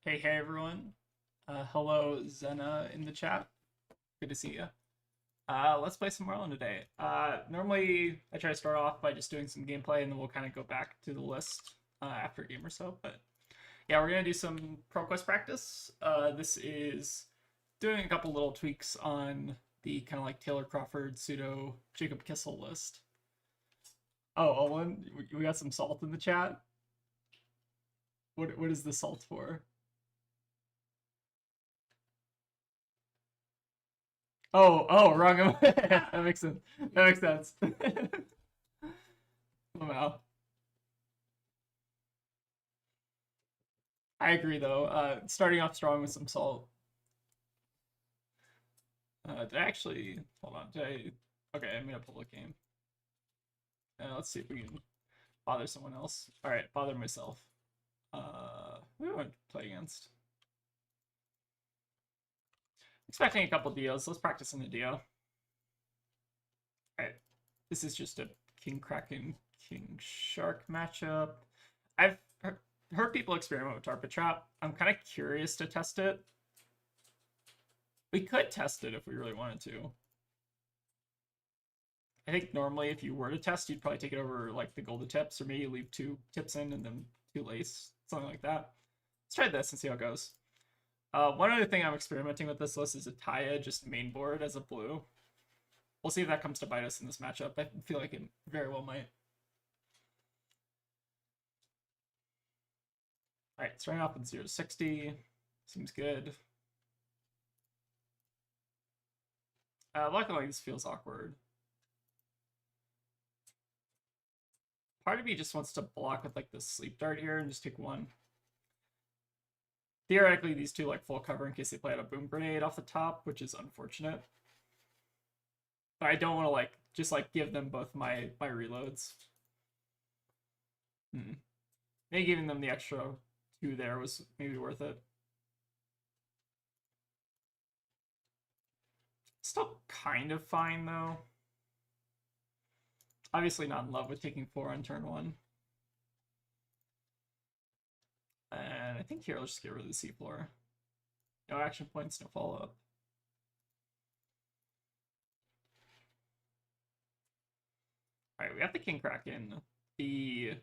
Hey everyone. Hello Zena in the chat. Good to see you. Let's play some Marlin today. Normally I try to start off by just doing some gameplay and then we'll kind of go back to the list after a game or so. But yeah, we're gonna do some ProQuest practice. This is doing a couple little tweaks on the kind of like Taylor Crawford pseudo Jacob Kissel list. Oh, Owen, we got some salt in the chat. What is the salt for? Oh, wrong. That makes sense. That makes sense. Wow. I agree though. Starting off strong with some salt. Did I actually hold on? Did I? Okay, I made a public game. Let's see if we can bother someone else. All right, bother myself. Who do I want to play against? Expecting a couple deals. Let's practice in the deal. Alright. This is just a King Kraken, King Shark matchup. I've heard people experiment with Tarpet Trap. I'm kind of curious to test it. We could test it if we really wanted to. I think normally if you were to test, you'd probably take it over like the golden tips, or maybe leave 2 tips in and then 2 lace, something like that. Let's try this and see how it goes. One other thing I'm experimenting with this list is a Taya just main board as a blue. We'll see if that comes to bite us in this matchup. I feel like it very well might. Alright, starting off with 0 to 60. Seems good. Luckily, this feels awkward. Part of me just wants to block with like the sleep dart here and just take 1. Theoretically, these 2 like full cover in case they play out a boom grenade off the top, which is unfortunate. But I don't want to like just like give them both my reloads. Maybe giving them the extra 2 there was maybe worth it. Still kind of fine though. Obviously not in love with taking 4 on turn 1. And I think here, let's just get rid of the seafloor. No action points, no follow-up. Alright, we got the King Kraken. The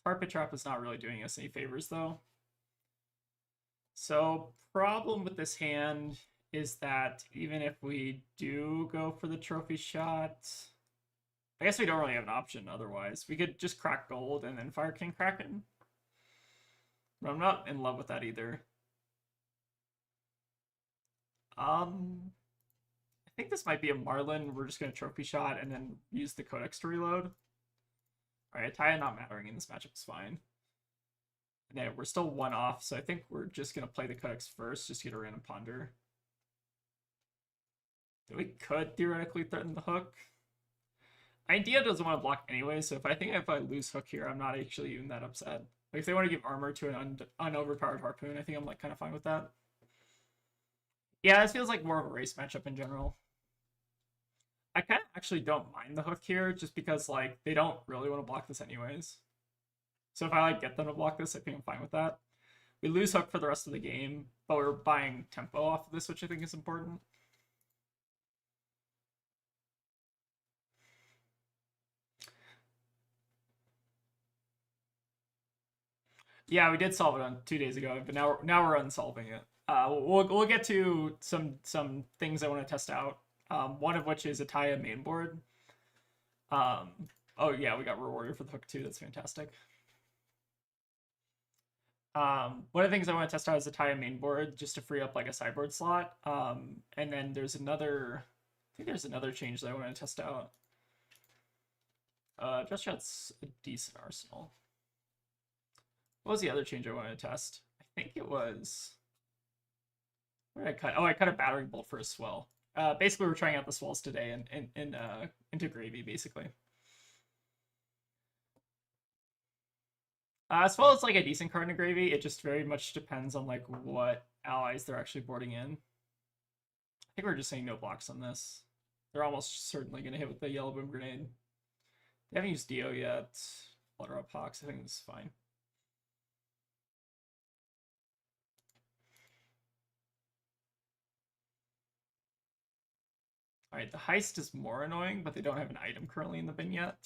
Tarpet Trap is not really doing us any favors, though. So, problem with this hand is that even if we do go for the trophy shot, I guess we don't really have an option otherwise. We could just crack gold and then fire King Kraken. But I'm not in love with that either. I think this might be a Marlin. We're just going to trophy shot and then use the Codex to reload. Alright, Taya not mattering in this matchup is fine. And then we're still 1 off, so I think we're just going to play the Codex first, just to get a random ponder. We could theoretically threaten the hook. Idea doesn't want to block anyway, so if I lose hook here, I'm not actually even that upset. Like, if they want to give armor to an unoverpowered harpoon, I think I'm like kind of fine with that. Yeah, this feels like more of a race matchup in general. I kind of actually don't mind the hook here, just because like they don't really want to block this anyways. So if I like get them to block this, I think I'm fine with that. We lose hook for the rest of the game, but we're buying tempo off of this, which I think is important. Yeah, we did solve it on 2 days ago, but now we're unsolving it. We'll get to some things I want to test out. One of which is a Taya main board. Oh yeah, we got Rewarder for the hook too. That's fantastic. One of the things I want to test out is the Taya main board, just to free up like a sideboard slot. And then there's another. I think there's another change that I want to test out. Just Shot's a decent arsenal. What was the other change I wanted to test? I think it was. Where did I cut? Oh, I cut a battering bolt for a swell. Basically, we're trying out the swells today and into gravy, basically. Swell is like a decent card in gravy. It just very much depends on like what allies they're actually boarding in. I think we're just saying no blocks on this. They're almost certainly going to hit with the yellow boom grenade. They haven't used Dio yet. Flutter up Hawks. I think this is fine. Alright, the heist is more annoying, but they don't have an item currently in the bin yet.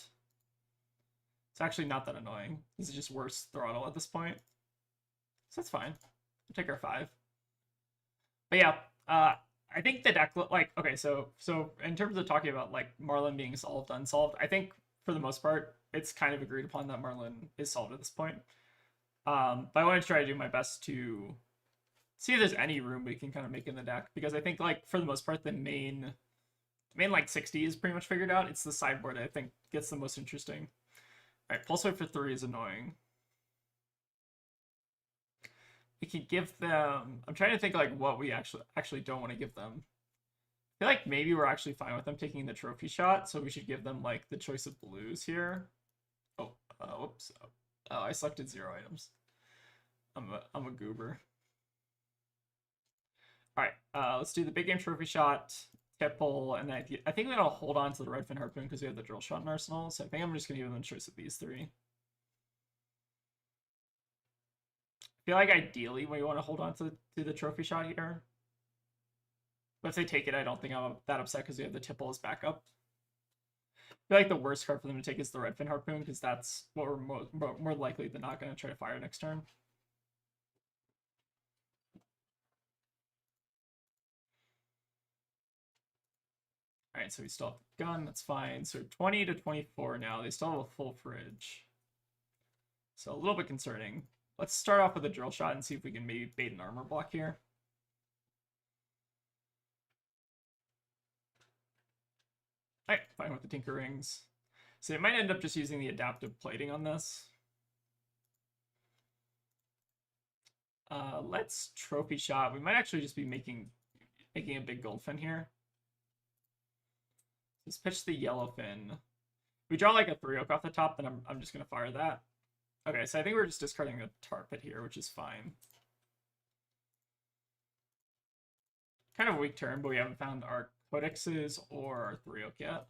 It's actually not that annoying. This is just worse throttle at this point. So that's fine. We'll take our 5. But yeah, I think the deck, like, okay, so in terms of talking about, like, Marlin being solved, unsolved, I think, for the most part, it's kind of agreed upon that Marlin is solved at this point. But I want to try to do my best to see if there's any room we can kind of make in the deck, because I think, like, for the most part, the main like 60 is pretty much figured out. It's the sideboard I think gets the most interesting. All right, Pulse Wave for 3 is annoying. We could give them... I'm trying to think like what we actually don't want to give them. I feel like maybe we're actually fine with them taking the trophy shot, so we should give them like the choice of blues here. Oh, whoops. Oh, I selected 0 items. I'm a goober. All right, let's do the big game trophy shot, Tipple, and I think we're gonna hold on to the Redfin Harpoon because we have the drill shot in Arsenal. So I think I'm just gonna give them the choice of these 3. I feel like ideally we want to hold on to the trophy shot here. But if they take it, I don't think I'm that upset because we have the Tipple as backup. I feel like the worst card for them to take is the Redfin Harpoon because that's what we're more likely than not going to try to fire next turn. All right, so we still have the gun. That's fine. So 20 to 24 now. They still have a full fridge. So a little bit concerning. Let's start off with a drill shot and see if we can maybe bait an armor block here. Alright, fine with the Tinker Rings. So they might end up just using the adaptive plating on this. Let's trophy shot. We might actually just be making a big gold fin here. Let's pitch the yellow fin. If we draw like a 3-oak off the top, then I'm just gonna fire that. Okay, so I think we're just discarding a tar pit here, which is fine. Kind of a weak turn, but we haven't found our Codexes or our 3-oak yet.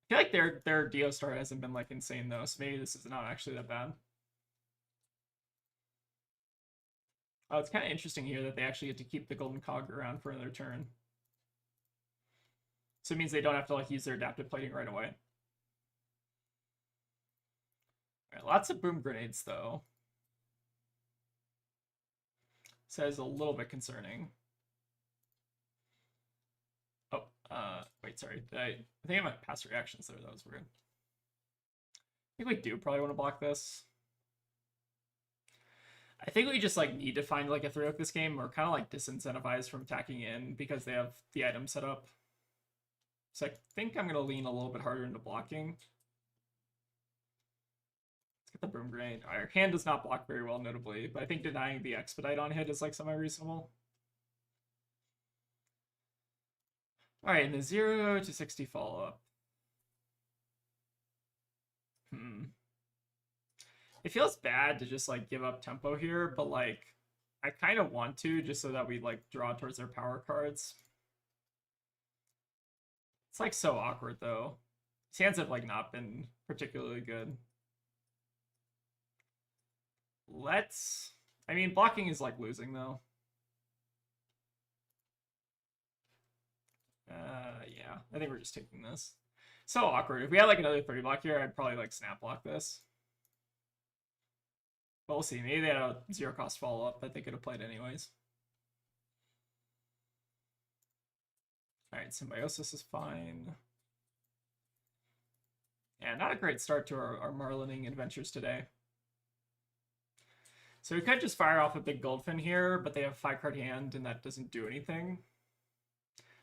I feel like their Deostar hasn't been like insane though, so maybe this is not actually that bad. Oh, it's kind of interesting here that they actually get to keep the golden cog around for another turn. So it means they don't have to like use their adaptive plating right away. All right, lots of boom grenades though. So it's a little bit concerning. Oh, wait, sorry. I think I might pass reactions there. That was weird. I think we do probably want to block this. I think we just like need to find like a 3-oak this game. We're kind of like disincentivized from attacking in because they have the item set up. So I think I'm going to lean a little bit harder into blocking. Let's get the boom grenade. Our hand does not block very well, notably, but I think denying the expedite on hit is like semi-reasonable. All right, and the 0 to 60 follow-up. It feels bad to just like give up tempo here, but like I kind of want to just so that we like draw towards their power cards. It's like so awkward though. His hands have like not been particularly good. I mean, blocking is like losing though. Yeah, I think we're just taking this. So awkward. If we had like another 30 block here, I'd probably like snap block this. But we'll see. Maybe they had a 0-cost follow-up that they could have played anyways. Alright, Symbiosis is fine. Yeah, not a great start to our Marlining adventures today. So we could just fire off a big Goldfin here, but they have 5-card hand, and that doesn't do anything.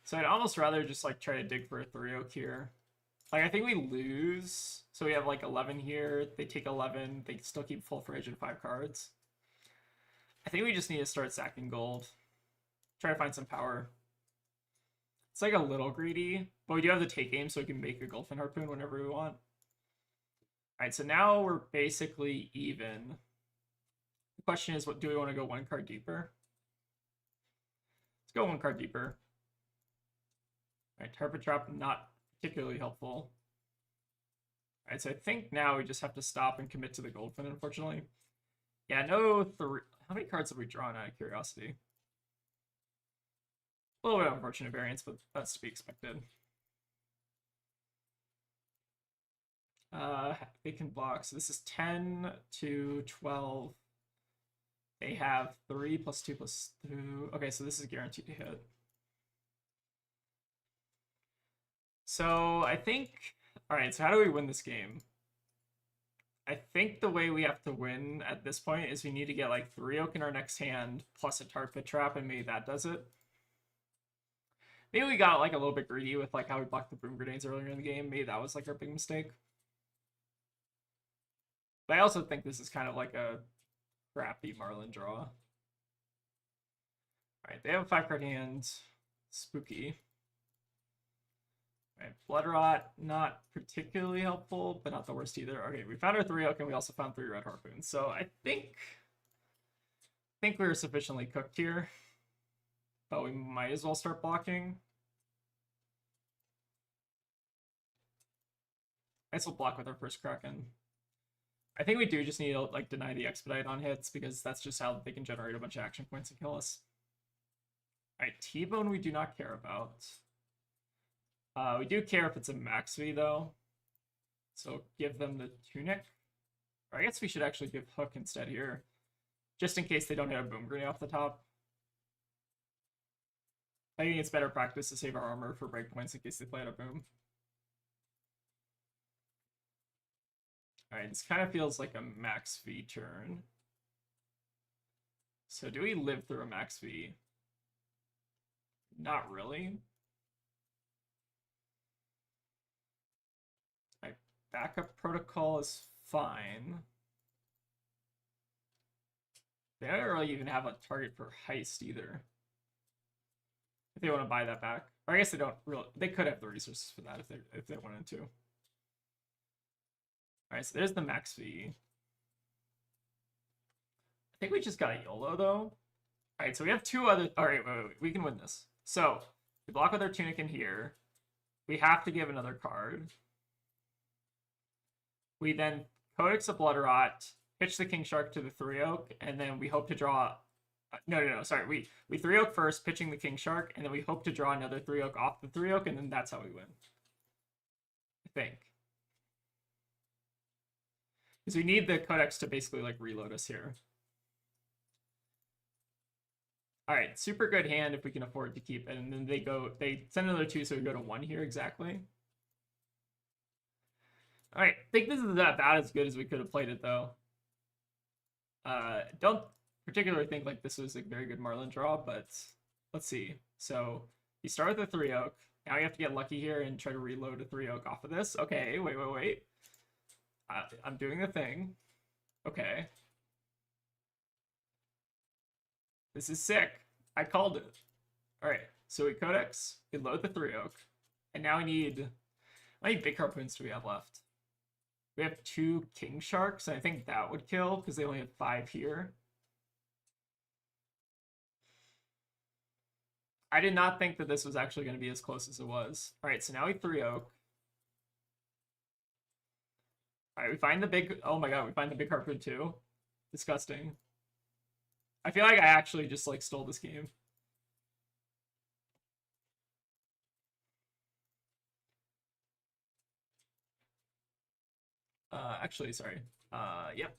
So I'd almost rather just like try to dig for a 3-oak here. Like, I think we lose. So we have like 11 here. They take 11. They still keep full fridge and 5 cards. I think we just need to start sacking gold. Try to find some power. It's like a little greedy, but we do have the take game, so we can make a Goldfin Harpoon whenever we want. Alright, so now we're basically even. The question is, what do we want to go 1 card deeper? Let's go 1 card deeper. Alright, Tarpet Trap, not particularly helpful. Alright, so I think now we just have to stop and commit to the Goldfin, unfortunately. Yeah, no 3. How many cards have we drawn out of curiosity? A little bit of unfortunate variance, but that's to be expected. They can block. So this is 10 to 12. They have 3 plus 2 plus 2. Okay, so this is guaranteed to hit. So I think... Alright, so how do we win this game? I think the way we have to win at this point is we need to get like 3 oak in our next hand, plus a tar pit trap, and maybe that does it. Maybe we got like a little bit greedy with like how we blocked the boom grenades earlier in the game. Maybe that was like our big mistake. But I also think this is kind of like a crappy Marlin draw. Alright, they have a 5-card hand. Spooky. Alright, Blood Rot, not particularly helpful, but not the worst either. Okay, we found our 3 oak and we also found 3 red harpoons. So I think we were sufficiently cooked here. But we might as well start blocking. I guess we'll block with our first Kraken. I think we do just need to like deny the expedite on hits because that's just how they can generate a bunch of action points and kill us. Alright, T-Bone we do not care about. We do care if it's a max V though. So give them the tunic. Or I guess we should actually give Hook instead here. Just in case they don't hit a boom grenade off the top. I think it's better practice to save our armor for breakpoints in case they play out a boom. Alright, this kind of feels like a max V turn. So do we live through a max V? Not really. My backup protocol is fine. They don't really even have a target for heist either. If they want to buy that back. Or I guess they don't really, they could have the resources for that if they wanted to. Alright, so there's the max V. I think we just got a YOLO though. Alright, so we have 2 other, alright, wait, we can win this. So, we block with our tunic in here. We have to give another card. We then Codex a Blood Rot, pitch the King Shark to the 3 oak, and then we hope to draw... No, sorry. We 3 oak first, pitching the King Shark, and then we hope to draw another 3 oak off the 3 oak, and then that's how we win. I think. Because we need the Codex to basically like reload us here. Alright, super good hand if we can afford to keep it, and then they send another 2, so we go to 1 here exactly. Alright, I think this is about as good as we could have played it though. Don't particularly think like this was a very good Marlin draw, but let's see. So you start with a 3 oak. Now you have to get lucky here and try to reload a 3 oak off of this. Okay, wait. I'm doing the thing. Okay. This is sick. I called it. Alright, so we Codex, we load the 3 oak, and now I need... How many big harpoons do we have left? We have 2 King Sharks, and I think that would kill, because they only have 5 here. I did not think that this was actually going to be as close as it was. Alright, so now we 3 oak. Alright, we find the big... Oh my god, we find the big harpoon too. Disgusting. I feel like I actually just, like, stole this game. Actually, sorry. Yep.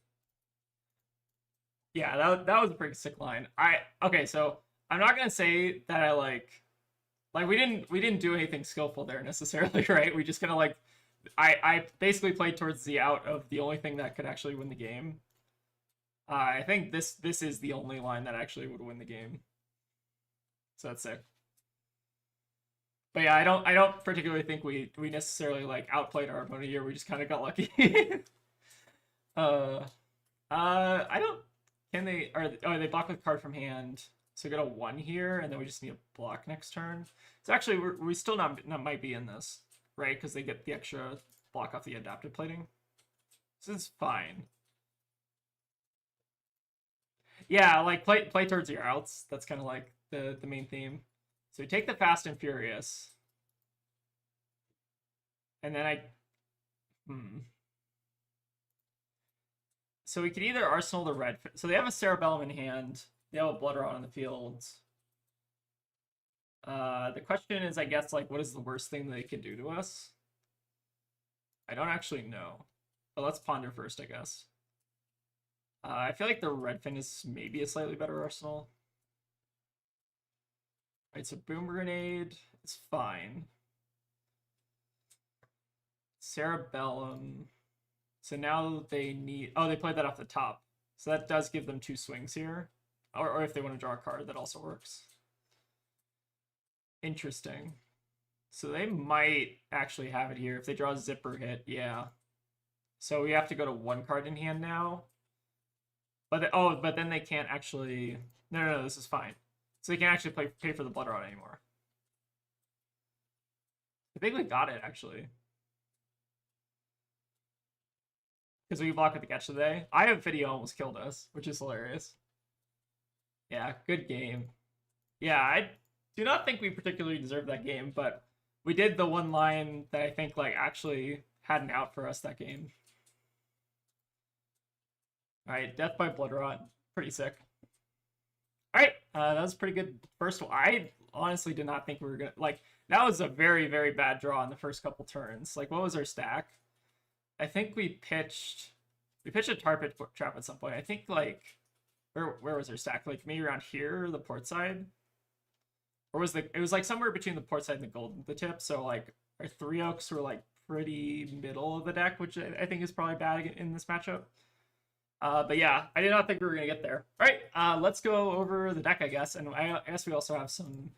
Yeah, that was a pretty sick line. Okay, so I'm not gonna say that I like we didn't do anything skillful there necessarily, right? We just kind of like I basically played towards the out of the only thing that could actually win the game. I think this is the only line that actually would win the game. So that's sick. But yeah, I don't particularly think we necessarily like outplayed our opponent here. We just kind of got lucky. I don't. Can they? They block with card from hand. So we got a 1 here, and then we just need a block next turn. So actually, we still not might be in this, right? Because they get the extra block off the adaptive plating. This is fine. Yeah, like play towards your outs. That's kind of like the main theme. So we take the Fast and Furious. And then So we could either Arsenal the red. So they have a Cerebellum in hand. They have a Blood Rot on the field. The question is, I guess, like, what is the worst thing they can do to us? I don't actually know. But let's ponder first, I guess. I feel like the Redfin is maybe a slightly better arsenal. Alright, so Boom Grenade is fine. Cerebellum. So now they need... Oh, they played that off the top. So that does give them 2 swings here. Or if they want to draw a card, that also works. Interesting. So they might actually have it here. If they draw a zipper hit, yeah. So we have to go to 1 card in hand now. But but then they can't actually... No, this is fine. So they can't actually pay for the Blood Rod anymore. I think we got it, actually. Because we blocked with the catch today. I have video almost killed us, which is hilarious. Yeah, good game. Yeah, I do not think we particularly deserved that game, but we did the one line that I think like actually had an out for us that game. Alright, Death by Blood Rot. Pretty sick. Alright, that was pretty good first one. I honestly did not think we were gonna like that was a very, very bad draw in the first couple turns. Like, what was our stack? I think we pitched a tar pit trap at some point. I think like where was our stack? Like maybe around here, the port side? Or was it was like somewhere between the port side and the tip. So like our 3 oaks were like pretty middle of the deck, which I think is probably bad in this matchup. But yeah, I did not think we were gonna get there. All right, let's go over the deck, I guess. And I guess we also have some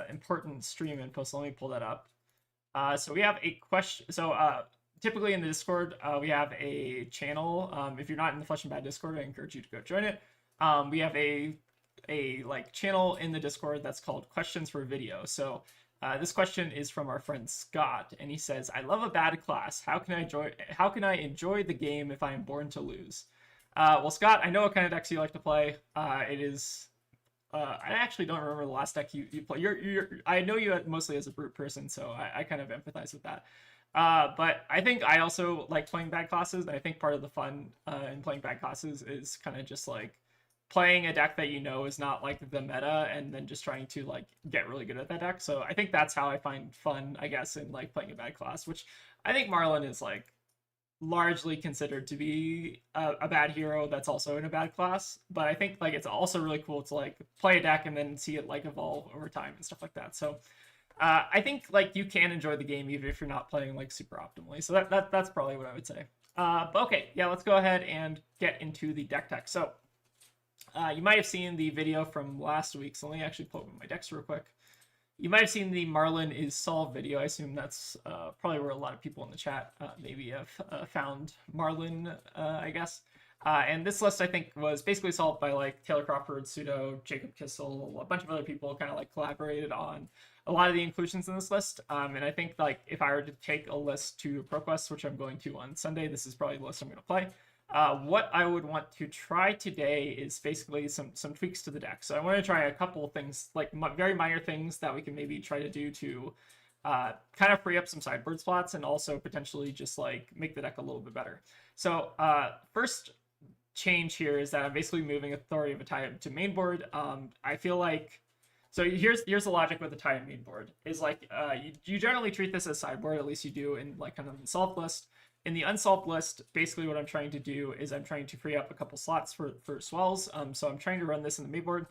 important stream info, so let me pull that up. So we have a question. So typically in the Discord, we have a channel. If you're not in the Flesh and Bad Discord, I encourage you to go join it. We have a like channel in the Discord that's called Questions for Video. So this question is from our friend Scott, and he says, "I love a bad class. How can I enjoy the game if I am born to lose?" Well, Scott, I know what kind of decks you like to play. It is. I actually don't remember the last deck you play. I know you mostly as a brute person, so I kind of empathize with that. But I think I also like playing bad classes. And I think part of the fun in playing bad classes is kind of just like playing a deck that you know is not like the meta, and then just trying to like get really good at that deck. So I think that's how I find fun, I guess, in like playing a bad class, which I think Marlin is like largely considered to be a bad hero that's also in a bad class. But I think like it's also really cool to like play a deck and then see it like evolve over time and stuff like that. So I think like you can enjoy the game even if you're not playing like super optimally. So that's probably what I would say. But okay, yeah, let's go ahead and get into the deck tech. So you might have seen the video from last week. So let me actually pull up my decks real quick. You might have seen the Marlin is solved video. I assume that's probably where a lot of people in the chat maybe have found Marlin, I guess. And this list, I think, was basically solved by like Taylor Crawford, Pseudo, Jacob Kissel, a bunch of other people kind of like collaborated on a lot of the inclusions in this list. And I think like if I were to take a list to ProQuest, which I'm going to on Sunday, this is probably the list I'm going to play. What I would want to try today is basically some tweaks to the deck. So I want to try a couple of things, like very minor things that we can maybe try to do to kind of free up some sideboard slots and also potentially just like make the deck a little bit better. So first change here is that I'm basically moving Authority of Ataya to main board. I feel like, so here's the logic with the Ataya main board is like you generally treat this as sideboard, at least you do in like kind of the Unsolved list. In the Unsolved list, basically what I'm trying to do is I'm trying to free up a couple slots for swells. So I'm trying to run this in the main board.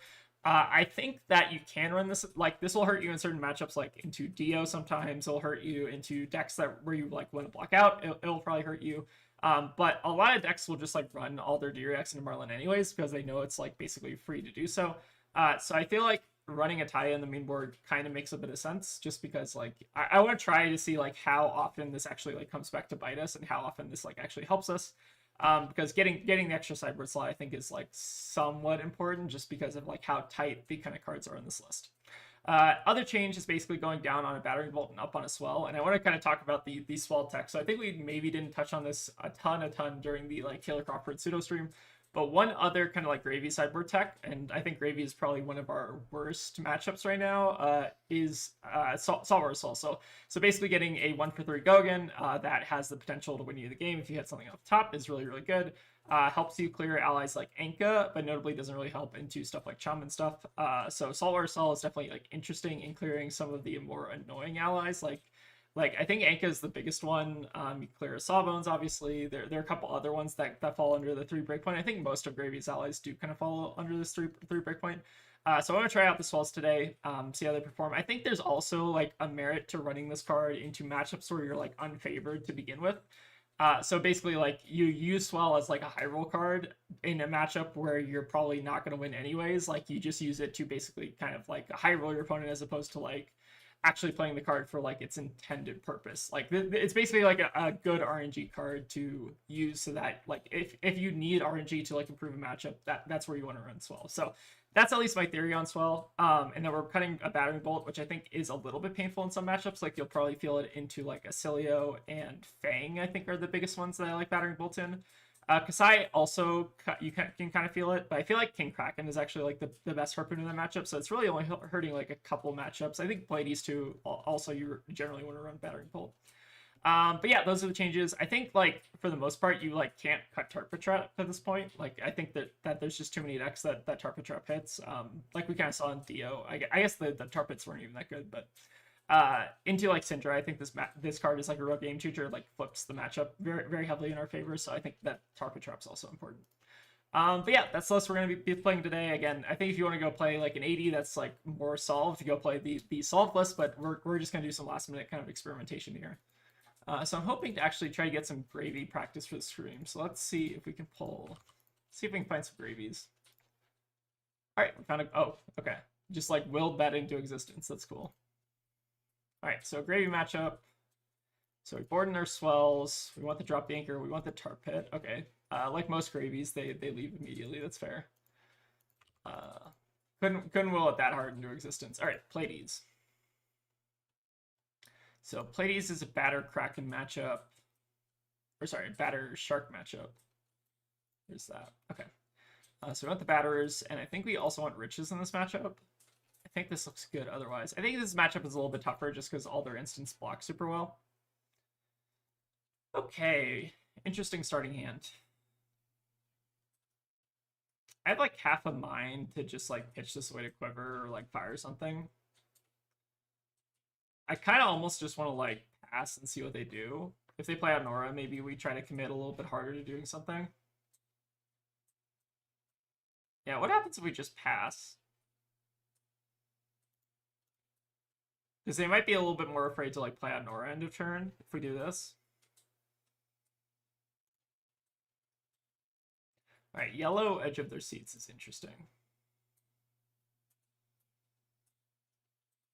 I think that you can run this, like this will hurt you in certain matchups, like into Dio sometimes. It'll hurt you into decks that where you like want to block out. It'll probably hurt you. But a lot of decks will just like run all their D-Reacts into Marlin anyways because they know it's like basically free to do so. So I feel like running a Taya in the main board kind of makes a bit of sense just because like I want to try to see like how often this actually like comes back to bite us and how often this like actually helps us. Because getting the extra sideboard slot I think is like somewhat important just because of like how tight the kind of cards are in this list. Other change is basically going down on a Battering Bolt and up on a Swell, and I want to kind of talk about the Swell tech. So I think we maybe didn't touch on this a ton during the like Taylor Crawford pseudo stream, But one other kind of like Gravy sideboard tech, and I think Gravy is probably one of our worst matchups right now, is Saltwater Soul. So basically getting a 1-for-3 Gogan that has the potential to win you the game if you hit something off the top is really, really good. Helps you clear allies like Anka, but notably doesn't really help into stuff like Chum and stuff. So Saltwater Soul is definitely like interesting in clearing some of the more annoying allies like I think Anka is the biggest one. You clear Sawbones, obviously. There are a couple other ones that fall under the 3 breakpoint. I think most of Gravy's allies do kind of fall under this 3 breakpoint. So I want to try out the Swells today, see how they perform. I think there's also like a merit to running this card into matchups where you're like unfavored to begin with. So basically, like you use Swell as like a high roll card in a matchup where you're probably not going to win anyways. Like you just use it to basically kind of like high roll your opponent as opposed to like actually playing the card for like its intended purpose. Like it's basically like a good RNG card to use so that like if you need RNG to like improve a matchup, that's where you want to run Swell. So that's at least my theory on Swell. And then we're cutting a Battering Bolt, which I think is a little bit painful in some matchups. Like you'll probably feel it into like Acilio and Fang, I think are the biggest ones that I like Battering Bolt in. Kasai also, you can kind of feel it, but I feel like King Kraken is actually like the best harpoon in that matchup, so it's really only hurting like a couple matchups. I think Pleiades too, also you generally want to run Battering Bolt. But yeah, those are the changes. I think like for the most part, you like can't cut Tarpit Trap at this point. Like I think that there's just too many decks that Tarpit Trap hits. Like we kind of saw in Dio. I guess the Tarpits weren't even that good, but into like Syndra, I think this card is like a real game changer. Like flips the matchup very, very heavily in our favor. So I think that Tarpit Trap's also important. But yeah, that's the list we're going to be playing today. Again, I think if you want to go play like an 80 that's like more solved, to go play the solved list, but we're just going to do some last minute kind of experimentation here. So I'm hoping to actually try to get some Gravy practice for the stream. So let's see if we can see if we can find some Gravies. All right, we found oh, okay. Just like willed that into existence. That's cool. All right, so Gravy matchup. So we board in our Swells. We want the drop the anchor. We want the Tar Pit. Okay. Like most Gravies, they leave immediately. That's fair. Couldn't will it that hard into existence. All right, Pleiades. So Pleiades is a Batter Kraken matchup. Or sorry, Batter Shark matchup. There's that. Okay. So we want the Batterers, and I think we also want Riches in this matchup. I think this looks good otherwise. I think this matchup is a little bit tougher just because all their instants block super well. Okay, interesting starting hand. I have like half a mind to just like pitch this away to Quiver or like fire something. I kind of almost just want to like pass and see what they do. If they play out Nora, maybe we try to commit a little bit harder to doing something. Yeah, what happens if we just pass? Because they might be a little bit more afraid to like play out Nora end of turn if we do this. All right, yellow edge of their seats is interesting.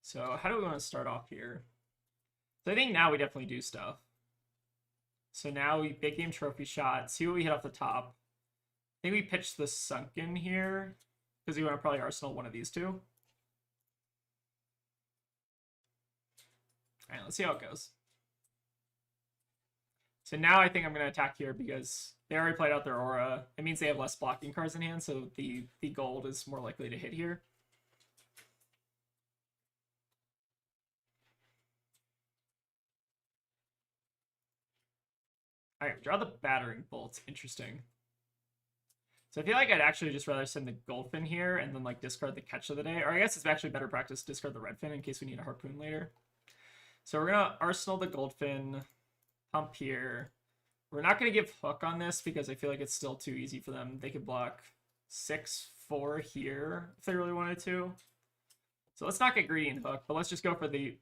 So how do we want to start off here? So I think now we definitely do stuff. So now we big game trophy shot, see what we hit off the top. I think we pitch the Sunken here because we want to probably Arsenal one of these two. All right, let's see how it goes. So now I think I'm going to attack here because they already played out their aura. It means they have less blocking cards in hand, so the gold is more likely to hit here. All right, draw the Battering Bolts. Interesting. So I feel like I'd actually just rather send the Goldfin here and then like discard the Catch of the Day. Or I guess it's actually better practice to discard the Redfin in case we need a Harpoon later. So we're going to Arsenal the Goldfin, pump here. We're not going to give Hook on this because I feel like it's still too easy for them. They could block 6-4 here if they really wanted to. So let's not get greedy and Hook, but let's just go for the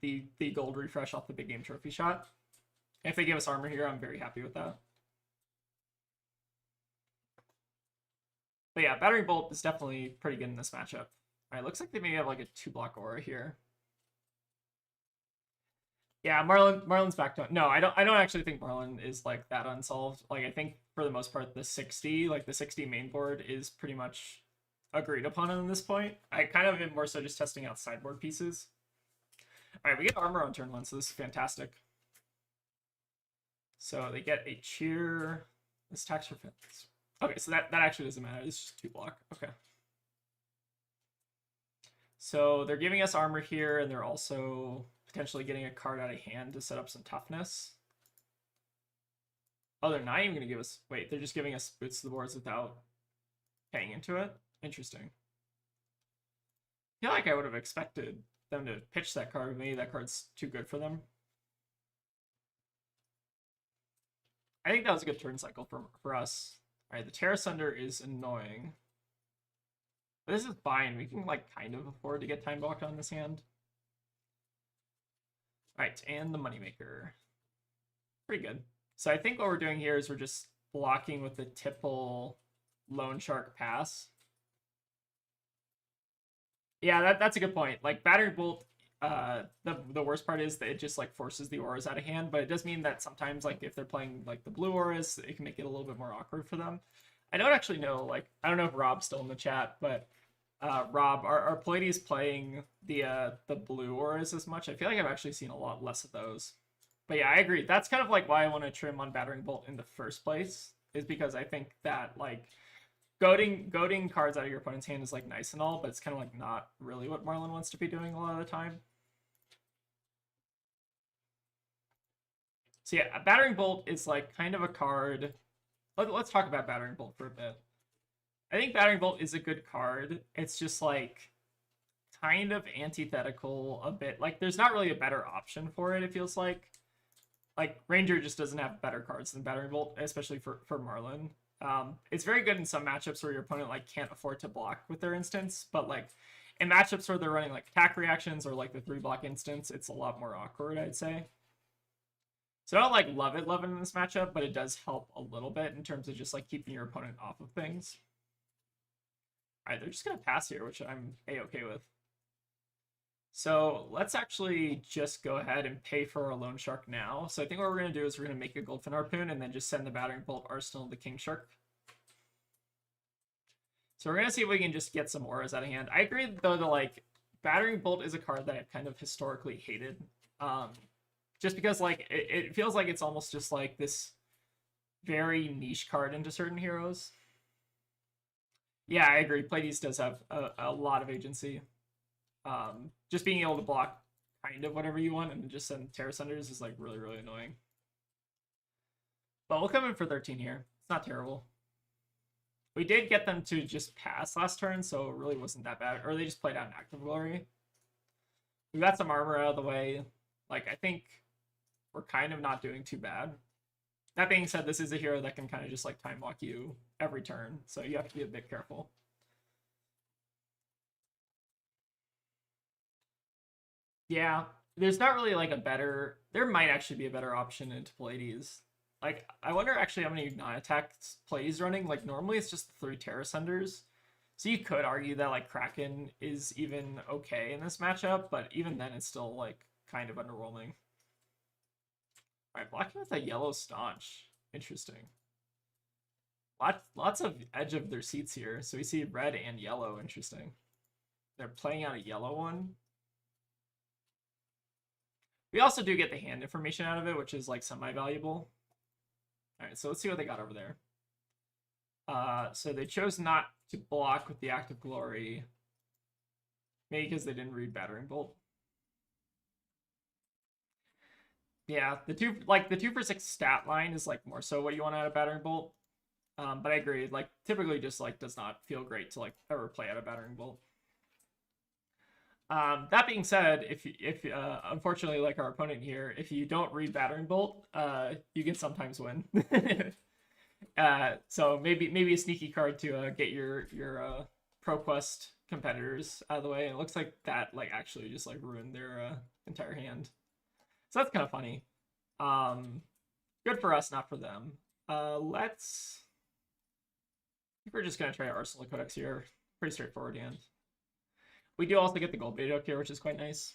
gold refresh off the big game trophy shot. If they give us armor here, I'm very happy with that. But yeah, Battering Bolt is definitely pretty good in this matchup. All right, looks like they maybe have like a 2-block aura here. Yeah, Marlin's back to no. I don't actually think Marlin is like that unsolved. Like I think for the most part the 60 main board is pretty much agreed upon at this point. I kind of am more so just testing out sideboard pieces. All right, we get armor on turn 1, so this is fantastic. So they get a cheer. This tax for fence. Okay, so that actually doesn't matter. It's just 2 block. Okay. So they're giving us armor here, and they're also potentially getting a card out of hand to set up some toughness. Oh, they're not even going to give us... Wait, they're just giving us boots to the boards without paying into it? Interesting. I feel like I would have expected them to pitch that card. Maybe that card's too good for them. I think that was a good turn cycle for us. Alright, the Terra Sunder is annoying. But this is fine. We can, like, kind of afford to get time blocked on this hand. Alright, and the Moneymaker. Pretty good. So I think what we're doing here is we're just blocking with the Tipple Loan Shark pass. Yeah, that's a good point. Like, Battering Bolt, the worst part is that it just, like, forces the auras out of hand, but it does mean that sometimes, like, if they're playing, like, the blue auras, it can make it a little bit more awkward for them. I don't actually know, like, I don't know if Rob's still in the chat, but Rob, are Pleiades playing the blue auras as much? I feel like I've actually seen a lot less of those. But yeah, I agree. That's kind of like why I want to trim on Battering Bolt in the first place, is because I think that, like, goading cards out of your opponent's hand is, like, nice and all, but it's kind of, like, not really what Marlin wants to be doing a lot of the time. So yeah, Battering Bolt is, like, kind of a card... Let's talk about Battering Bolt for a bit. I think Battering Bolt is a good card. It's just, like, kind of antithetical a bit. Like, there's not really a better option for it, it feels like. Like, Ranger just doesn't have better cards than Battering Bolt, especially for Marlin. It's very good in some matchups where your opponent, like, can't afford to block with their instance, but, like, in matchups where they're running, like, attack reactions or, like, the 3-block instance, it's a lot more awkward, I'd say. So I don't, like, love it in this matchup, but it does help a little bit in terms of just, like, keeping your opponent off of things. Alright, they're just going to pass here, which I'm A-okay with. So let's actually just go ahead and pay for our Loan Shark now. So I think what we're going to do is we're going to make a Goldfin Harpoon and then just send the Battering Bolt Arsenal to King Shark. So we're going to see if we can just get some auras out of hand. I agree, though, that, like, Battering Bolt is a card that I've kind of historically hated. Just because, like, it feels like it's almost just, like, this very niche card into certain heroes. Yeah, I agree. Pleiades does have a lot of agency. Just being able to block kind of whatever you want and just send Terra Sunders is, like, really, really annoying. But we'll come in for 13 here. It's not terrible. We did get them to just pass last turn, so it really wasn't that bad. Or they just played out an Active Glory. We got some armor out of the way. Like, I think we're kind of not doing too bad. That being said, this is a hero that can kind of just, like, time walk you every turn, so you have to be a bit careful. Yeah, there's not really, like, a better... There might actually be a better option into Pleiades. Like, I wonder actually how many non-attack Pleiades running. Like, normally it's just 3 Terra Sunders. So you could argue that, like, Kraken is even okay in this matchup, but even then it's still, like, kind of underwhelming. Alright, blocking with a yellow Staunch. Interesting. Lots of edge of their seats here. So we see red and yellow. Interesting. They're playing out a yellow one. We also do get the hand information out of it, which is, like, semi-valuable. Alright, so let's see what they got over there. So they chose not to block with the Active Glory. Maybe because they didn't read Battering Bolt. Yeah, the 2 for 6 stat line is, like, more so what you want out of Battering Bolt. But I agree, like, typically just, like, does not feel great to, like, ever play out of Battering Bolt. That being said, if unfortunately, like our opponent here, if you don't read Battering Bolt, you can sometimes win. So maybe a sneaky card to get your ProQuest competitors out of the way. And it looks like that, like, actually just, like, ruined their entire hand. So that's kind of funny. Good for us, not for them. I think we're just gonna try Arsenal Codex here. Pretty straightforward hand. We do also get the gold beta here, which is quite nice.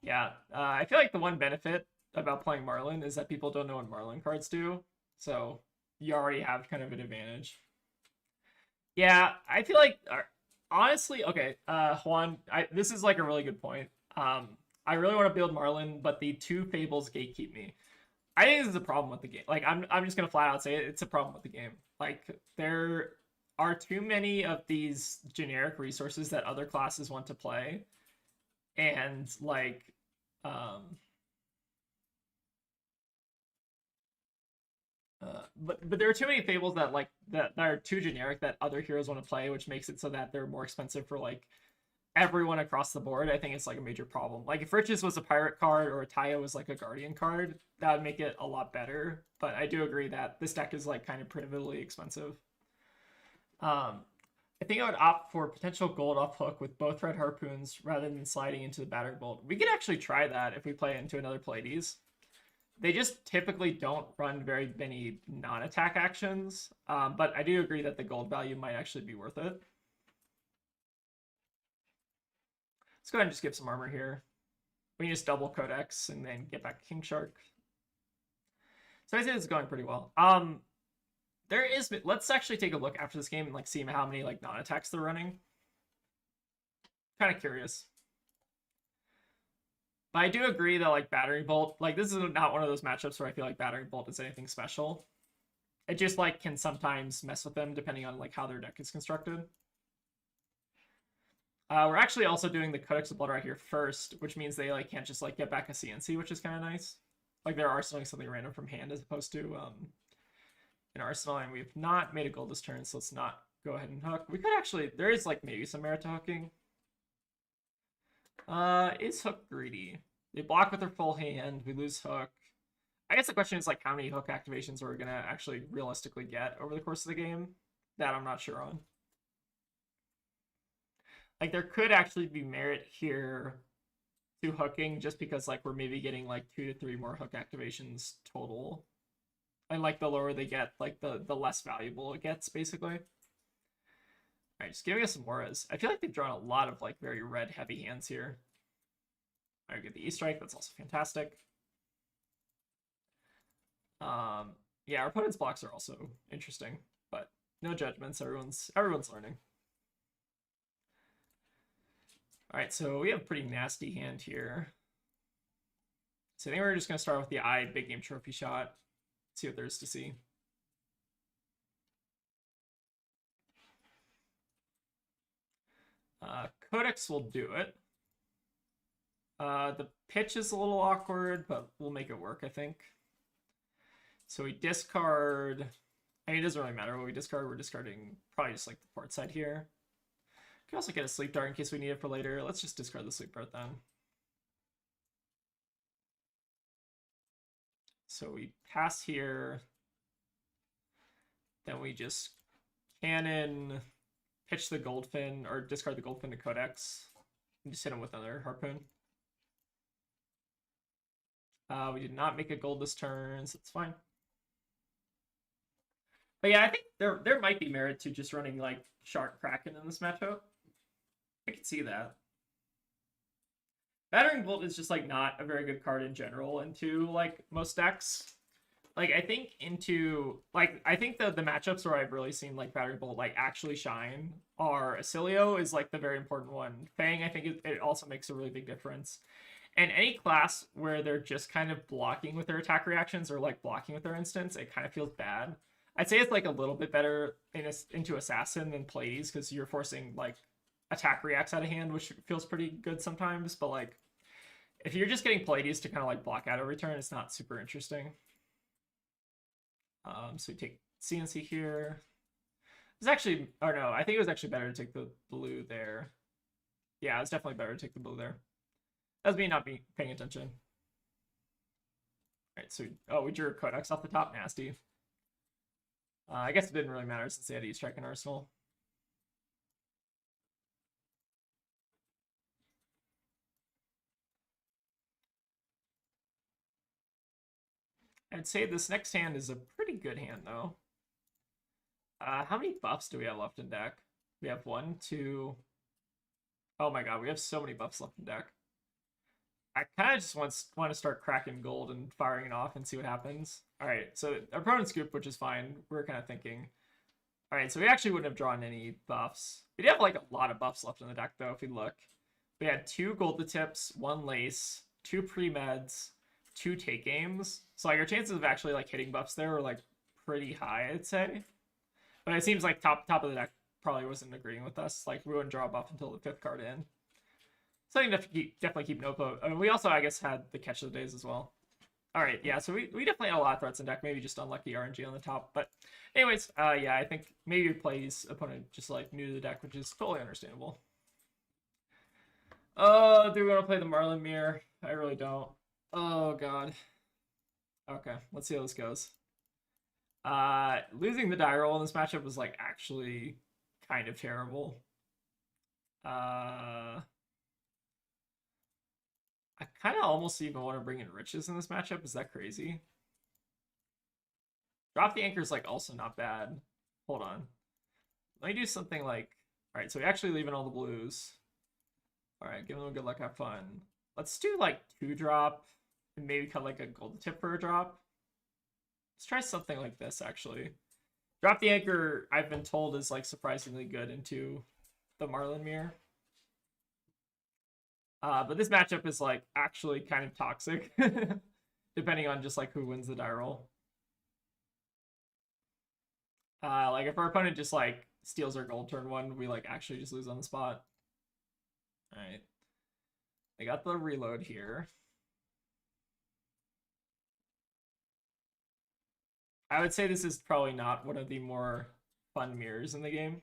Yeah, I feel like the one benefit about playing Marlin is that people don't know what Marlin cards do, so you already have kind of an advantage. Yeah, I feel like, honestly, okay, Juan, this is, like, a really good point. I really want to build Marlin, but the 2 Fables gatekeep me. I think this is a problem with the game. Like, I'm just gonna flat out say it, it's a problem with the game. Like, there are too many of these generic resources that other classes want to play, and like, but there are too many fables that like that are too generic that other heroes want to play, which makes it so that they're more expensive for like everyone across the board. I think it's like a major problem. Like if Riches was a pirate card or a Taya was like a guardian card, that would make it a lot better. But I do agree that this deck is like kind of prohibitively expensive. I think I would opt for potential gold off hook with both red harpoons rather than sliding into the battering bolt. We could actually try that if we play into another Pleiades. They just typically don't run very many non-attack actions, but I do agree that the gold value might actually be worth it. Let's go ahead and just give some armor here. We can just double Codex and then get back King Shark. So I say this is going pretty well. There is. Let's actually take a look after this game and like see how many like non-attacks they're running. Kind of curious. But I do agree that like Battering Bolt, like this is not one of those matchups where I feel like Battering Bolt is anything special. It just like can sometimes mess with them depending on like how their deck is constructed. We're actually also doing the Codex of Blood right here first, which means they like can't just like get back a CNC, which is kind of nice. Like they're arsenaling something random from hand as opposed to an arsenal, and we've not made a gold this turn, so let's not go ahead and hook. We could actually, there is like maybe some merit to hooking. Is hook greedy? They block with their full hand, we lose hook. I guess the question is like how many hook activations are we gonna actually realistically get over the course of the game? That I'm not sure on. Like there could actually be merit here to hooking just because like we're maybe getting like 2 to 3 more hook activations total. And like the lower they get, like the less valuable it gets, basically. Alright, just giving us some auras. I feel like they've drawn a lot of like very red heavy hands here. Alright, get the E-Strike, that's also fantastic. Yeah, our opponent's blocks are also interesting, but no judgments, everyone's learning. Alright, so we have a pretty nasty hand here. So I think we're just going to start with the Eye Big Game Trophy Shot. See what there is to see. Codex will do it. The pitch is a little awkward, but we'll make it work, I think. So we discard... I mean, it doesn't really matter what we discard. We're discarding probably just like the port side here. Can also get a Sleep Dart in case we need it for later. Let's just discard the Sleep Dart then. So we pass here. Then we just cannon, pitch the Goldfin, or discard the Goldfin to Codex. And just hit him with another Harpoon. We did not make a gold this turn, so it's fine. But yeah, I think there might be merit to just running like Shark Kraken in this matchup. I can see that. Battering Bolt is just like not a very good card in general into like most decks. Like I think into like I think the matchups where I've really seen like Battering Bolt like actually shine are Acilio is like the very important one. Fang, I think it also makes a really big difference. And any class where they're just kind of blocking with their attack reactions or like blocking with their instants, it kind of feels bad. I'd say it's like a little bit better into Assassin than Pleiades because you're forcing like attack reacts out of hand, which feels pretty good sometimes. But like if you're just getting Pleiades to kind of like block out every turn, it's not super interesting. So we take CNC here. It's actually, or no, I think it was actually better to take the blue there. Yeah, it's definitely better to take the blue there. That's me not paying attention. Alright, so, oh, we drew a Codex off the top, nasty. I guess it didn't really matter since they had E-Strike and Arsenal. I'd say this next hand is a pretty good hand, though. How many buffs do we have left in deck? We have 1, 2... Oh my god, we have so many buffs left in deck. I kind of just want to start cracking gold and firing it off and see what happens. Alright, so our opponent scoop, which is fine. We're kind of thinking. Alright, so we actually wouldn't have drawn any buffs. We'd have like a lot of buffs left in the deck, though, if we look. We had 2 gold tips, 1 lace, 2 pre-meds, 2 take games, so like our chances of actually like hitting buffs there are like pretty high, I'd say. But it seems like top of the deck probably wasn't agreeing with us. Like we wouldn't draw a buff until the 5th card in. Something to definitely keep note of. I mean, we also, I guess, had the catch of the days as well. All right, yeah, so we definitely had a lot of threats in deck. Maybe just unlucky RNG on the top. But anyways, yeah, I think maybe he plays opponent just like new to the deck, which is totally understandable. Do we want to play the Marlin mirror? I really don't. Oh god. Okay, let's see how this goes. Losing the die roll in this matchup was like actually kind of terrible. I kind of almost even want to bring in riches in this matchup. Is that crazy? Drop the anchor is like also not bad. Hold on. Let me do something like, all right, so we actually leave in all the blues. All right, give them a good luck, have fun. Let's do like 2 drop and maybe cut like a gold tip for a drop. Let's try something like this actually. Drop the anchor, I've been told, is like surprisingly good into the Marlin mirror. But this matchup is like actually kind of toxic, depending on just like who wins the die roll. Like if our opponent just like steals our gold turn 1, we like actually just lose on the spot. All right, I got the reload here. I would say this is probably not one of the more fun mirrors in the game.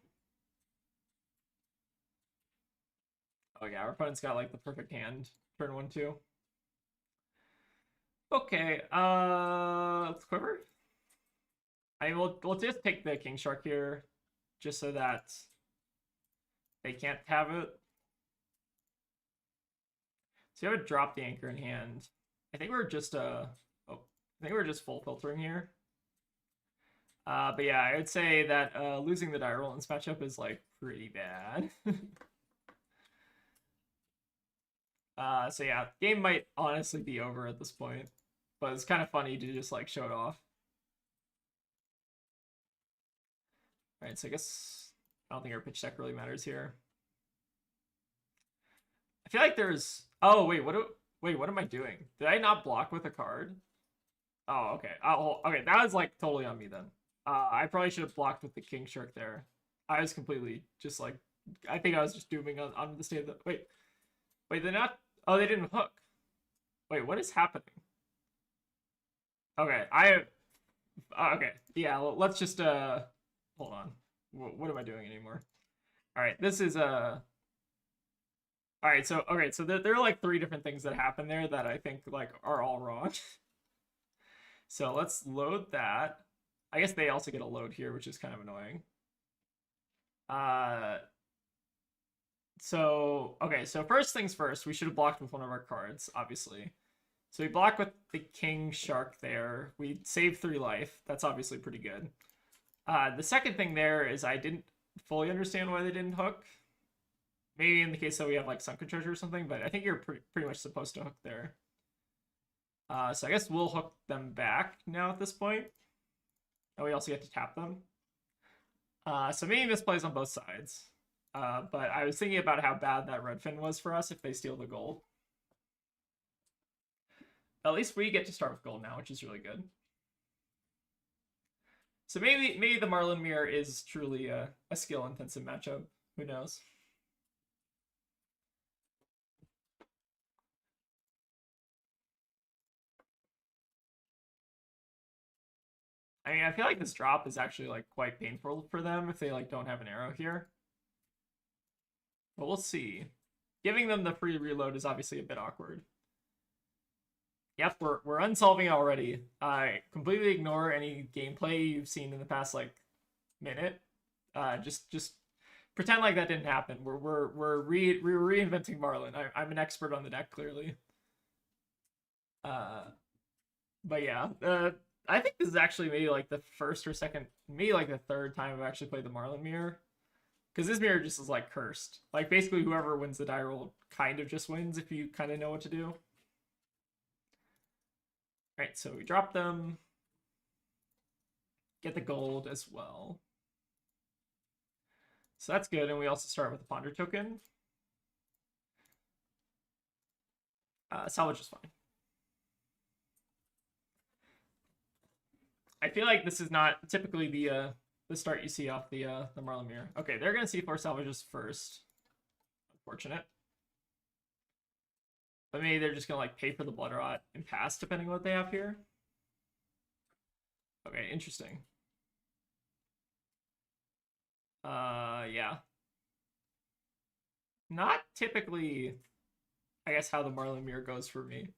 Oh yeah, our opponent's got like the perfect hand, turn 1, 2. Okay, let's quiver. I mean, we'll just take the King Shark here, just so that they can't have it. So you have to drop the anchor in hand. I think we're just full filtering here. But yeah, I would say that losing the die roll in this matchup is like pretty bad. So yeah, game might honestly be over at this point, but it's kind of funny to just like show it off. All right, so I guess I don't think our pitch deck really matters here. I feel like there's. Oh wait, what am I doing? Did I not block with a card? Oh okay. Oh okay, that was like totally on me then. I probably should have blocked with the King Shark there. I was completely just like, I think I was just dooming on the state of the. Wait, they're not. Oh, they didn't hook. Wait, what is happening? Okay, okay, yeah. Let's just hold on. What am I doing anymore? All right, this is all right. So okay, so there are like 3 different things that happen there that I think like are all wrong. So let's load that. I guess they also get a load here, which is kind of annoying. So okay, so first things first, we should have blocked with one of our cards, obviously. So we block with the King Shark there. We save 3 life. That's obviously pretty good. The second thing there is I didn't fully understand why they didn't hook. Maybe in the case that we have like Sunken Treasure or something, but I think you're pretty much supposed to hook there. So I guess we'll hook them back now at this point. And we also get to tap them. So maybe misplays on both sides. But I was thinking about how bad that Redfin was for us if they steal the gold. At least we get to start with gold now, which is really good. So maybe the Marlin mirror is truly a skill-intensive matchup. Who knows? I mean, I feel like this drop is actually like quite painful for them if they like don't have an arrow here. But we'll see. Giving them the free reload is obviously a bit awkward. Yep, we're unsolving already. I completely ignore any gameplay you've seen in the past like minute. Just pretend like that didn't happen. We're reinventing Marlin. I'm an expert on the deck clearly. But yeah, I think this is actually maybe like the first or second, maybe like the 3rd time I've actually played the Marlin mirror. Because this mirror just is like cursed. Like basically whoever wins the die roll kind of just wins if you kind of know what to do. Right, so we drop them. Get the gold as well. So that's good, and we also start with the Ponder token. Salvage is fine. I feel like this is not typically the start you see off the Marlin mirror. Okay, they're gonna C4 salvages first. Unfortunate. But maybe they're just gonna like pay for the blood rot and pass depending on what they have here. Okay, interesting. Yeah. Not typically, I guess, how the Marlin mirror goes for me.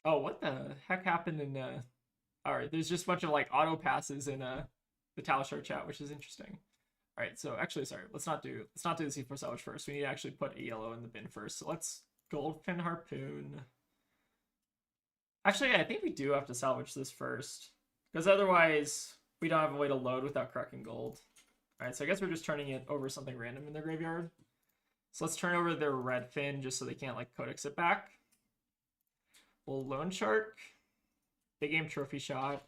Oh, what the heck happened in Alright, there's just a bunch of like auto passes in the Talishar chat, which is interesting. Alright, so actually sorry, let's not do the C4 salvage first. We need to actually put a yellow in the bin first. So let's Goldfin Harpoon. Actually, I think we do have to salvage this first. Because otherwise we don't have a way to load without cracking gold. Alright, so I guess we're just turning it over something random in their graveyard. So let's turn over their red fin just so they can't like codex it back. We'll Loan Shark. Big game trophy shot.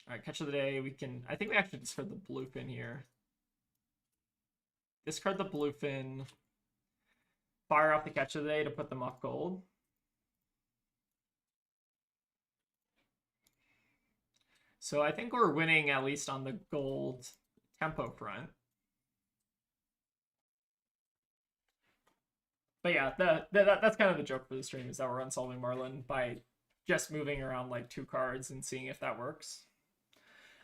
Alright, catch of the day. We can I think we actually discard the blue fin here. Discard the blue fin. Fire off the catch of the day to put them off gold. So I think we're winning at least on the gold tempo front. But yeah, that's kind of the joke for the stream, is that we're unsolving Marlin by just moving around like 2 cards and seeing if that works.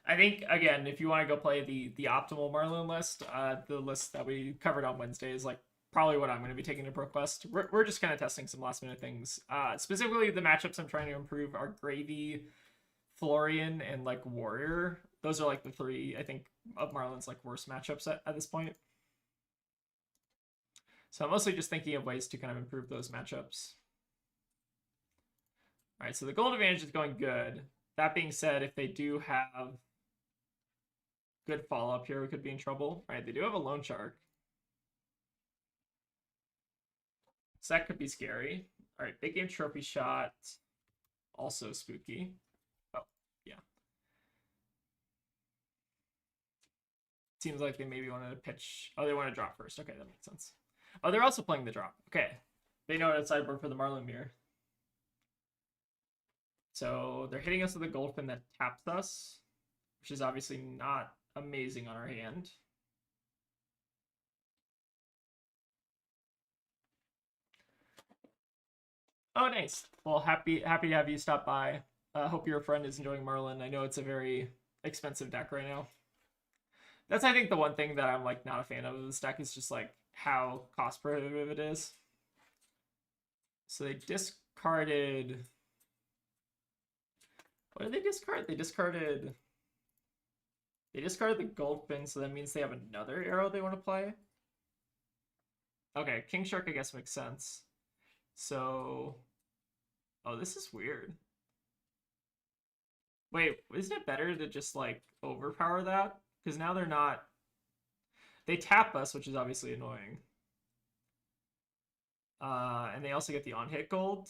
I think, again, if you want to go play the optimal Marlin list, the list that we covered on Wednesday is like probably what I'm going to be taking to ProQuest. We're just kind of testing some last minute things. Specifically, the matchups I'm trying to improve are Gravy, Florian, and like Warrior. Those are like the 3, I think, of Marlin's like worst matchups at this point. So I'm mostly just thinking of ways to kind of improve those matchups. All right, so the gold advantage is going good. That being said, if they do have good follow-up here, we could be in trouble. All right, they do have a Loan Shark. So that could be scary. All right, big game trophy shot. Also spooky. Oh, yeah. Seems like they maybe wanted to pitch. Oh, they want to drop first. Okay, that makes sense. Oh, they're also playing the drop. Okay. They know it's sideboard for the Marlin mirror. So they're hitting us with a gold fin that taps us, which is obviously not amazing on our hand. Oh, nice. Well, happy to have you stop by. Hope your friend is enjoying Marlin. I know it's a very expensive deck right now. That's, I think, the one thing that I'm like not a fan of this deck is just like how cost prohibitive it is. So they discarded. What did they discard? They discarded the gold fin, so that means they have another arrow they want to play. Okay, King Shark I guess makes sense. So, oh, this is weird. Wait, isn't it better to just like overpower that? Because now they're not. They tap us, which is obviously annoying. And they also get the on-hit gold.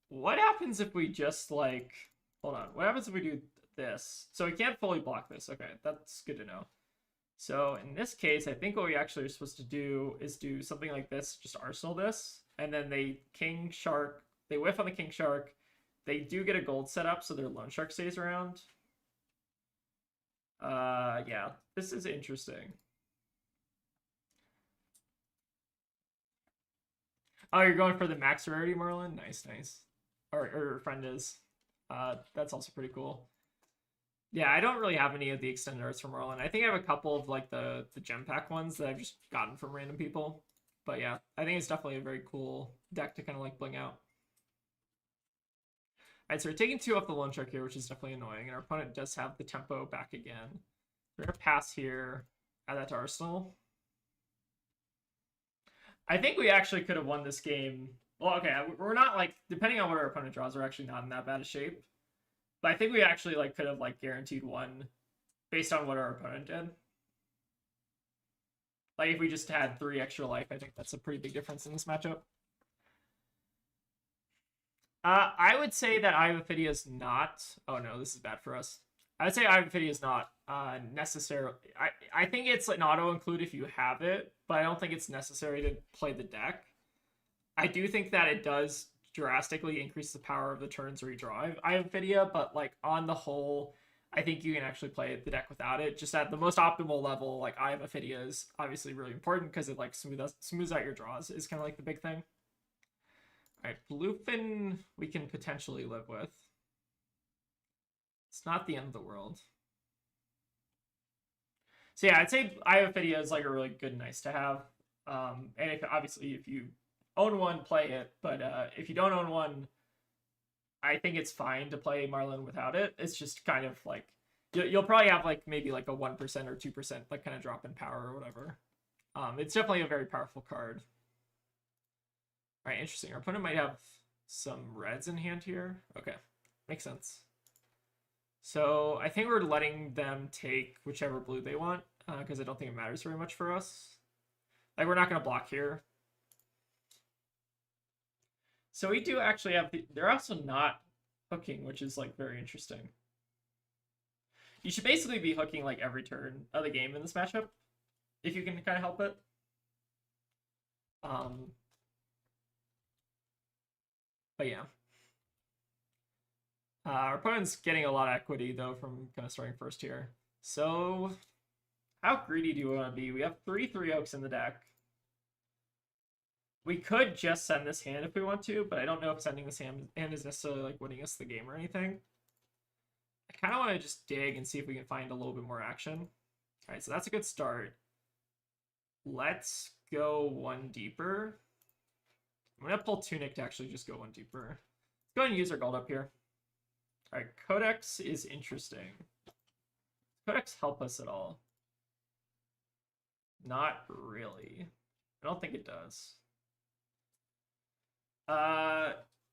What happens if we just like... Hold on. What happens if we do this? So we can't fully block this. Okay, that's good to know. So in this case, I think what we actually are supposed to do is do something like this. Just arsenal this. And then they King Shark. They whiff on the King Shark. They do get a gold setup, so their Loan Shark stays around. Yeah, this is interesting. Oh, you're going for the max rarity, Marlin? Nice, nice. Or your friend is. That's also pretty cool. Yeah, I don't really have any of the extended arts from Marlin. I think I have a couple of like the gem pack ones that I've just gotten from random people. But yeah, I think it's definitely a very cool deck to kind of like bling out. Alright, so we're taking 2 off the Loan Shark here, which is definitely annoying. And our opponent does have the tempo back again. We're going to pass here, add that to Arsenal. I think we actually could have won this game. Well, okay, we're not like, depending on what our opponent draws, we're actually not in that bad a shape. But I think we actually like could have like guaranteed one based on what our opponent did. Like if we just had 3 extra life, I think that's a pretty big difference in this matchup. I would say that Eye of Ophidia is not. Oh no, this is bad for us. I would say Eye of Ophidia is not necessarily. I think it's an auto include if you have it, but I don't think it's necessary to play the deck. I do think that it does drastically increase the power of the turns where you draw Ayophidia, but like on the whole, I think you can actually play the deck without it. Just at the most optimal level, like Eye of Ophidia is obviously really important because it like smooths out your draws is kind of like the big thing. All right, Bluefin we can potentially live with. It's not the end of the world. So yeah, I'd say Eye of Ophidia is like a really good nice to have. And obviously if you own one, play it. But if you don't own one, I think it's fine to play Marlin without it. It's just kind of like you'll probably have like maybe like a 1% or 2% like kind of drop in power or whatever. It's definitely a very powerful card. All right, interesting. Our opponent might have some reds in hand here. Okay, makes sense. So I think we're letting them take whichever blue they want because I don't think it matters very much for us. Like we're not going to block here. So we do actually have they're also not hooking, which is like very interesting. You should basically be hooking like every turn of the game in this matchup, if you can kind of help it. But yeah. Our opponent's getting a lot of equity though from kind of starting first here. So how greedy do we want to be? We have 3 Oaks in the deck. We could just send this hand if we want to, but I don't know if sending this hand is necessarily like winning us the game or anything. I kind of want to just dig and see if we can find a little bit more action. All right, so that's a good start. Let's go one deeper. I'm going to pull Tunic to actually just go one deeper. Let's go ahead and use our gold up here. All right, Codex is interesting. Does Codex help us at all? Not really. I don't think it does.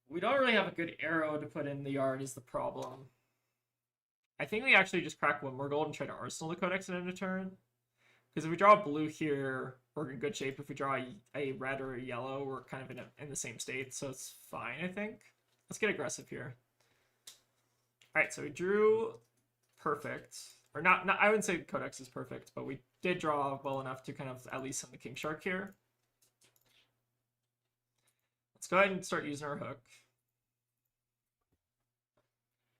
We don't really have a good arrow to put in the yard is the problem. I think we actually just crack one more gold and try to arsenal the Codex at end of turn. Because if we draw a blue here, we're in good shape. If we draw a red or a yellow, we're kind of in the same state. So it's fine, I think. Let's get aggressive here. All right, so we drew perfect. Or not I wouldn't say Codex is perfect, but we did draw well enough to kind of at least send the King Shark here. Let's go ahead and start using our hook.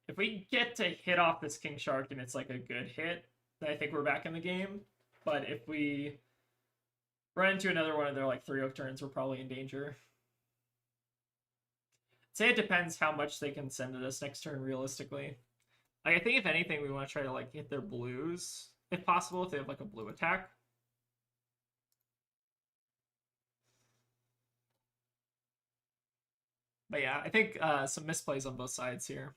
If we get to hit off this King Shark and it's like a good hit, then I think we're back in the game. But if we run into another one of their like 3 Oak turns, we're probably in danger. I'd say it depends how much they can send at us next turn realistically. Like I think if anything, we want to try to like hit their blues if possible, if they have like a blue attack. But yeah, I think some misplays on both sides here.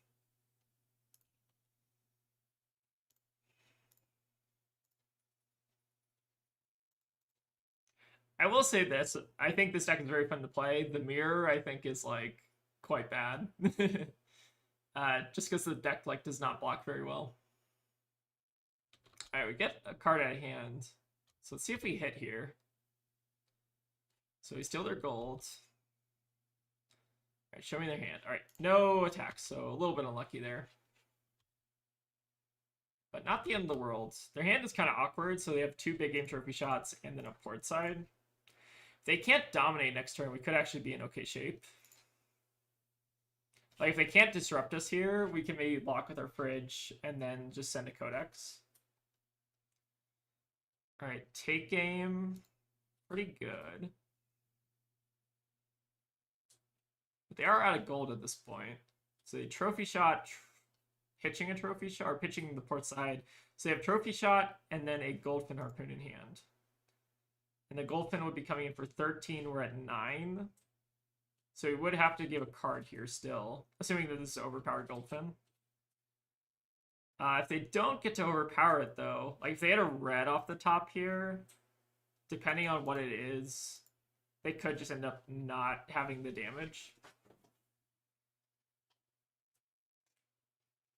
I will say this. I think this deck is very fun to play. The mirror, I think, is like quite bad. Just because the deck like does not block very well. All right, we get a card out of hand. So let's see if we hit here. So we steal their gold. All right, show me their hand. All right, no attacks, so a little bit unlucky there. But not the end of the world. Their hand is kind of awkward, so they have 2 big game trophy shots and then a port side. If they can't dominate next turn, we could actually be in okay shape. Like, if they can't disrupt us here, we can maybe block with our fridge and then just send a Codex. All right, take game. Pretty good. But they are out of gold at this point. So they trophy shot, pitching a trophy shot, or pitching the port side. So they have trophy shot and then a Goldfin Harpoon in hand. And the Goldfin would be coming in for 13. We're at 9. So we would have to give a card here still, assuming that this is overpowered Goldfin. If they don't get to overpower it, though, like if they had a red off the top here, depending on what it is, they could just end up not having the damage.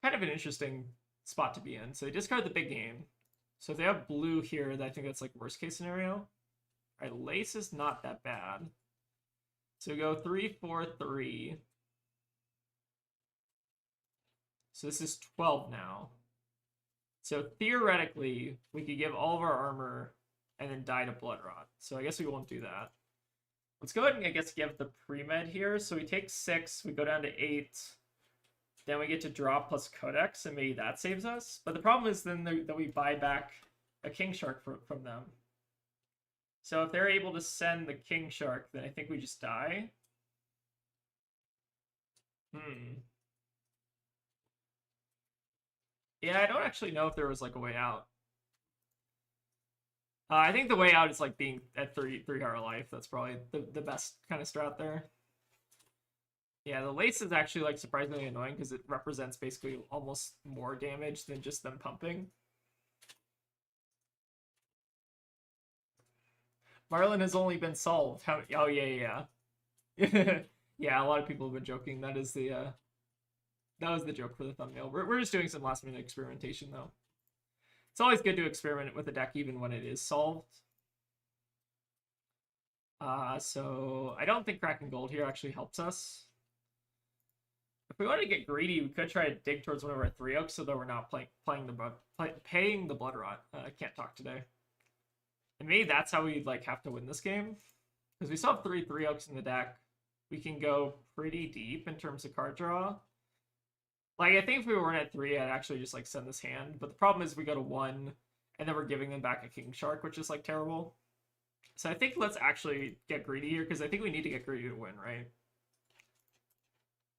Kind of an interesting spot to be in. So they discard the big game. So if they have blue here, I think that's like worst case scenario. All right, Lace is not that bad. So we go 3-4-3. So this is 12 now. So theoretically, we could give all of our armor and then die to Blood Rot. So I guess we won't do that. Let's go ahead and I guess give the pre-med here. So we take 6, we go down to 8. Then we get to draw plus Codex, and maybe that saves us. But the problem is then that we buy back a King Shark from them. So if they're able to send the King Shark, then I think we just die. Yeah, I don't actually know if there was like a way out. I think the way out is like being at 3 hour life. That's probably the best kind of strat there. Yeah, the lace is actually like surprisingly annoying because it represents basically almost more damage than just them pumping. Marlin has only been solved. How? Oh yeah. Yeah, a lot of people have been joking. That is the that was the joke for the thumbnail. We're just doing some last minute experimentation though. It's always good to experiment with a deck even when it is solved. So I don't think cracking gold here actually helps us. If we wanted to get greedy, we could try to dig towards one of our 3 oaks so that we're not paying the blood rot. I can't talk today. And maybe that's how we like have to win this game. Because we still have 3 oaks in the deck. We can go pretty deep in terms of card draw. Like, I think if we weren't at 3, I'd actually just like send this hand. But the problem is we go to 1, and then we're giving them back a King Shark, which is like terrible. So I think let's actually get greedy here, because I think we need to get greedy to win, right?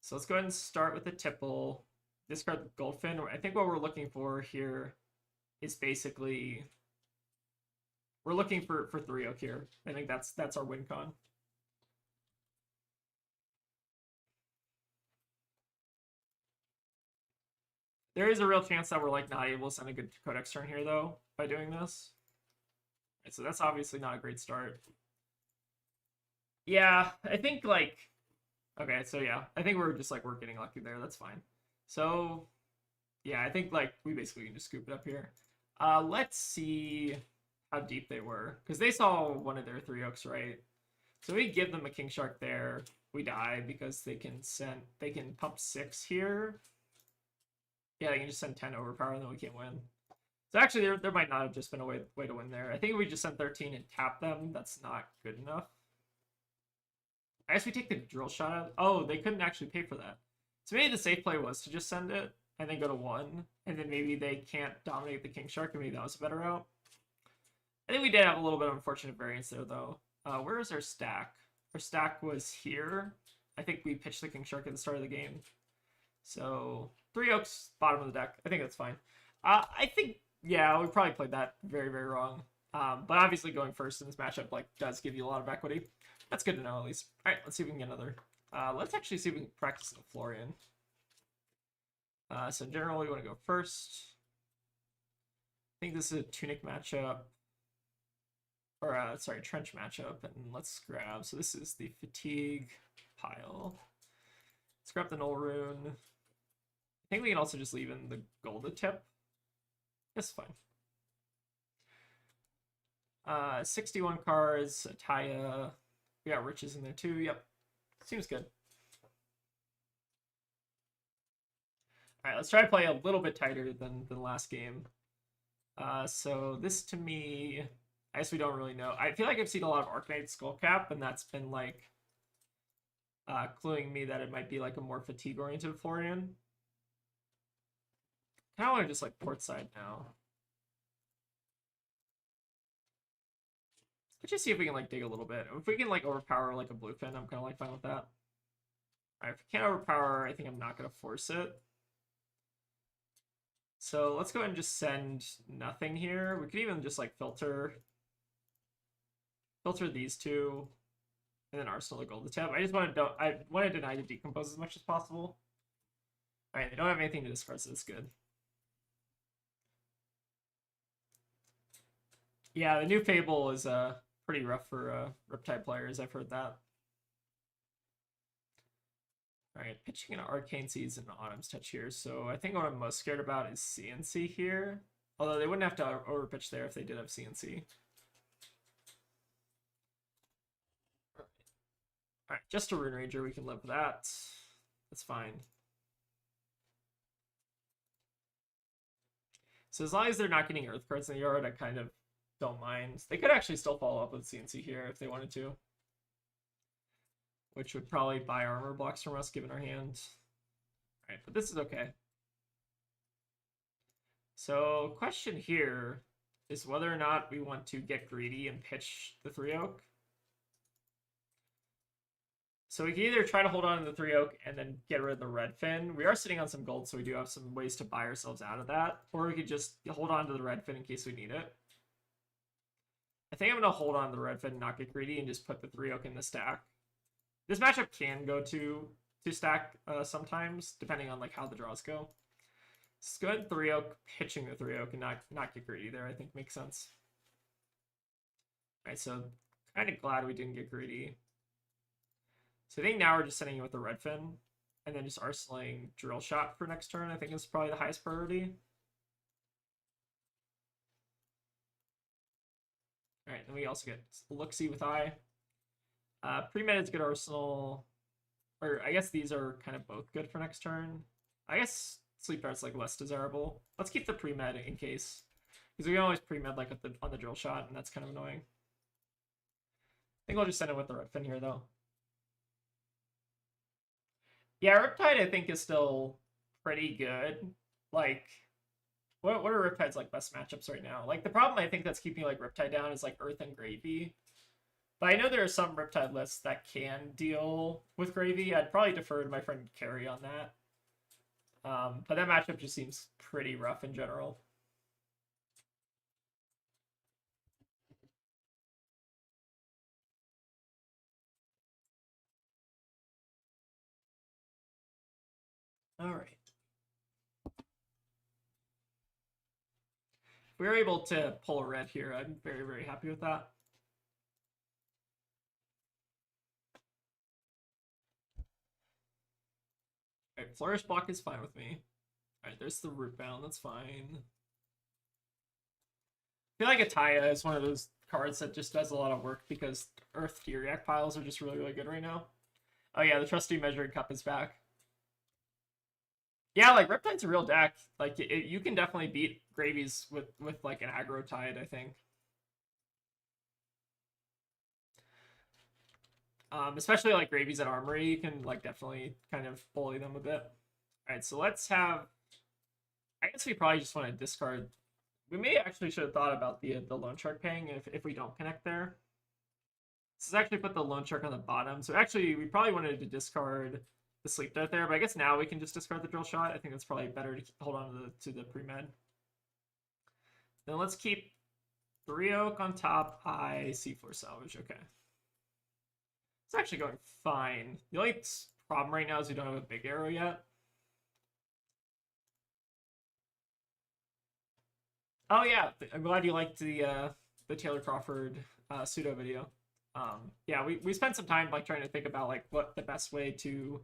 So let's go ahead and start with the tipple. Discard the Goldfin. I think what we're looking for here is basically we're looking for 3 oak here. I think that's our win con. There is a real chance that we're like not able to send a good Codex turn here though by doing this. Right, so that's obviously not a great start. Yeah, I think like okay, so yeah, I think we're just like we're getting lucky there. That's fine. So yeah, I think like we basically can just scoop it up here. Let's see how deep they were, because they saw one of their 3 oaks, right? So we give them a King Shark there. We die because they can pump 6 here. Yeah, they can just send 10 overpower and then we can't win. So actually, there might not have just been a way to win there. I think if we just send 13 and tap them, that's not good enough. I guess we take the drill shot out. Oh, they couldn't actually pay for that. So maybe the safe play was to just send it and then go to 1, and then maybe they can't dominate the King Shark, and maybe that was a better route. I think we did have a little bit of unfortunate variance there, though. Where is our stack? Our stack was here. I think we pitched the King Shark at the start of the game. So 3 oaks, bottom of the deck. I think that's fine. I think, yeah, we probably played that very, very wrong. But obviously going first in this matchup like does give you a lot of equity. That's good to know at least. All right, let's see if we can get another. Let's actually see if we can practice the Florian. So in general, we want to go first. I think this is a Tunic matchup. Or, sorry, Trench matchup. And let's grab, so this is the Fatigue pile. Let's grab the Null Rune. I think we can also just leave in the Golden Tip. That's fine. 61 cards, Ataya. We got Riches in there too. Yep. Seems good. Alright, let's try to play a little bit tighter than the last game. So this to me, I guess we don't really know. I feel like I've seen a lot of Arcanite Skullcap, and that's been like cluing me that it might be like a more fatigue-oriented Florian. I kind of want to just like port side now. Let's just see if we can like dig a little bit. If we can like overpower like a Bluefin, I'm kind of like fine with that. Alright, if we can't overpower, I think I'm not going to force it. So let's go ahead and just send nothing here. We could even just like filter these two, and then Arsenal the Golden Tab. I want to deny to decompose as much as possible. Alright, they don't have anything to discard, so that's good. Yeah, the new Fable is pretty rough for Riptide players. I've heard that. Alright, pitching an Arcane Seeds and Autumn's Touch here. So I think what I'm most scared about is CNC here. Although they wouldn't have to overpitch there if they did have CNC. Alright, just a Rune Ranger, we can live with that. That's fine. So as long as they're not getting Earth cards in the yard, I kind of don't mind. They could actually still follow up with CNC here if they wanted to. which would probably buy armor blocks from us given our hand. All right, but this is okay. So question here is whether or not we want to get greedy and pitch the 3-oak. So we can either try to hold on to the 3-oak and then get rid of the red fin. We are sitting on some gold, so we do have some ways to buy ourselves out of that. Or we could just hold on to the red fin in case we need it. I think I'm going to hold on to the red fin and not get greedy and just put the 3-oak in the stack. This matchup can go to stack sometimes, depending on like how the draws go. Let's go ahead and 3-oak, pitching the 3-oak and not get greedy there, I think makes sense. Alright, so kind of glad we didn't get greedy. So I think now we're just sending it with the red fin, and then just arsenaling drill shot for next turn. I think is probably the highest priority. All right, then we also get look-see with eye. Pre-med is good arsenal, or I guess these are kind of both good for next turn. I guess sleep dart's like less desirable. Let's keep the pre-med in case, because we can always pre-med like on the drill shot, and that's kind of annoying. I think I'll just send it with the red fin here though. Yeah, Riptide I think is still pretty good. Like, what are Riptide's like best matchups right now? Like the problem I think that's keeping like Riptide down is like Earth and Gravy. But I know there are some Riptide lists that can deal with Gravy. I'd probably defer to my friend Carrie on that. But that matchup just seems pretty rough in general. All right. If we were able to pull a red here, I'm very, very happy with that. All right, Flourish block is fine with me. All right, there's the root bound. That's fine. I feel like Ataya is one of those cards that just does a lot of work because Earth T-React piles are just really, really good right now. Oh yeah, the trusty measuring cup is back. Yeah, like Riptide's a real deck. Like you can definitely beat Gravies with like an aggro Tide, I think. Especially like Gravies at Armory, you can like definitely kind of bully them a bit. All right, so let's have. I guess we probably just want to discard. We may actually should have thought about the Loan Shark Pang if we don't connect there. This is actually put the Loan Shark on the bottom. So actually, we probably wanted to discard the Sleep Dart there, but I guess now we can just discard the Drill Shot. I think that's probably better to hold on to the pre-med. Then let's keep 3-oak on top, high, Seafloor Salvage. Okay. It's actually going fine. The only problem right now is we don't have a big arrow yet. Oh yeah, I'm glad you liked the Taylor Crawford pseudo video. Yeah, we spent some time like trying to think about like what the best way to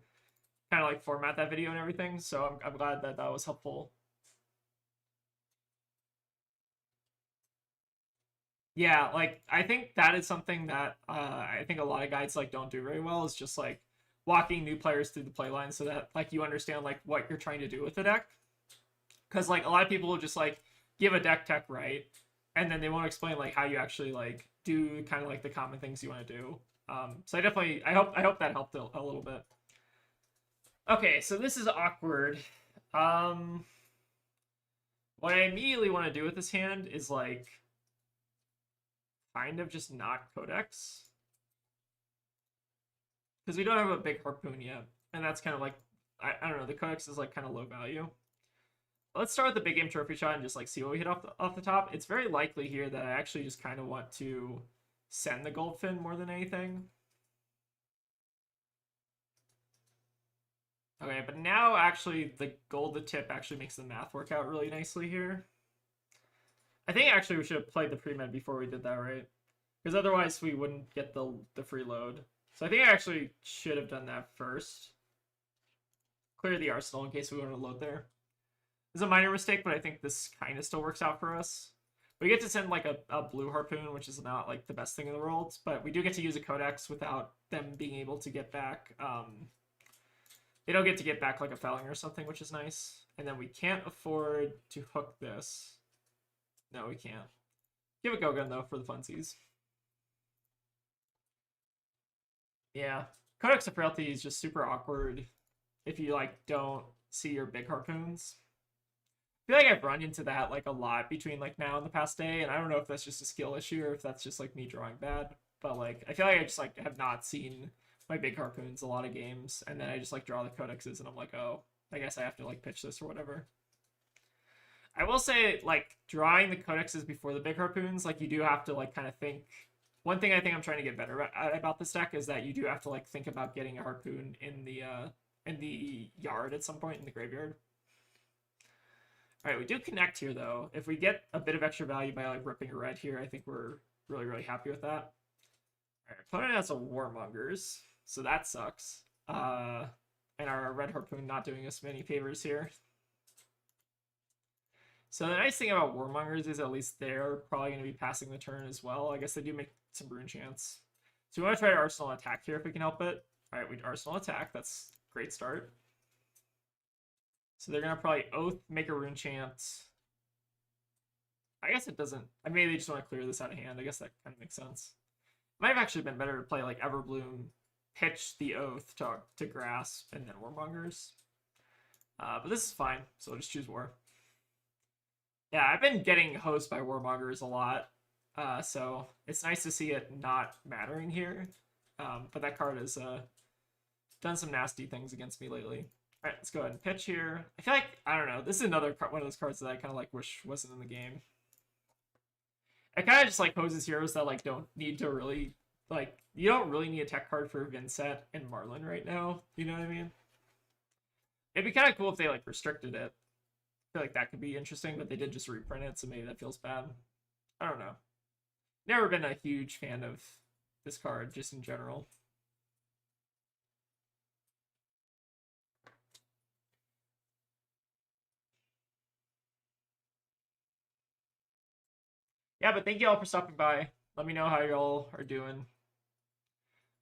kind of like format that video and everything. So I'm glad that was helpful. Yeah, like I think that is something that I think a lot of guides like don't do very well is just like walking new players through the play line so that like you understand like what you're trying to do with the deck. Because like a lot of people will just like give a deck tech right, and then they won't explain like how you actually like do kind of like the common things you want to do. So I hope that helped a little bit. Okay, so this is awkward. What I immediately want to do with this hand is like kind of just not Codex. Because we don't have a big harpoon yet. And that's kind of like, I don't know, the Codex is like kind of low value. Let's start with the big game trophy shot and just like see what we hit off the top. It's very likely here that I actually just kind of want to send the Goldfin more than anything. Okay, but now actually the gold to tip actually makes the math work out really nicely here. I think actually we should have played the pre-med before we did that, right? Because otherwise we wouldn't get the free load. So I think I actually should have done that first. Clear the arsenal in case we want to load there. It's a minor mistake, but I think this kind of still works out for us. We get to send like a blue harpoon, which is not like the best thing in the world, but we do get to use a codex without them being able to get back. They don't get to get back like a felling or something, which is nice. And then we can't afford to hook this. No, we can't. Give it Go Gun though for the funsies. Yeah. Codex of Frailty is just super awkward if you like don't see your big harpoons. I feel like I've run into that like a lot between like now and the past day, and I don't know if that's just a skill issue or if that's just like me drawing bad. But like I feel like I just like have not seen my big harpoons a lot of games, and then I just like draw the codexes, and I'm like, oh, I guess I have to like pitch this or whatever. I will say like drawing the codexes before the big harpoons, like you do have to like kind of think. One thing I think I'm trying to get better at about this deck is that you do have to like think about getting a harpoon in the yard at some point in the graveyard. All right, we do connect here though. If we get a bit of extra value by like ripping a red here, I think we're really happy with that. All right, opponent has a Warmongers, so that sucks. And our red harpoon not doing us many favors here. So the nice thing about Warmongers is at least they're probably going to be passing the turn as well. I guess they do make some rune chance. So we want to try to Arsenal attack here if we can help it. All right, we Arsenal attack. That's a great start. So they're going to probably Oath, make a rune chant. I guess it doesn't. I mean, they just want to clear this out of hand. I guess that kind of makes sense. Might have actually been better to play like Everbloom, pitch the Oath to Grasp, and then Warmongers. But this is fine, so we'll just choose War. Yeah, I've been getting hosed by Warmongers a lot, so it's nice to see it not mattering here. But that card has done some nasty things against me lately. All right, let's go ahead and pitch here. I feel like, I don't know, this is another one of those cards that I kind of like wish wasn't in the game. It kind of just like hoses heroes that like don't need to really, like, you don't really need a tech card for Vincent and Marlin right now. You know what I mean? It'd be kind of cool if they like restricted it. I feel like that could be interesting, but they did just reprint it, so maybe that feels bad. I don't know. Never been a huge fan of this card, just in general. Yeah, but thank you all for stopping by. Let me know how y'all are doing.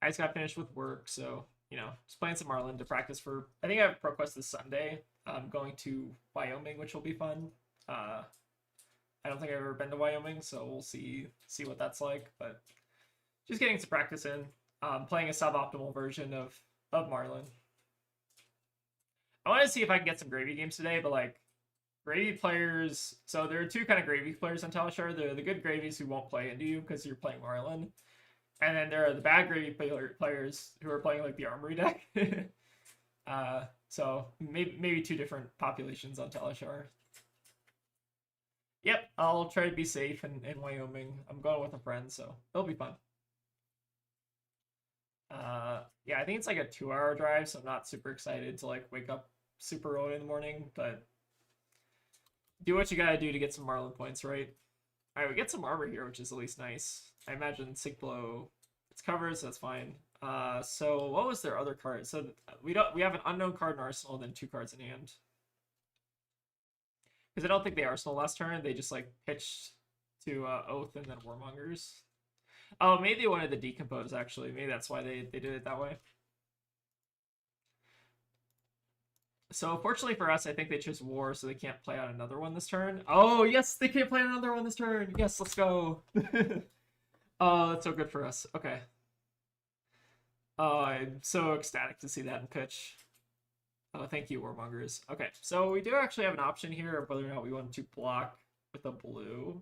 I just got finished with work, so, you know, just playing some Marlin to practice for... I think I have ProQuest this Sunday. I'm going to Wyoming, which will be fun. I don't think I've ever been to Wyoming, so we'll see what that's like. But just getting some practice in. Playing a suboptimal version of Marlin. I want to see if I can get some gravy games today, but like gravy players. So there are two kind of gravy players on Talishar. There are the good gravies who won't play into you because you're playing Marlin, and then there are the bad gravy players who are playing like the Armory deck. So maybe two different populations on Talishar. Yep, I'll try to be safe in Wyoming. I'm going with a friend, so it'll be fun. Yeah, I think it's like a 2-hour drive, so I'm not super excited to like wake up super early in the morning, but do what you gotta do to get some Marlin points, right? All right, we get some armor here, which is at least nice. I imagine Sick Blow, it's covered, so that's fine. So what was their other card? So we have an unknown card in Arsenal, then 2 cards in hand. Because I don't think they Arsenal last turn. They just like pitched to Oath and then Warmongers. Oh, maybe they wanted to decompose actually. Maybe that's why they did it that way. So fortunately for us, I think they chose War, so they can't play out another one this turn. Oh yes, they can't play another one this turn. Yes, let's go. Oh, that's so good for us. Okay. Oh, I'm so ecstatic to see that in pitch. Oh, thank you, Warmongers. Okay, so we do actually have an option here of whether or not we want to block with a blue.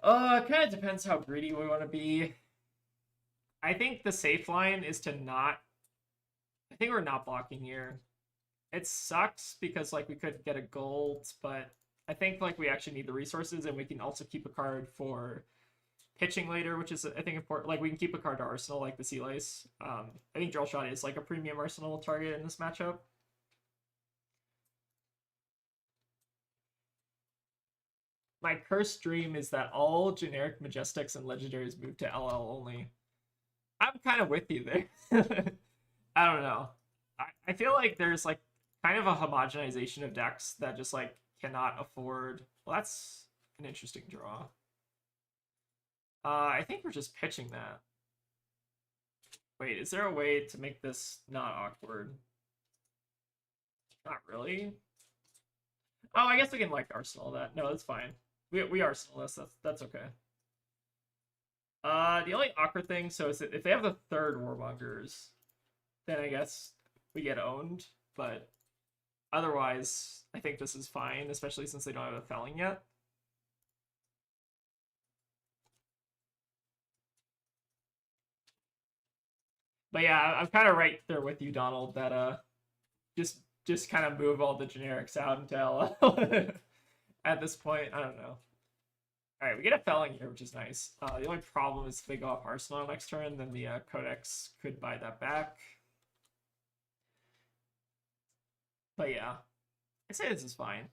It kind of depends how greedy we want to be. I think the safe line is to not... I think we're not blocking here. It sucks because like we could get a gold, but I think like we actually need the resources, and we can also keep a card for pitching later, which is I think important. Like we can keep a card to Arsenal, like the Sea Lace. I think Drill Shot is like a premium Arsenal target in this matchup. My cursed dream is that all generic Majestics and Legendaries move to LL only. I'm kind of with you there. I don't know. I feel like there's like kind of a homogenization of decks that just like cannot afford... Well, that's an interesting draw. I think we're just pitching that. Wait, is there a way to make this not awkward? Not really. Oh, I guess we can like Arsenal that. No, that's fine. We Arsenal this. That's okay. The only awkward thing, so is that if they have the third Warmongers, then I guess we get owned. But otherwise, I think this is fine, especially since they don't have a felling yet. But yeah, I'm kind of right there with you, Donald. That just kind of move all the generics out until at this point. I don't know. All right, we get a felling here, which is nice. The only problem is if they go off Arsenal next turn, then the Codex could buy that back. But yeah, I say this is fine.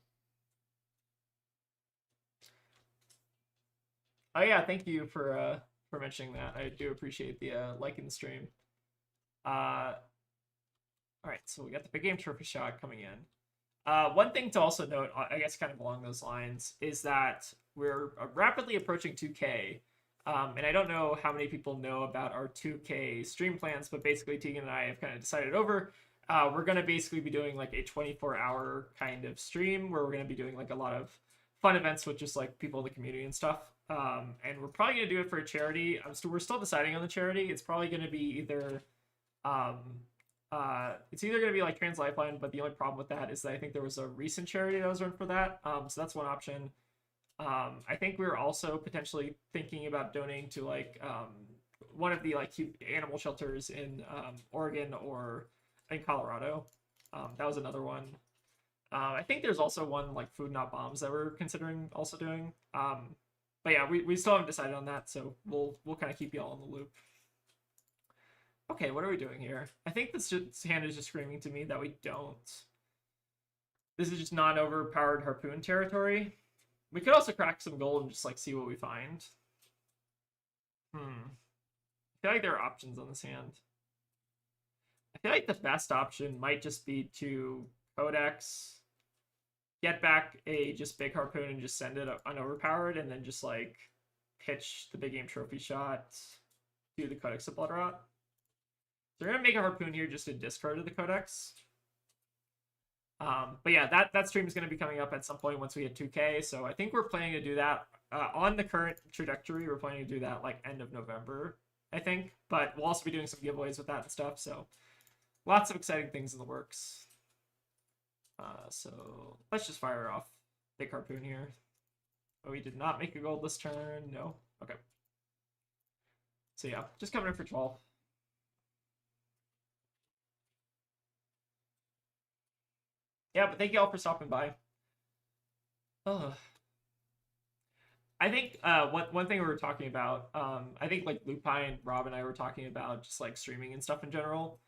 Oh yeah, thank you for mentioning that. I do appreciate the liking the stream. All right, so we got the big game trophy shot coming in. One thing to also note, I guess kind of along those lines, is that we're rapidly approaching 2K. And I don't know how many people know about our 2K stream plans, but basically Tegan and I have kind of decided over. We're going to basically be doing like a 24-hour kind of stream where we're going to be doing like a lot of fun events with just like people in the community and stuff. And we're probably going to do it for a charity. We're still deciding on the charity. It's probably going to be either it's either going to be like Trans Lifeline, but the only problem with that is that I think there was a recent charity that was run for that. So that's one option. I think we were also potentially thinking about donating to like one of the like animal shelters in Oregon or in Colorado. That was another one. I think there's also one like Food Not Bombs that we're considering also doing. But yeah, we still haven't decided on that, so we'll kind of keep you all in the loop. Okay, what are we doing here? I think this hand is just screaming to me that we don't. This is just non-overpowered harpoon territory. We could also crack some gold and just like see what we find. I feel like there are options on this hand. I feel like the best option might just be to Codex, get back a just big harpoon and just send it unoverpowered, and then just like pitch the big game trophy shot, do the Codex of Blood Rot. So we're gonna make a harpoon here just to discard of the Codex. But yeah, that stream is going to be coming up at some point once we hit 2K. So I think we're planning to do that on the current trajectory. We're planning to do that like end of November, I think. But we'll also be doing some giveaways with that and stuff. So lots of exciting things in the works. So let's just fire off big harpoon here. Oh, we did not make a gold this turn. No. Okay. So yeah, just coming in for 12. Yeah, but thank you all for stopping by. Oh. I think one thing we were talking about, I think like Lupine, Rob, and I were talking about just like streaming and stuff in general.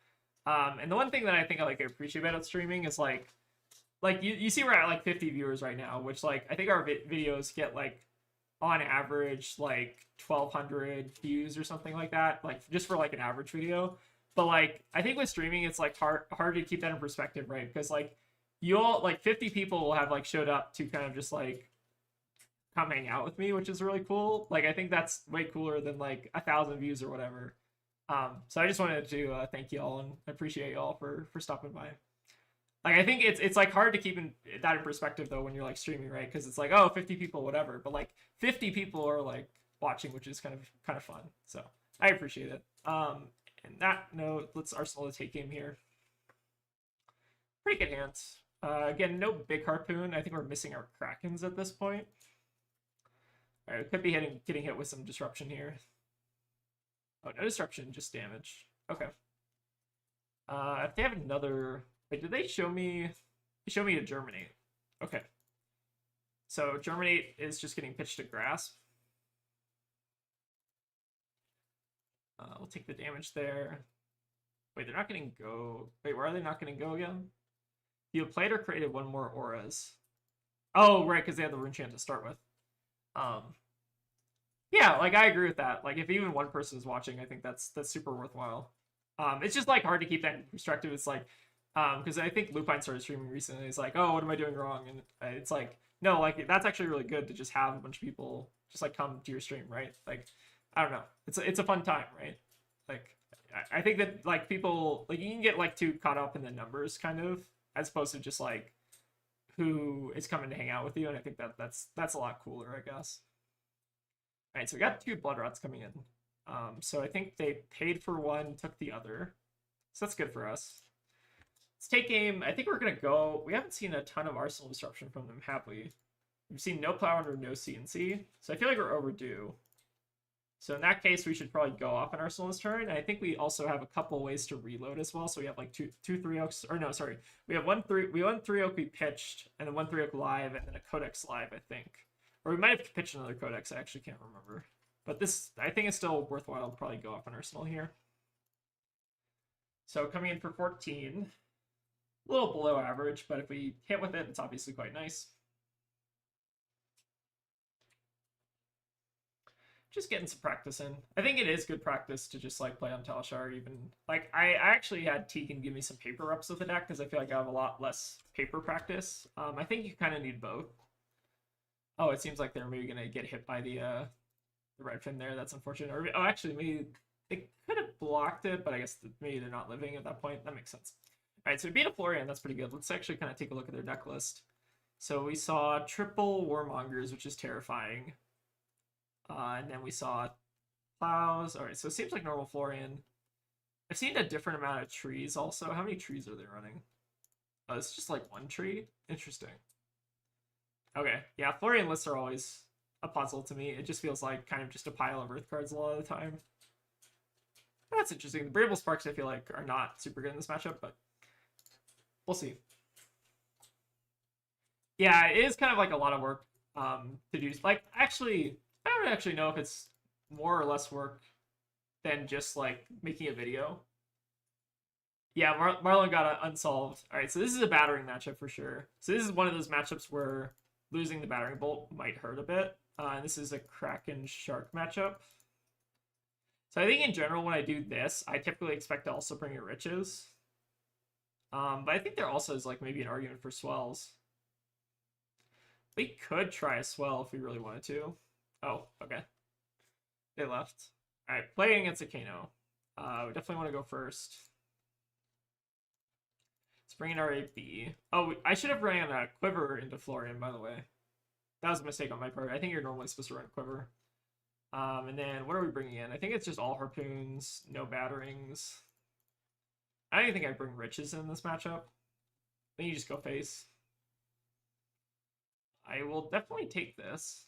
And the one thing that I think I like appreciate about streaming is like you see we're at like 50 viewers right now, which like I think our videos get like on average like 1,200 views or something like that, like just for like an average video. But like I think with streaming, it's like hard to keep that in perspective, right? Because like you all like 50 people will have like showed up to kind of just like come hang out with me, which is really cool. Like I think that's way cooler than like 1,000 views or whatever. So I just wanted to thank you all and appreciate you all for stopping by. Like I think it's like hard to keep that in perspective though when you're like streaming, right? Because it's like, oh, 50 people, whatever, but like 50 people are like watching, which is kind of fun. So I appreciate it. And that note, let's Arsenal to take game here. Pretty good hands. Again, no big harpoon. I think we're missing our Krakens at this point. All right, we could be getting hit with some disruption here. Oh, no disruption, just damage. Okay. If they have another, wait, did they show me? They show me to Germinate. Okay. So Germinate is just getting pitched to Grasp. We'll take the damage there. Wait, they're not getting go. Wait, where are they not getting go again? You played or created one more auras. Oh, right, because they had the rune chant to start with. Yeah, like I agree with that. Like if even one person is watching, I think that's super worthwhile. It's just like hard to keep that in perspective. It's like because I think Lupine started streaming recently. He's like, oh, what am I doing wrong? And it's like, no, like that's actually really good to just have a bunch of people just like come to your stream, right? Like I don't know, it's a fun time, right? Like I think that like people like you can get like too caught up in the numbers kind of as opposed to just like who is coming to hang out with you, and I think that's a lot cooler, I guess. All right, so we got 2 blood rots coming in. So I think they paid for one, took the other. So that's good for us. Let's take aim. I think we're gonna go. We haven't seen a ton of arsenal disruption from them, have we? We've seen no plow or no CNC, so I feel like we're overdue. So in that case, we should probably go off an arsenal this turn. And I think we also have a couple ways to reload as well. So we have like two 3-oaks, or no, sorry, we have one 3-oak we pitched, and then one 3-oak live, and then a codex live, I think, or we might have pitched another codex. I actually can't remember, but this I think it's still worthwhile to probably go off an arsenal here. So coming in for 14, a little below average, but if we hit with it, it's obviously quite nice. Just getting some practice in. I think it is good practice to just like play on Talishar. Even like I actually had Tegan give me some paper reps with the deck because I feel like I have a lot less paper practice. I think you kind of need both. Oh, it seems like they're maybe gonna get hit by the red fin there. That's unfortunate. Or oh, actually, maybe they could have blocked it, but I guess maybe they're not living at that point. That makes sense. All right, so we beat a Florian. That's pretty good. Let's actually kind of take a look at their deck list. So we saw triple Warmongers, which is terrifying. And then we saw plows. All right, so it seems like normal Florian. I've seen a different amount of trees also. How many trees are they running? Oh, it's just like one tree? Interesting. Okay, yeah, Florian lists are always a puzzle to me. It just feels like kind of just a pile of Earth cards a lot of the time. That's interesting. The Bramble Sparks, I feel like, are not super good in this matchup, but we'll see. Yeah, it is kind of like a lot of work to do. Like, actually, I don't actually know if it's more or less work than just like making a video. Yeah, Marlin got Unsolved. All right, so this is a battering matchup for sure. So this is one of those matchups where losing the battering bolt might hurt a bit. And this is a Kraken Shark matchup. So I think in general, when I do this, I typically expect to also bring in Riches. But I think there also is like maybe an argument for swells. We could try a swell if we really wanted to. Oh, okay. They left. All right, playing against a Kano. We definitely want to go first. Let's bring in our AP. Oh, I should have ran a Quiver into Florian, by the way. That was a mistake on my part. I think you're normally supposed to run a Quiver. And then what are we bringing in? I think it's just all Harpoons, no Batterings. I don't think I bring Riches in this matchup. Then you just go face. I will definitely take this.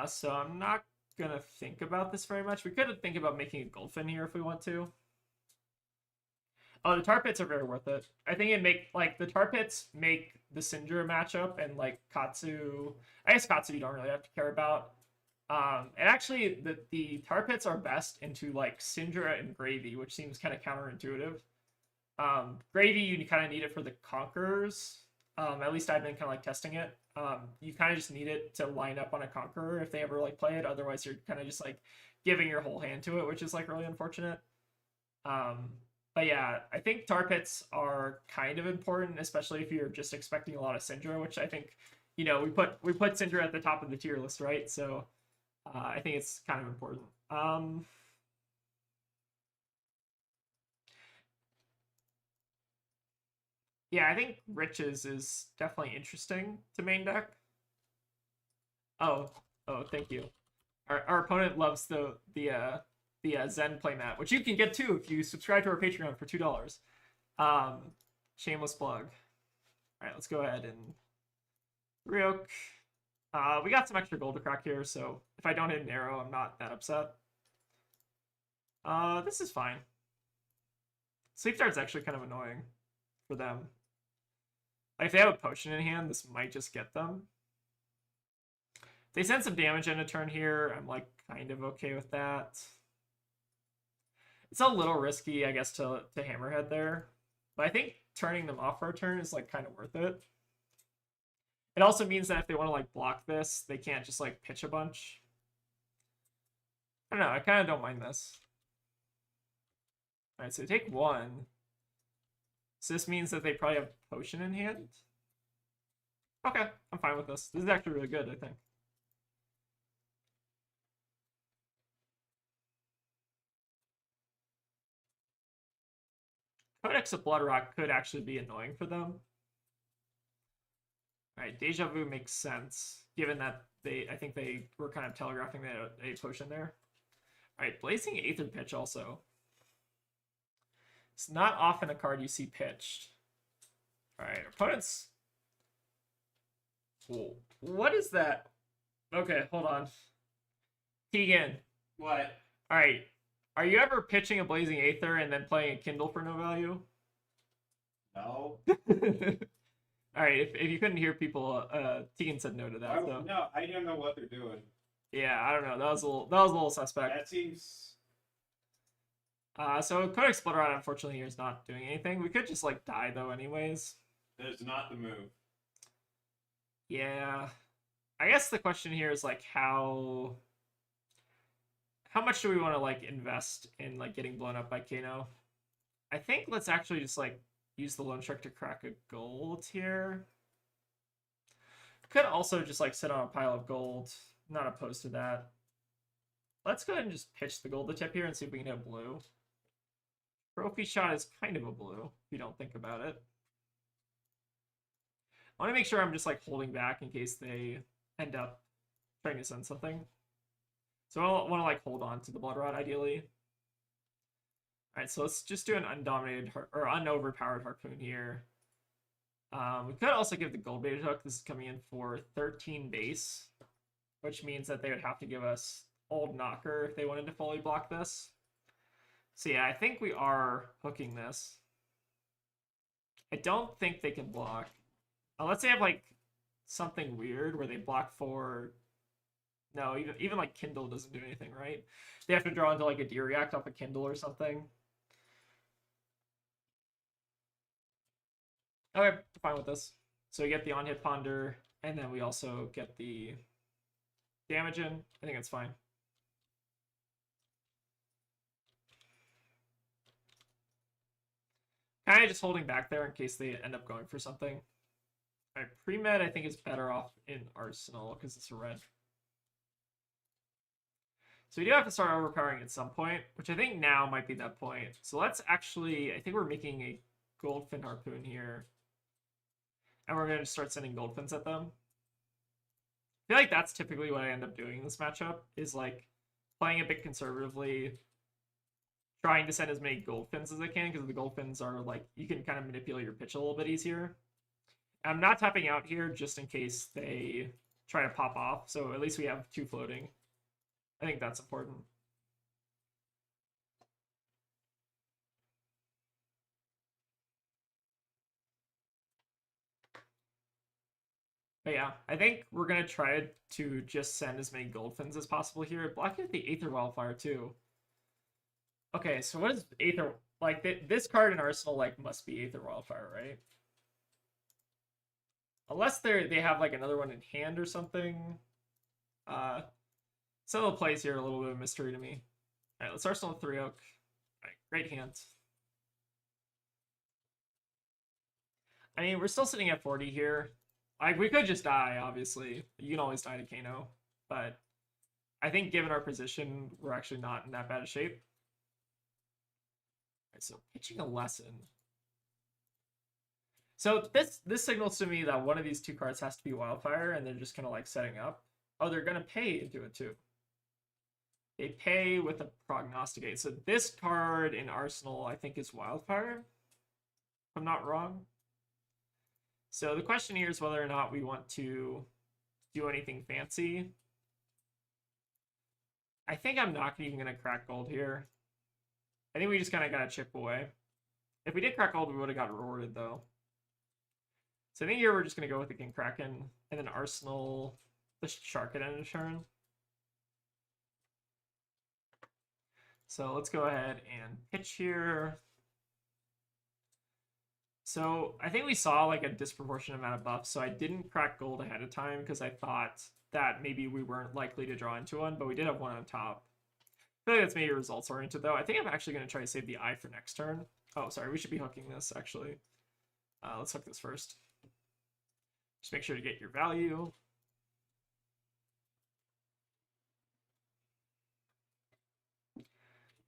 So I'm not gonna think about this very much. We could think about making a Gulfin here if we want to. Oh, the tar pits are very worth it. I think it make like the tar pits make the Syndra matchup and like Katsu. I guess Katsu you don't really have to care about. And actually the tar pits are best into like Syndra and Gravy, which seems kind of counterintuitive. Gravy you kind of need it for the Conquerors. At least I've been kind of like testing it. You kind of just need it to line up on a Conqueror if they ever like play it. Otherwise, you're kind of just like giving your whole hand to it, which is like really unfortunate. But yeah, I think tar pits are kind of important, especially if you're just expecting a lot of Syndra, which I think, you know, we put Syndra at the top of the tier list, right? So I think it's kind of important. Yeah, I think Riches is definitely interesting to main deck. Oh, thank you. Our opponent loves the Zen playmat, which you can get too if you subscribe to our Patreon for $2. Shameless plug. All right, let's go ahead and Ryok. We got some extra gold to crack here, so if I don't hit an arrow, I'm not that upset. This is fine. Sleep Dart's actually kind of annoying for them. Like, if they have a potion in hand, this might just get them. If they send some damage in a turn here, I'm like kind of okay with that. It's a little risky, I guess, to Hammerhead there. But I think turning them off for a turn is like kind of worth it. It also means that if they want to like block this, they can't just like pitch a bunch. I don't know, I kind of don't mind this. All right, so take one. So this means that they probably have potion in hand. Okay, I'm fine with this. This is actually really good, I think. Codex of Bloodrock could actually be annoying for them. Alright, Deja Vu makes sense, given that I think they were kind of telegraphing that a potion there. Alright, Blazing Aether Pitch also. It's not often a card you see pitched. Alright, opponents. Whoa. What is that? Okay, hold on. Keegan. What? Alright. Are you ever pitching a Blazing Aether and then playing a Kindle for no value? No. Alright, if you couldn't hear people, Tegan said no to that. So. No, I don't know what they're doing. Yeah, I don't know. That was a little suspect. That seems. So Codex Splitterrod unfortunately here is not doing anything. We could just like die though, anyways. That is not the move. Yeah, I guess the question here is like how much do we want to like invest in like getting blown up by Kano? I think let's actually just like use the Lone Shark to crack a gold here. Could also just like sit on a pile of gold. Not opposed to that. Let's go ahead and just pitch the gold to tip here and see if we can hit blue. Trophy shot is kind of a blue if you don't think about it. I want to make sure I'm just like holding back in case they end up trying to send something. So I want to like hold on to the Blood Rod ideally. Alright, so let's just do an undominated or unoverpowered harpoon here. We could also give the gold baited hook. This is coming in for 13 base, which means that they would have to give us old knocker if they wanted to fully block this. So yeah, I think we are hooking this. I don't think they can block. Unless they have like something weird where they block for... No, even like Kindle doesn't do anything, right? They have to draw into like a D-React off a Kindle or something. Okay, fine with this. So we get the on-hit ponder, and then we also get the damage in. I think that's fine. Kind of just holding back there in case they end up going for something. Alright, pre-med I think is better off in Arsenal because it's a red. So we do have to start overpowering at some point, which I think now might be that point. So let's actually, I think we're making a Goldfin Harpoon here. And we're going to start sending Goldfins at them. I feel like that's typically what I end up doing in this matchup, is like playing a bit conservatively, trying to send as many Goldfins as I can, because the Goldfins are like, you can kind of manipulate your pitch a little bit easier. I'm not tapping out here just in case they try to pop off, so at least we have 2 floating. I think that's important. But yeah, I think we're going to try to just send as many Goldfins as possible here. Blocking the Aether Wildfire too. Okay, so what is Aether... Like, this card in Arsenal, like, must be Aether Wildfire, right? Unless they have, like, another one in hand or something. Some of the plays here are a little bit of a mystery to me. Alright, let's Arsenal 3 Oak. Alright, great hand. I mean, we're still sitting at 40 here. Like, we could just die, obviously. You can always die to Kano. But I think given our position, we're actually not in that bad a shape. Alright, so pitching a lesson. So this signals to me that one of these 2 cards has to be Wildfire, and they're just kind of like setting up. Oh, they're going to pay into it too. They pay with a Prognosticate. So this card in Arsenal, I think, is Wildfire, if I'm not wrong. So the question here is whether or not we want to do anything fancy. I think I'm not even going to crack gold here. I think we just kind of got to chip away. If we did crack gold, we would have got rewarded, though. So I think here we're just going to go with the King Kraken, and then Arsenal the Shark at end of turn. So let's go ahead and pitch here. So I think we saw like a disproportionate amount of buffs, so I didn't crack gold ahead of time because I thought that maybe we weren't likely to draw into one, but we did have one on top. I feel like that's maybe results oriented though. I think I'm actually going to try to save the eye for next turn. Oh, sorry, we should be hooking this actually. Let's hook this first. Just make sure to get your value.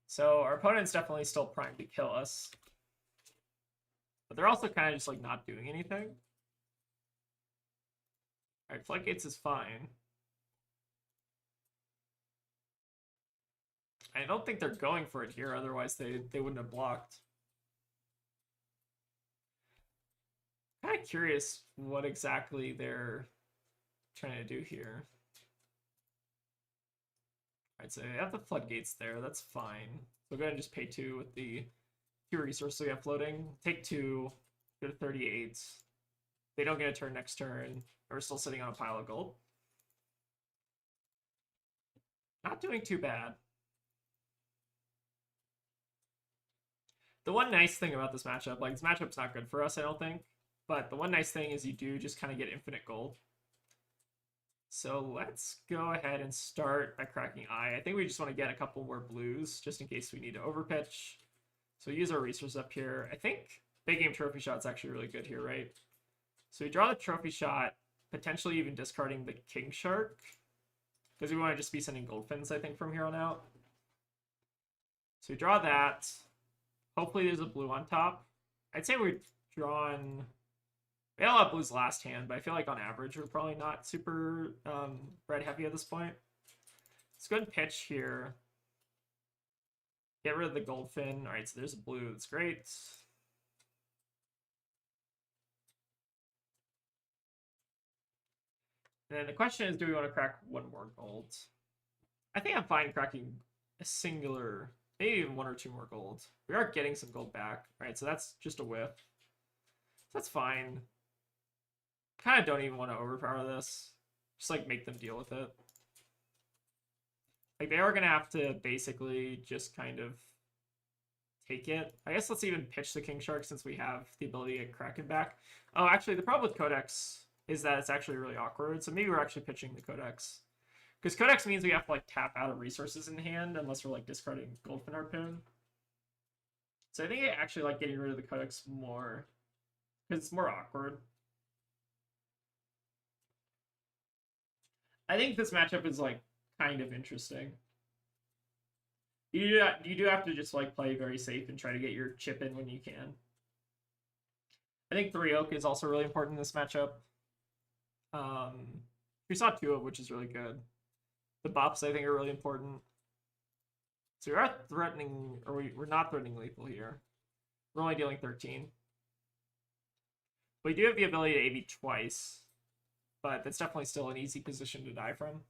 So our opponent's definitely still primed to kill us. But they're also kind of just like not doing anything. Alright, floodgates is fine. I don't think they're going for it here, otherwise they wouldn't have blocked. Kind of curious what exactly they're trying to do here. Alright, so they have the floodgates there, that's fine. So go ahead and just pay 2 with the 2 resources we have floating. Take 2, go to 38. They don't get a turn next turn. We're still sitting on a pile of gold. Not doing too bad. The one nice thing about this matchup, like this matchup's not good for us, I don't think. But the one nice thing is you do just kind of get infinite gold. So let's go ahead and start by cracking eye. I think we just want to get a couple more blues just in case we need to overpitch. So use our resources up here. I think big game trophy shot's actually really good here, right? So we draw the trophy shot, potentially even discarding the king shark. Because we want to just be sending gold fins, I think, from here on out. So we draw that. Hopefully there's a blue on top. I'd say we've drawn... We had a lot of blues last hand, but I feel like on average we're probably not super red heavy at this point. Let's go ahead and pitch here. Get rid of the gold fin. Alright, so there's a blue. That's great. And then the question is, do we want to crack one more gold? I think I'm fine cracking a singular, maybe even 1 or 2 more gold. We are getting some gold back. Alright, so that's just a whiff. So that's fine. Kind of don't even want to overpower this. Just like make them deal with it. Like they are going to have to basically just kind of take it. I guess let's even pitch the king shark since we have the ability to get Kraken back. Oh, actually the problem with Codex is that it's actually really awkward. So maybe we're actually pitching the Codex. Because Codex means we have to like tap out of resources in hand unless we're like discarding Goldfin Harpoon. So I think I actually like getting rid of the Codex more. Because it's more awkward. I think this matchup is like kind of interesting. You do have to just like play very safe and try to get your chip in when you can. I think 3 oak is also really important in this matchup. We saw 2 of which is really good. The bops I think are really important. So we are threatening, or we're not threatening lethal here. We're only dealing 13. But we do have the ability to AB twice. But that's definitely still an easy position to die from.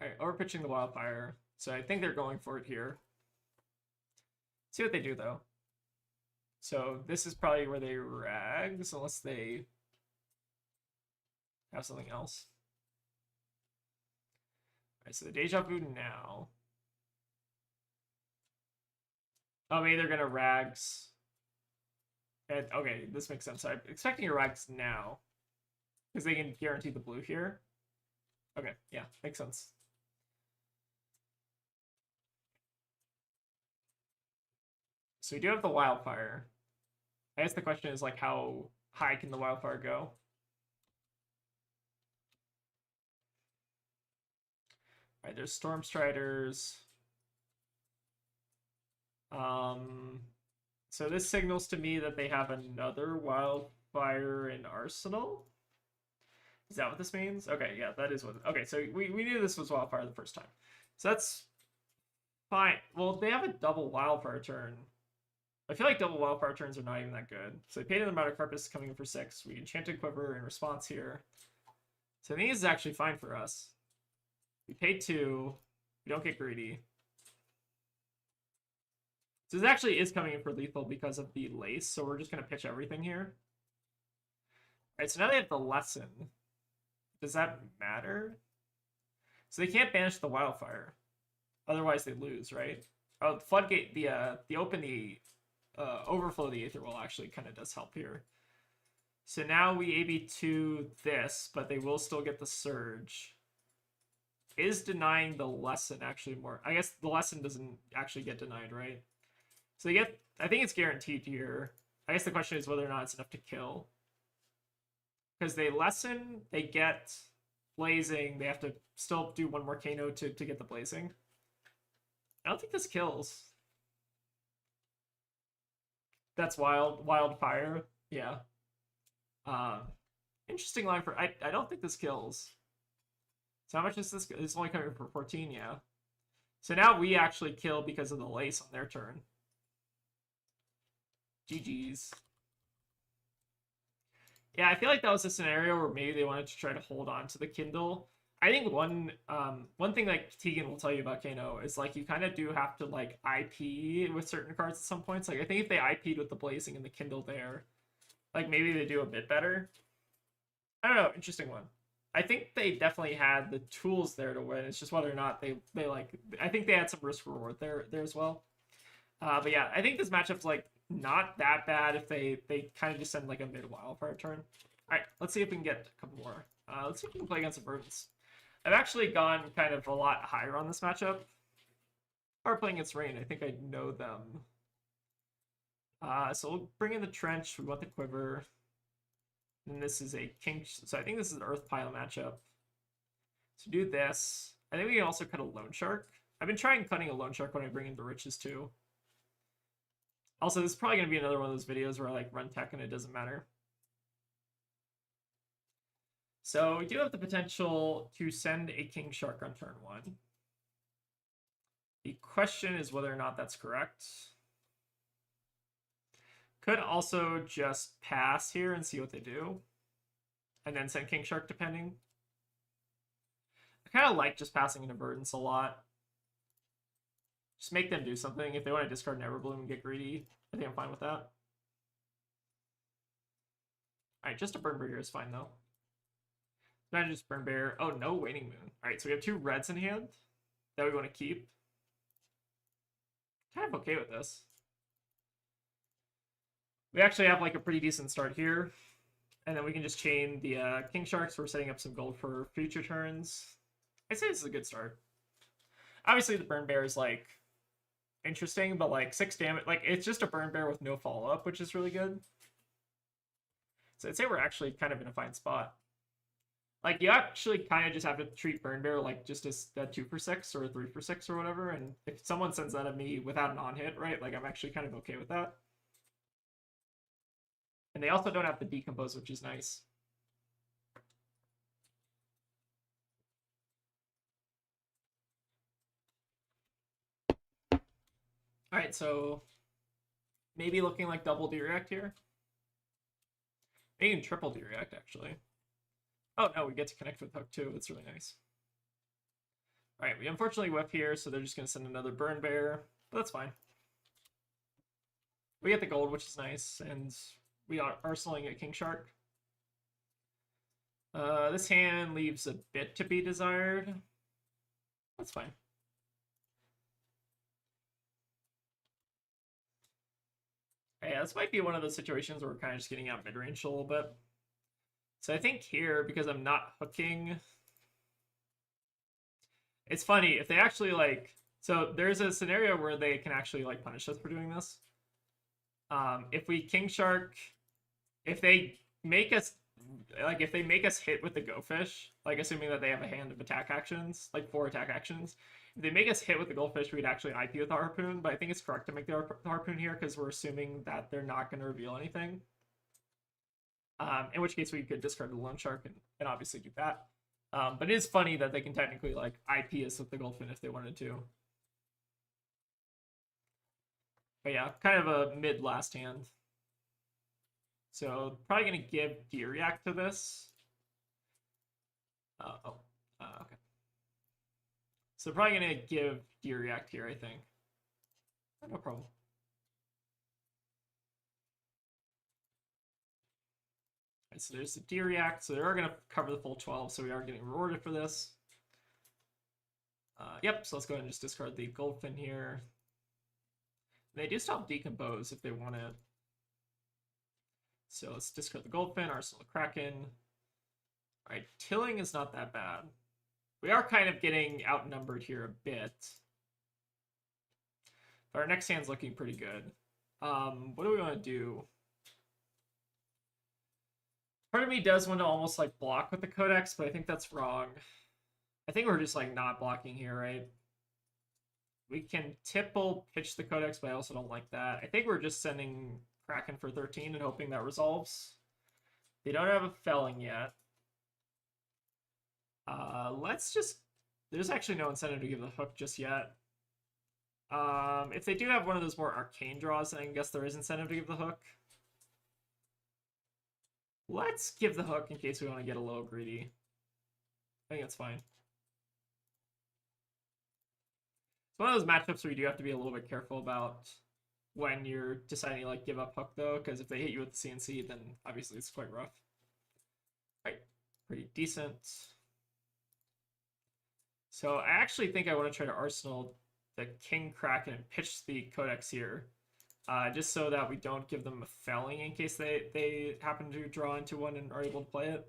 Alright, overpitching the wildfire. So I think they're going for it here. See what they do though. So this is probably where they rags, unless they have something else. Alright, so the deja vu now. Oh, maybe they're gonna rags. And, okay, this makes sense. I'm expecting a rags now. Because they can guarantee the blue here. Okay, yeah, makes sense. So we do have the wildfire. I guess the question is like how high can the wildfire go? Alright, there's Storm Striders. So this signals to me that they have another wildfire in arsenal. Is that what this means? Okay, yeah, that is what... Okay, so we knew this was wildfire the first time. So that's fine. Well, they have a double wildfire turn. I feel like double wildfire turns are not even that good. So Painted the Metacarpus is coming in for 6. We Enchanted Quiver in response here. So I think this is actually fine for us. We pay 2. We don't get greedy. So this actually is coming in for lethal because of the lace, so we're just going to pitch everything here. Alright, so now they have the lesson. Does that matter? So they can't banish the wildfire. Otherwise they lose, right? Oh, the floodgate, the overflow of the Aether Wall actually kind of does help here. So now we AB2 this, but they will still get the Surge. Is denying the lesson actually more? I guess the lesson doesn't actually get denied, right? So they get, I think it's guaranteed here. I guess the question is whether or not it's enough to kill. Because they lessen, they get blazing, they have to still do 1 more Kano to get the blazing. I don't think this kills. That's wildfire. Yeah. Interesting line for I don't think this kills. So how much is this? It's only coming for 14, yeah. So now we actually kill because of the lace on their turn. GG's. Yeah, I feel like that was a scenario where maybe they wanted to try to hold on to the Kindle. I think one thing that Tegan will tell you about Kano is like you kind of do have to like IP with certain cards at some points. Like I think if they IP'd with the Blazing and the Kindle there, like maybe they do a bit better. I don't know, interesting one. I think they definitely had the tools there to win. It's just whether or not they like. I think they had some risk reward there as well. But yeah, I think this matchup's like not that bad if they kind of just send like a mid wildfire turn. All right, let's see if we can get a couple more. Let's see if we can play against the Burdens. I've actually gone kind of a lot higher on this matchup. Or playing against Rain, I think I know them. So we'll bring in the Trench. We want the Quiver. And this is a King. So I think this is an Earth Pile matchup. So do this. I think we can also cut a Loan Shark. I've been trying cutting a Loan Shark when I bring in the Riches too. Also, this is probably going to be another one of those videos where I like run tech and it doesn't matter. So we do have the potential to send a King Shark on turn 1. The question is whether or not that's correct. Could also just pass here and see what they do. And then send King Shark depending. I kind of like just passing into Verdance a lot. Just make them do something. If they want to discard an Everbloom and get greedy, I think I'm fine with that. Alright, just a Burn Barrier is fine though. Imagine just Burn Bear. Oh, no Waning Moon. Alright, so we have 2 reds in hand that we want to keep. Kind of okay with this. We actually have like a pretty decent start here. And then we can just chain the King Sharks. We're setting up some gold for future turns. I'd say this is a good start. Obviously, the Burn Bear is like interesting, but like 6 damage. Like it's just a Burn Bear with no follow up, which is really good. So I'd say we're actually kind of in a fine spot. Like you actually kind of just have to treat Burn Bear like just as that 2 for 6 or 3 for 6 or whatever. And if someone sends that at me without an on hit, right? Like I'm actually kind of okay with that. And they also don't have to decompose, which is nice. All right, so maybe looking like double D-React here. Maybe even triple D-React, actually. Oh, no, we get to connect with Hook, too. That's really nice. All right, we unfortunately whiff here, so they're just going to send another Burn Bear. But that's fine. We get the gold, which is nice, and we are arsenaling a King Shark. This hand leaves a bit to be desired. That's fine. Yeah, this might be one of those situations where we're kind of just getting out mid-range a little bit. So I think here, because I'm not hooking... It's funny, if they actually, like... So there's a scenario where they can actually, like, punish us for doing this. If we King Shark... If they make us... Like, if they make us hit with the Go Fish, like, assuming that they have a hand of attack actions, like 4 attack actions, if they make us hit with the Goldfish, we'd actually IP with the Harpoon, but I think it's correct to make the Harpoon here because we're assuming that they're not going to reveal anything. In which case we could discard the Loan Shark and obviously do that. But it is funny that they can technically like IP us with the Goldfin if they wanted to. But yeah, kind of a mid last hand. So probably going to give D-React to this. Okay. So probably going to give D-React here, I think. No problem. Right, so there's the D-React. So they are going to cover the full 12, so we are getting rewarded for this. Yep, so let's go ahead and just discard the Goldfin here. They do still have Decompose if they want it. So let's discard the Goldfin, Arsenal the Kraken. Alright, Tilling is not that bad. We are kind of getting outnumbered here a bit. But our next hand's looking pretty good. What do we want to do? Part of me does want to almost like block with the Codex, but I think that's wrong. I think we're just like not blocking here, right? We can tipple pitch the Codex, but I also don't like that. I think we're just sending Kraken for 13 and hoping that resolves. They don't have a felling yet. Let's just... There's actually no incentive to give the hook just yet. If they do have one of those more arcane draws, then I guess there is incentive to give the hook. Let's give the hook in case we want to get a little greedy. I think that's fine. It's one of those matchups where you do have to be a little bit careful about when you're deciding to like give up hook though, because if they hit you with the CNC, then obviously it's quite rough. Right, pretty decent. So I actually think I want to try to arsenal the King Kraken and pitch the Codex here, just so that we don't give them a felling in case they happen to draw into one and are able to play it.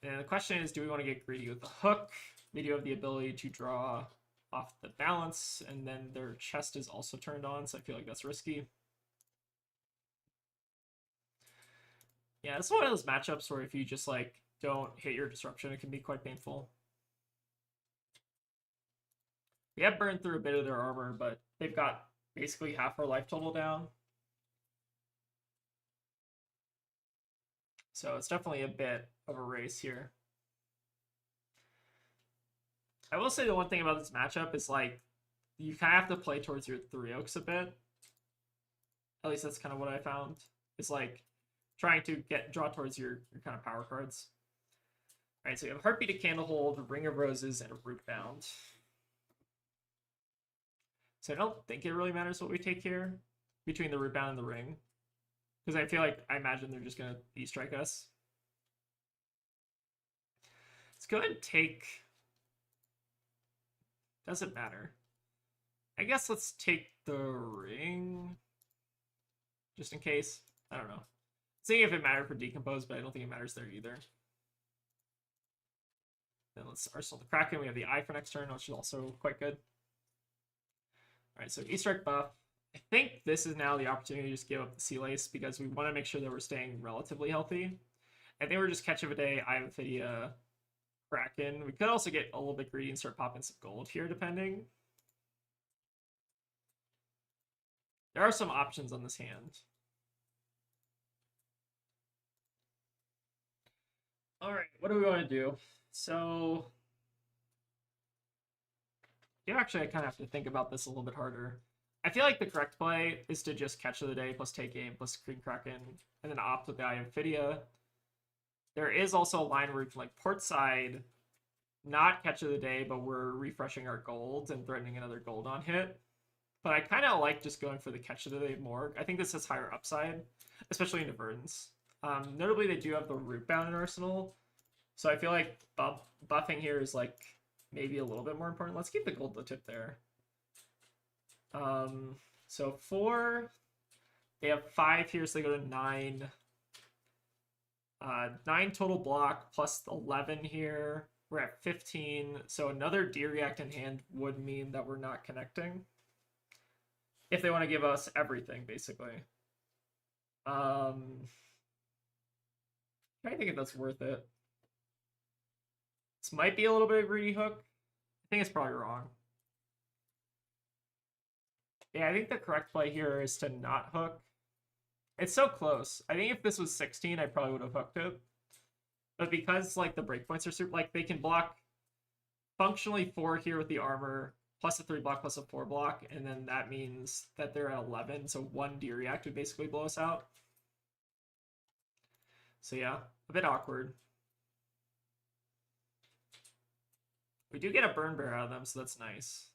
And the question is, do we want to get greedy with the hook? They do have the ability to draw off the balance, and then their chest is also turned on, so I feel like that's risky. Yeah, it's one of those matchups where if you just like don't hit your disruption, it can be quite painful. We have burned through a bit of their armor, but they've got basically half our life total down. So it's definitely a bit of a race here. I will say the one thing about this matchup is like you kind of have to play towards your 3 oaks a bit. At least that's kind of what I found. It's like trying to draw towards your kind of power cards. Alright, so we have Heartbeat, a Candlehold, Ring of Roses, and a Rootbound. So I don't think it really matters what we take here between the Rootbound and the Ring. Because I imagine they're just going to E-strike us. Let's go ahead and take... Doesn't matter. I guess let's take the Ring. Just in case. I don't know. Seeing if it mattered for Decompose, but I don't think it matters there either. Then let's arsenal the Kraken. We have the Eye for next turn, which is also quite good. Alright, so E-strike buff. I think this is now the opportunity to just give up the Sea Lace because we want to make sure that we're staying relatively healthy. I think we're just Catch of a Day, Eye of Ophidia, Kraken. We could also get a little bit greedy and start popping some gold here, depending. There are some options on this hand. Alright, what do we want to do? So... Yeah, actually, I kind of have to think about this a little bit harder. I feel like the correct play is to just Catch of the Day plus take aim plus King Kraken and then opt with the Eye of Ophidia. There is also a line where we can like port side, not Catch of the Day, but we're refreshing our gold and threatening another gold on hit. But I kind of like just going for the Catch of the Day more. I think this has higher upside, especially into Verdants. Notably, they do have the Rootbound in Arsenal, so I feel like buffing here is like maybe a little bit more important. Let's keep the gold to tip there. So 4, they have 5 here, so they go to 9. 9 total block plus 11 here. We're at 15, so another D-React in hand would mean that we're not connecting. If they want to give us everything, basically. I think if that's worth it. This might be a little bit of a greedy hook. I think it's probably wrong. Yeah, I think the correct play here is to not hook. It's so close. I think if this was 16, I probably would have hooked it. But because like the breakpoints are super, like they can block functionally 4 here with the armor, plus a 3 block, plus a 4 block, and then that means that they're at 11, so 1 D-React would basically blow us out. So yeah, a bit awkward. We do get a Burn Bear out of them, so that's nice.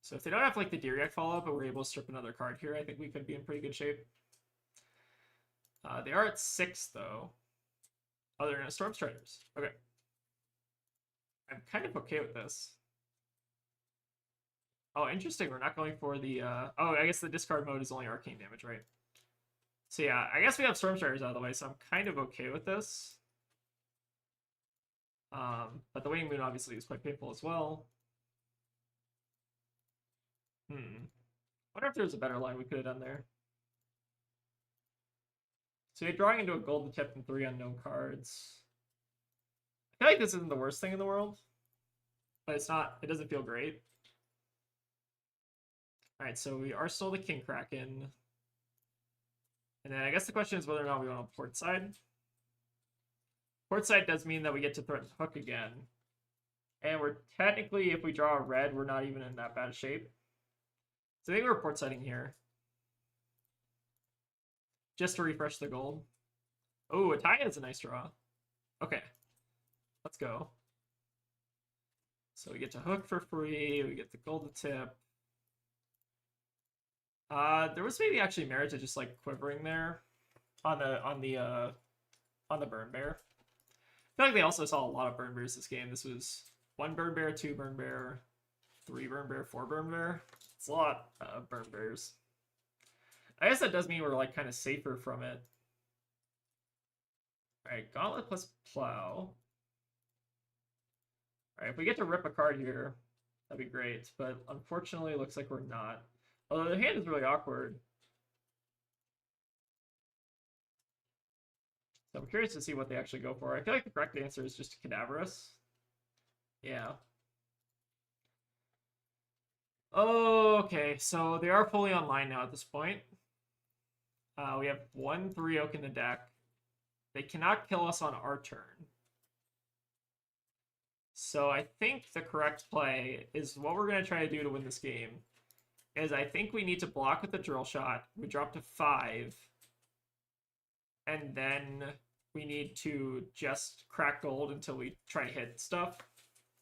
So if they don't have like the D-React follow-up, but we're able to strip another card here, I think we could be in pretty good shape. They are at 6, though. Oh, they're going to Storm Striders. Okay. I'm kind of okay with this. Oh, interesting. We're not going for the... Oh, I guess the discard mode is only arcane damage, right? So yeah, I guess we have Storm Striders out of the way, so I'm kind of okay with this. But the Waning Moon obviously is quite painful as well. Wonder if there's a better line we could have done there. So you're drawing into a golden tip and 3 unknown cards. I feel like this isn't the worst thing in the world, but it's not. It doesn't feel great. All right, so we arsenal the King Kraken, And then I guess the question is whether or not we want to port side. Port side does mean that we get to threaten hook again. And we're technically, if we draw a red, we're not even in that bad shape. So I think we're port siding here. Just to refresh the gold. Oh, a tie is a nice draw. Okay. Let's go. So we get to hook for free. We get the gold to tip. There was maybe actually merit to just like quivering there on the burn bear. I feel like they also saw a lot of burn bears this game. This was 1 burn bear, 2 burn bear, 3 burn bear, 4 burn bear. It's a lot of burn bears. I guess that does mean we're like kind of safer from it. Alright, Gauntlet plus Plow. Alright, if we get to rip a card here, that'd be great. But unfortunately, it looks like we're not. Although the hand is really awkward. So I'm curious to see what they actually go for. I feel like the correct answer is just Cadaverous. Yeah. Okay, so they are fully online now at this point. We have 1 3 oak in the deck. They cannot kill us on our turn. So I think the correct play is what we're going to try to do to win this game. Is I think we need to block with the drill shot. We drop to 5. And then we need to just crack gold until we try to hit stuff.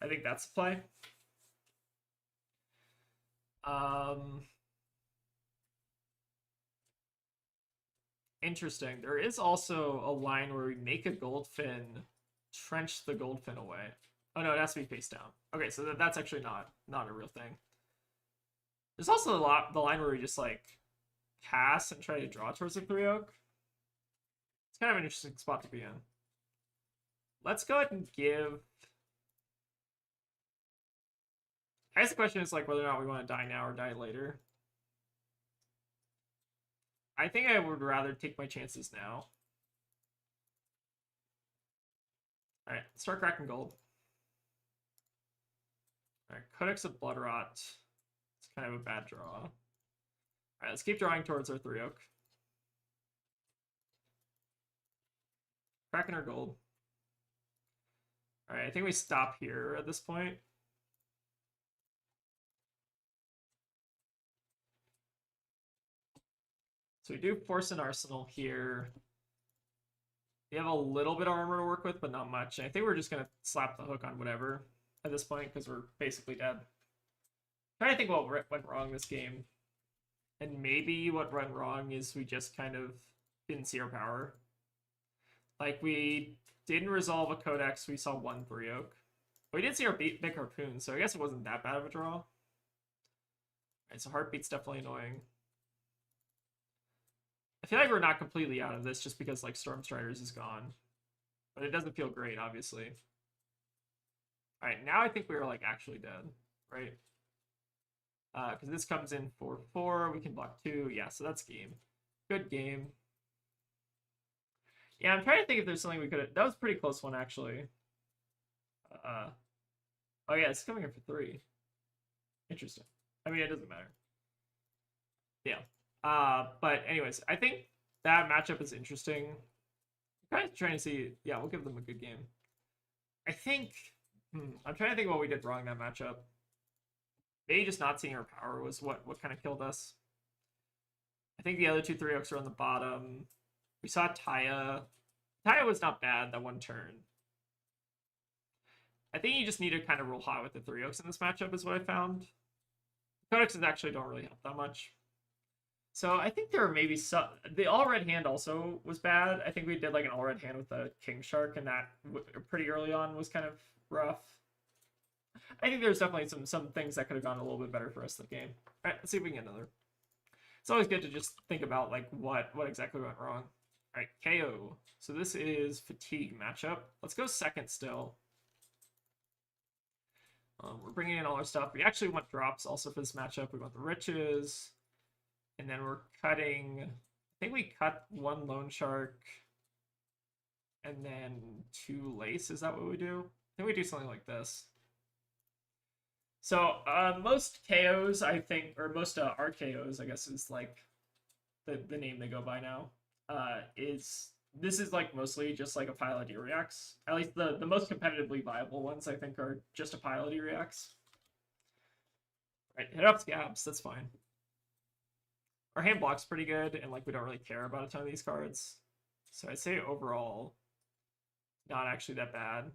I think that's the play. Interesting. There is also a line where we make a goldfin, trench the goldfin away. Oh no, it has to be face down. Okay, so that's actually not a real thing. There's also the line where we just like pass and try to draw towards the 3 oak. It's kind of an interesting spot to be in. Let's go ahead and give. I guess the question is like whether or not we want to die now or die later. I think I would rather take my chances now. Alright, start cracking gold. Alright, Codex of Bloodrot. It's kind of a bad draw. Alright, let's keep drawing towards our 3 oak. Cracking our gold. Alright, I think we stop here at this point. So we do force an arsenal here. We have a little bit of armor to work with, but not much. And I think we're just going to slap the hook on whatever at this point, because we're basically dead. I'm trying to think what went wrong this game. And maybe what went wrong is we just kind of didn't see our power. Like, we didn't resolve a Codex, we saw 1 3 oak. But we did see our big harpoon, so I guess it wasn't that bad of a draw. Alright, so Heartbeat's definitely annoying. I feel like we're not completely out of this just because like Stormstriders is gone. But it doesn't feel great, obviously. Alright, now I think we are like actually dead, right? Because this comes in for 4, we can block 2. Yeah, so that's game. Good game. Yeah, I'm trying to think if there's something we could have. That was a pretty close one, actually. Oh yeah, it's coming in for 3. Interesting. I mean, it doesn't matter. Yeah. But anyways, I think that matchup is interesting. I'm kind of trying to see. Yeah, we'll give them a good game. I think. I'm trying to think what we did wrong in that matchup. Maybe just not seeing our power was what kind of killed us. I think the other 2 3 oaks are on the bottom. We saw Taya. Taya was not bad that one turn. I think you just need to kind of roll hot with the 3 oaks in this matchup is what I found. Codexes actually don't really help that much. So I think there are maybe some. The all red hand also was bad. I think we did like an all red hand with a King Shark, and that pretty early on was kind of rough. I think there's definitely some things that could have gone a little bit better for us in the game. All right, let's see if we can get another. It's always good to just think about like what exactly went wrong. All right, KO. So this is fatigue matchup. Let's go second still. We're bringing in all our stuff. We actually want drops also for this matchup. We want the riches. And then we're cutting, I think we cut 1 Loan Shark and then 2 Lace. Is that what we do? I think we do something like this. So most KOs, I think, or most RKOs, I guess is like the name they go by now. is this is like mostly just like a pile of D-Reacts. At least the most competitively viable ones I think are just a pile of D-Reacts. Right, hit up Scabs, that's fine. Our hand block's pretty good, and like we don't really care about a ton of these cards. So I'd say overall, not actually that bad.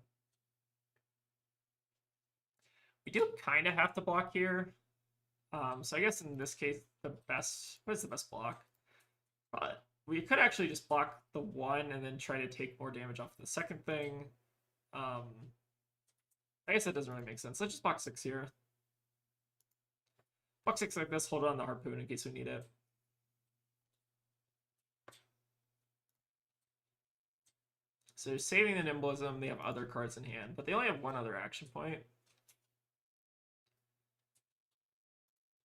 We do kind of have to block here. So I guess in this case, what is the best block? But we could actually just block the one and then try to take more damage off the second thing. I guess that doesn't really make sense. Let's just block 6 here. Block 6 like this, hold on the harpoon in case we need it. So saving the Nimblism, they have other cards in hand, but they only have one other action point.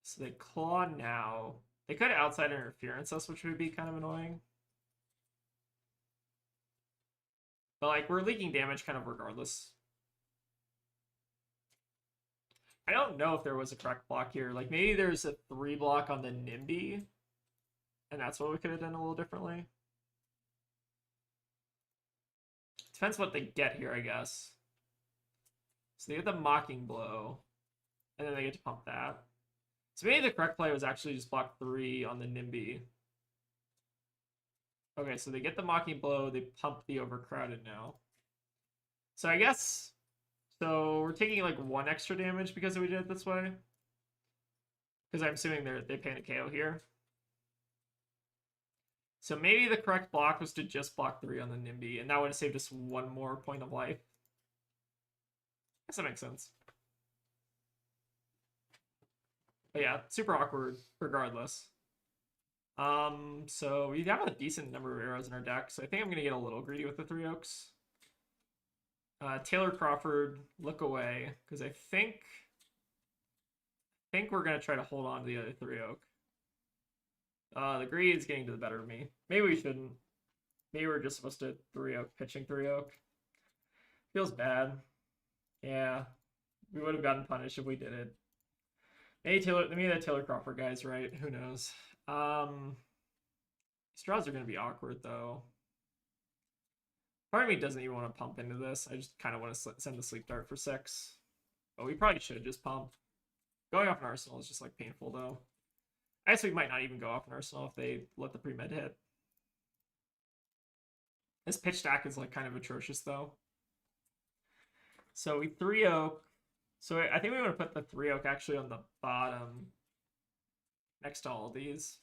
So they claw now. They could outside interference us, which would be kind of annoying. But like we're leaking damage kind of regardless. I don't know if there was a correct block here. Like maybe there's a 3 block on the Nimby, and that's what we could have done a little differently. Depends what they get here, I guess. So they get the Mocking Blow, and then they get to pump that. So maybe the correct play was actually just block 3 on the Nimby. Okay, so they get the Mocking Blow, they pump the Overcrowded now. So I guess, so we're taking like 1 extra damage because we did it this way. Because I'm assuming they panic KO here. So maybe the correct block was to just block 3 on the Nimby, and that would have saved us 1 more point of life. I guess that makes sense. But yeah, super awkward regardless. So we have a decent number of arrows in our deck, so I think I'm gonna get a little greedy with the 3 Oaks. Taylor Crawford, look away, because I think we're gonna try to hold on to the other 3 Oak. The greed is getting to the better of me. Maybe we shouldn't. Maybe we're just supposed to 3 Oak, pitching 3 Oak. Feels bad. Yeah, we would have gotten punished if we did it. Maybe that Taylor Crawford guy's right. Who knows? These draws are going to be awkward, though. Part of me doesn't even want to pump into this. I just kind of want to send the Sleep Dart for 6. But we probably should just pump. Going off an Arsenal is just, like, painful, though. I guess we might not even go off an Arsenal if they let the pre-med hit. This pitch stack is, like, kind of atrocious, though. So we 3 Oak. So I think we want to put the 3 Oak actually on the bottom next to all of these.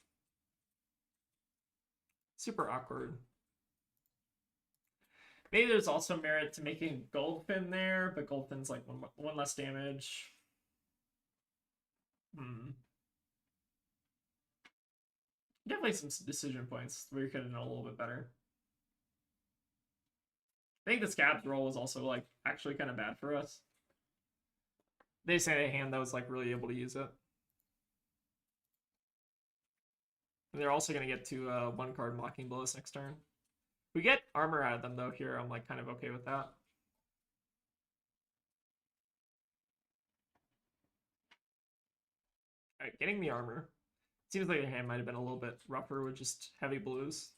Super awkward. Maybe there's also merit to making Goldfin there, but Goldfin's like one less damage. Definitely some decision points where you could have known a little bit better. I think the Scab's roll was also like actually kind of bad for us. They say a hand that was like really able to use it. And they're also going to get to 1 card Mocking Blows next turn. We get armor out of them though here. I'm like kind of okay with that. Alright, getting the armor. Seems like their hand might have been a little bit rougher with just heavy blues.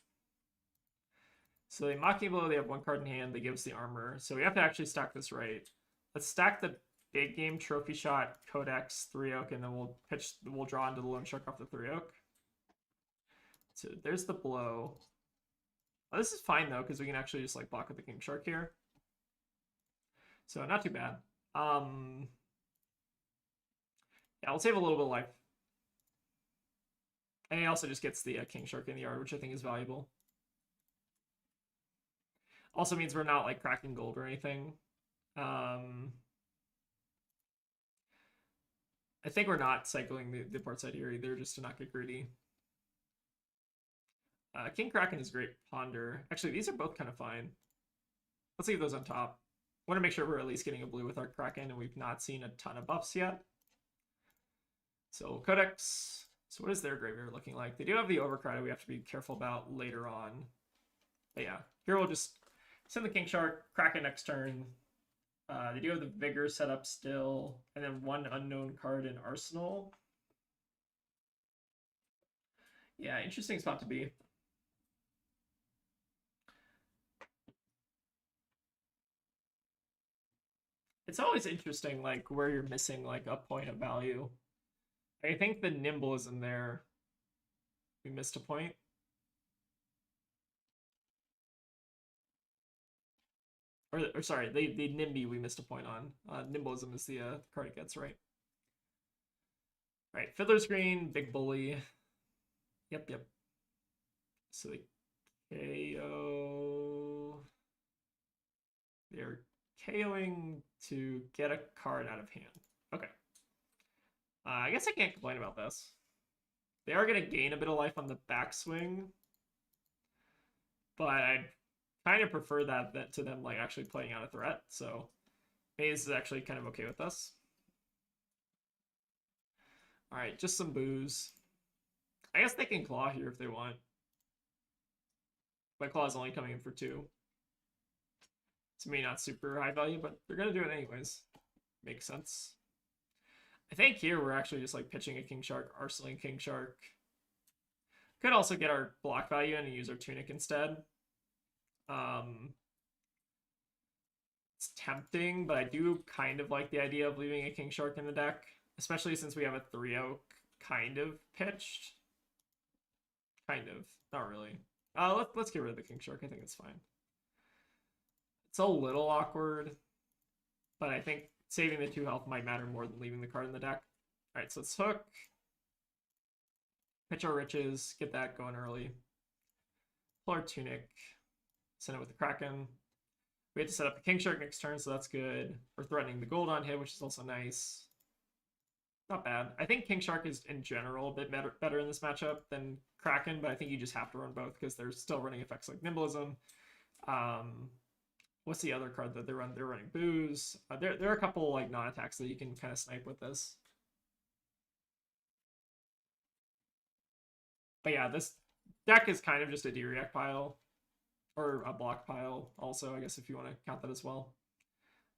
So they Mocking Blow, they have 1 card in hand, they give us the armor. So we have to actually stack this right. Let's stack the big game Trophy Shot, Codex, 3 Oak, and then we'll draw into the Loan Shark off the 3 Oak. So there's the blow. Oh, this is fine though, because we can actually just like block with the King Shark here. So not too bad. Yeah, we'll save a little bit of life. And he also just gets the King Shark in the yard, which I think is valuable. Also means we're not like cracking gold or anything. I think we're not cycling the port side here either, just to not get greedy. King Kraken is great ponder. Actually, these are both kind of fine. Let's leave those on top. I want to make sure we're at least getting a blue with our Kraken, and we've not seen a ton of buffs yet. So Codex. So what is their graveyard looking like? They do have the Overcrowded we have to be careful about later on. But yeah, here we'll just send the King Shark, Kraken next turn. They do have the Vigor set up still, and then 1 unknown card in Arsenal. Yeah, interesting spot to be. It's always interesting, like, where you're missing, like, a point of value. I think the nimble is in there. We missed a point. Or sorry, the NIMBY we missed a point on. Nimblism is the card it gets, right? Right, Fiddler's Green, Big Bully. Yep. So the KO... They're KOing to get a card out of hand. Okay. I guess I can't complain about this. They are going to gain a bit of life on the backswing. But I kind of prefer that to them like actually playing out a threat. So Maze is actually kind of okay with us. All right, just some booze. I guess they can claw here if they want. My claw is only coming in for 2. To me, not super high value, but they're gonna do it anyways. Makes sense. I think here we're actually just like pitching a King Shark, arsenaling King Shark. Could also get our block value in and use our Tunic instead. It's tempting, but I do kind of like the idea of leaving a King Shark in the deck, especially since we have a 3-oak kind of pitched. Kind of, not really. Let's get rid of the King Shark. I think it's fine. It's a little awkward, but I think saving the 2 health might matter more than leaving the card in the deck. All right, so let's hook. Pitch our riches, get that going early. Pull our Tunic, send it with the Kraken. We have to set up a King Shark next turn, so that's good. We're threatening the gold on hit, which is also nice. Not bad. I think King Shark is, in general, a bit better in this matchup than Kraken, but I think you just have to run both because they're still running effects like Nimblism. What's the other card that they run? They're running Booze. There are a couple like non-attacks that you can kind of snipe with this. But yeah, this deck is kind of just a D-React pile. Or a block pile also, I guess, if you want to count that as well.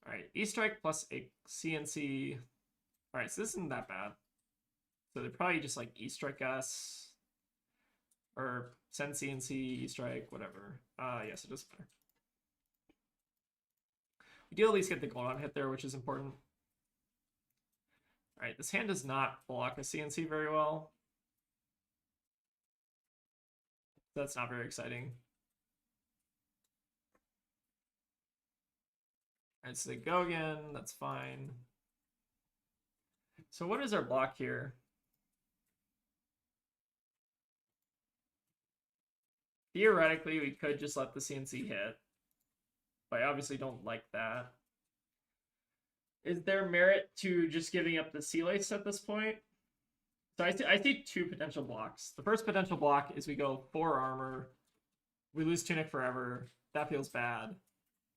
All right, E-Strike plus a CNC. All right, so this isn't that bad. So they're probably just like E-Strike us. Or send CNC, E-Strike, whatever. Yes, it doesn't matter. We do at least get the gold on hit there, which is important. All right, this hand does not block a CNC very well. That's not very exciting. All right, so they go again. That's fine. So what is our block here? Theoretically, we could just let the CNC hit. But I obviously don't like that. Is there merit to just giving up the sea lice at this point? So I see 2 potential blocks. The first potential block is we go 4 armor. We lose Tunic forever. That feels bad.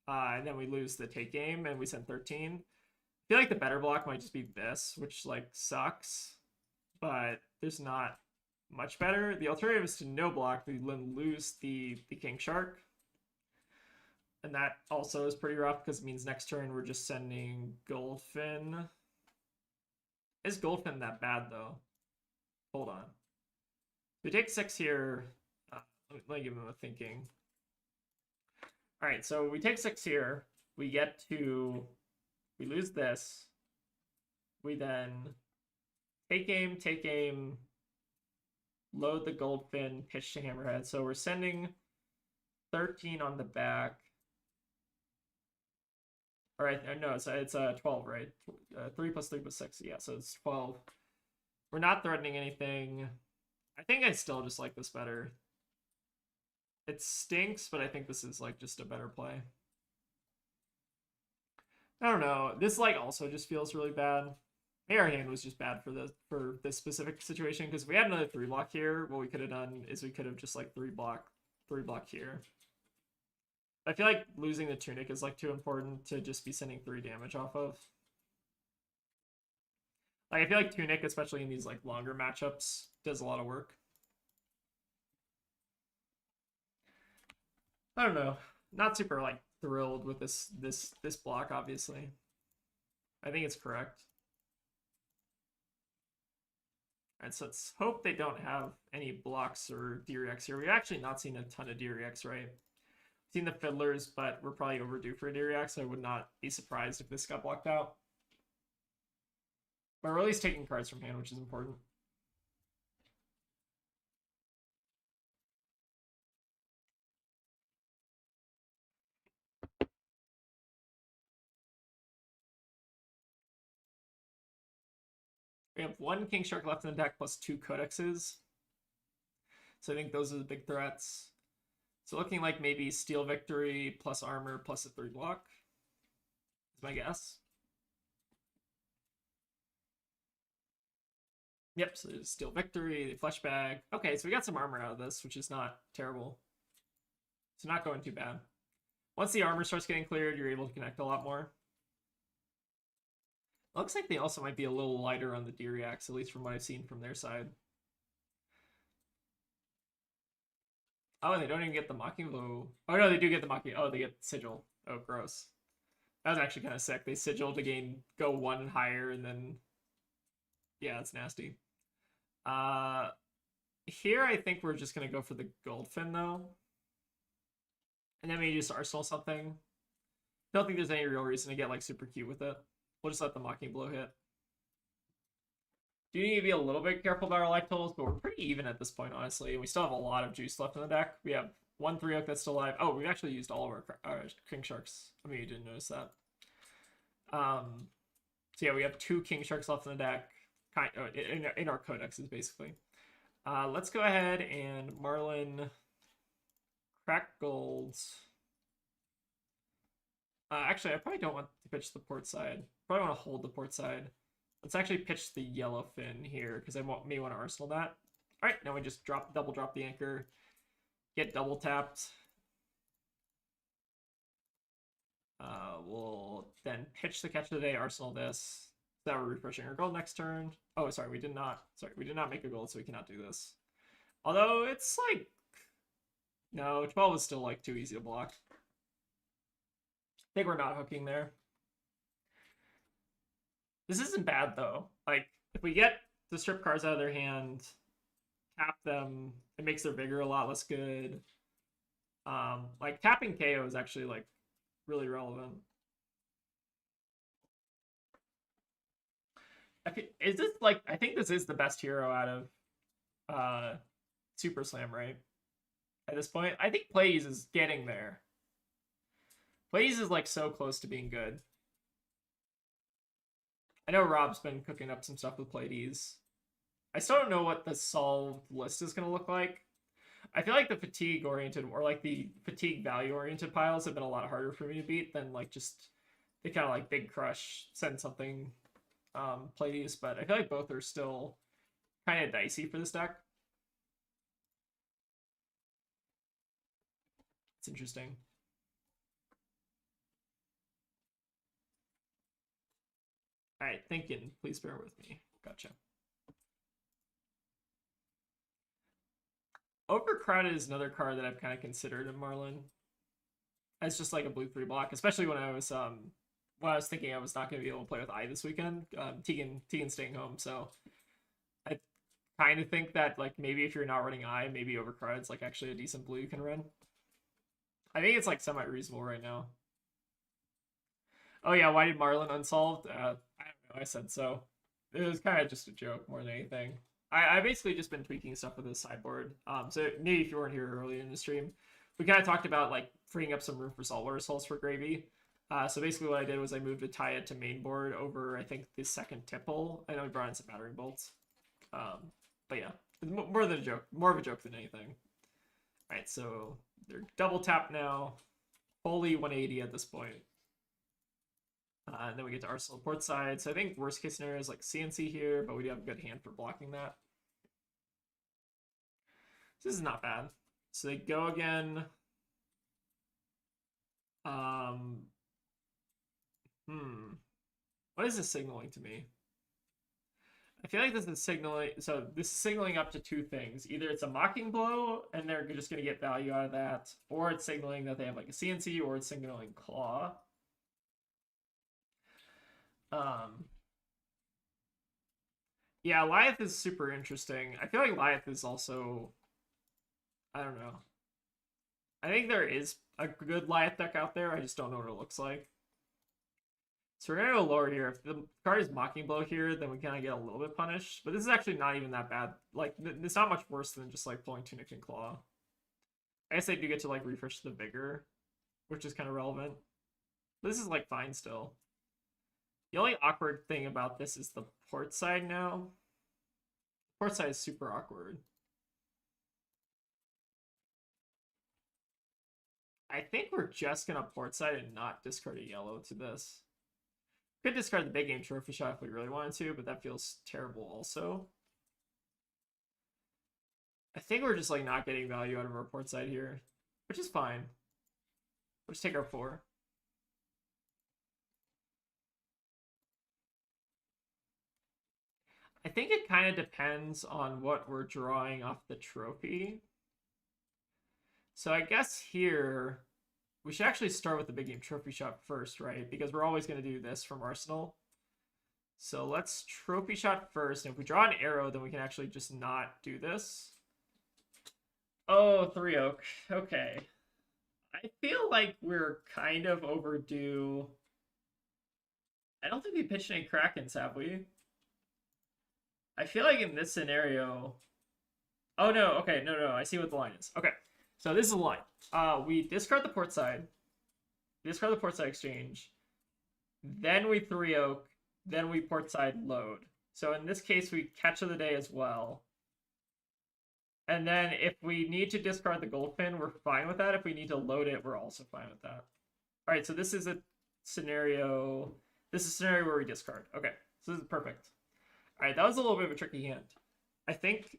And then we lose the take game and we send 13. I feel like the better block might just be this, which like sucks. But there's not much better. The alternative is to no block. We lose the King Shark. And that also is pretty rough because it means next turn we're just sending Goldfin. Is Goldfin that bad though? Hold on. We take 6 here. Let me give him a thinking. All right, so we take 6 here. We lose this. We then take aim, load the Goldfin, pitch to Hammerhead. So we're sending 13 on the back. All right, no, it's 12, right? 3 plus 3 plus 6, yeah, so it's 12. We're not threatening anything. I think I still just like this better. It stinks, but I think this is like just a better play. I don't know. This like also just feels really bad. Maybe our hand was just bad for this specific situation because if we had another 3 block here, what we could have done is we could have just like 3 block here. I feel like losing the Tunic is like too important to just be sending 3 damage off of. Like I feel like Tunic, especially in these like longer matchups, does a lot of work. I don't know. Not super like thrilled with this block, obviously. I think it's correct. Alright, so let's hope they don't have any blocks or D-Reacts here. We've actually not seen a ton of D-Reacts, right? seen the Fiddlers, but we're probably overdue for a D-React, so I would not be surprised if this got blocked out. But we're at least taking cards from hand, which is important. We have 1 King Shark left in the deck plus 2 Codexes. So I think those are the big threats. So looking like maybe Steel Victory plus Armor plus a 3 block is my guess. Yep, so there's Steel Victory, Flesh Bag. Okay, so we got some armor out of this, which is not terrible. So not going too bad. Once the armor starts getting cleared, you're able to connect a lot more. Looks like they also might be a little lighter on the D-Reacts, at least from what I've seen from their side. Oh, and they don't even get the Mocking Blow. Oh, no, they do get the Mocking... Oh, they get Sigil. Oh, gross. That was actually kind of sick. They Sigil to go 1 and higher, and then... Yeah, it's nasty. Here, I think we're just going to go for the Goldfin, though. And then maybe just Arsenal something. Don't think there's any real reason to get, like, super cute with it. We'll just let the Mocking Blow hit. Do need to be a little bit careful about our life totals, but we're pretty even at this point, honestly. We still have a lot of juice left in the deck. We have 1 3-Oak that's still alive. Oh, we've actually used all of our King Sharks. I mean, you didn't notice that. So yeah, we have 2 King Sharks left in the deck. In our codexes, basically. Let's go ahead and Marlin crack golds. Actually, I probably don't want to pitch the port side. Probably want to hold the port side. Let's actually pitch the yellow fin here because I may want to arsenal that. All right, now we just double drop the anchor, get double tapped. We'll then pitch the catch of the day, arsenal this. So that we're refreshing our gold next turn. Oh, sorry, we did not. Sorry, we did not make a gold, so we cannot do this. Although it's like, no, 12 is still like too easy to block. I think we're not hooking there. This isn't bad though. Like, if we get the strip cards out of their hand, tap them, it makes their vigor a lot less good. Like tapping KO is actually like really relevant. Is this like, I think this is the best hero out of Super Slam, right? At this point, I think Plays is getting there. Plays is like so close to being good. I know Rob's been cooking up some stuff with Pleiades. I still don't know what the solved list is going to look like. I feel like the fatigue-oriented, or like the fatigue value-oriented piles have been a lot harder for me to beat than like just the kind of like big crush, send something Pleiades, but I feel like both are still kind of dicey for this deck. It's interesting. All right, thinking. Please bear with me. Gotcha. Overcrowded is another card that I've kind of considered in Marlin as just like a blue 3 block, especially when I was thinking I was not going to be able to play with I this weekend. Tegan staying home, so I kind of think that like maybe if you're not running I, maybe Overcrowded's like actually a decent blue you can run. I think it's like semi-reasonable right now. Oh yeah, why did Marlin Unsolved? I don't know, I said so. It was kind of just a joke more than anything. I basically just been tweaking stuff with the sideboard. So maybe if you weren't here earlier in the stream, we kind of talked about like freeing up some room for saltwater assaults for Gravy. So basically what I did was I moved a Taya to main board over, I think, the second tipple. I know we brought in some battering bolts. But yeah, more than a joke, more of a joke than anything. All right, so they're double tap now. Fully 180 at this point. And then we get to Arsenal port side. So I think worst case scenario is like CNC here, but we do have a good hand for blocking that. So this is not bad. So they go again. What is this signaling to me? I feel like this is signaling. So this is signaling up to 2 things. Either it's a Mocking Blow, and they're just going to get value out of that, or it's signaling that they have like a CNC, or it's signaling Claw. Yeah, Lyeth is super interesting. I feel like Lyeth is also, I don't know. I think there is a good Lyeth deck out there. I just don't know what it looks like. So we're gonna go lower here. If the card is Mocking Blow here, then we kind of get a little bit punished. But this is actually not even that bad. Like, it's not much worse than just like pulling Tunic and Claw. I guess they do get to like refresh the Vigor, which is kind of relevant. But this is like fine still. The only awkward thing about this is the port side now. Port side is super awkward. I think we're just gonna port side and not discard a yellow to this. Could discard the big game trophy shot if we really wanted to, but that feels terrible also. I think we're just like not getting value out of our port side here, which is fine. We'll just take our 4. I think it kind of depends on what we're drawing off the trophy. So I guess here, we should actually start with the big game trophy shot first, right? Because we're always going to do this from Arsenal. So let's trophy shot first. And if we draw an arrow, then we can actually just not do this. Oh, 3 oak. Okay. I feel like we're kind of overdue. I don't think we pitched any Krakens, have we? I feel like in this scenario... Oh, no. Okay, no. I see what the line is. Okay. So this is the line. We discard the port side. Discard the port side exchange. Then we 3 oak. Then we port side load. So in this case, we catch of the day as well. And then if we need to discard the Goldfin, we're fine with that. If we need to load it, we're also fine with that. All right, so this is a scenario. This is a scenario where we discard. Okay, so this is perfect. All right, that was a little bit of a tricky hand. I think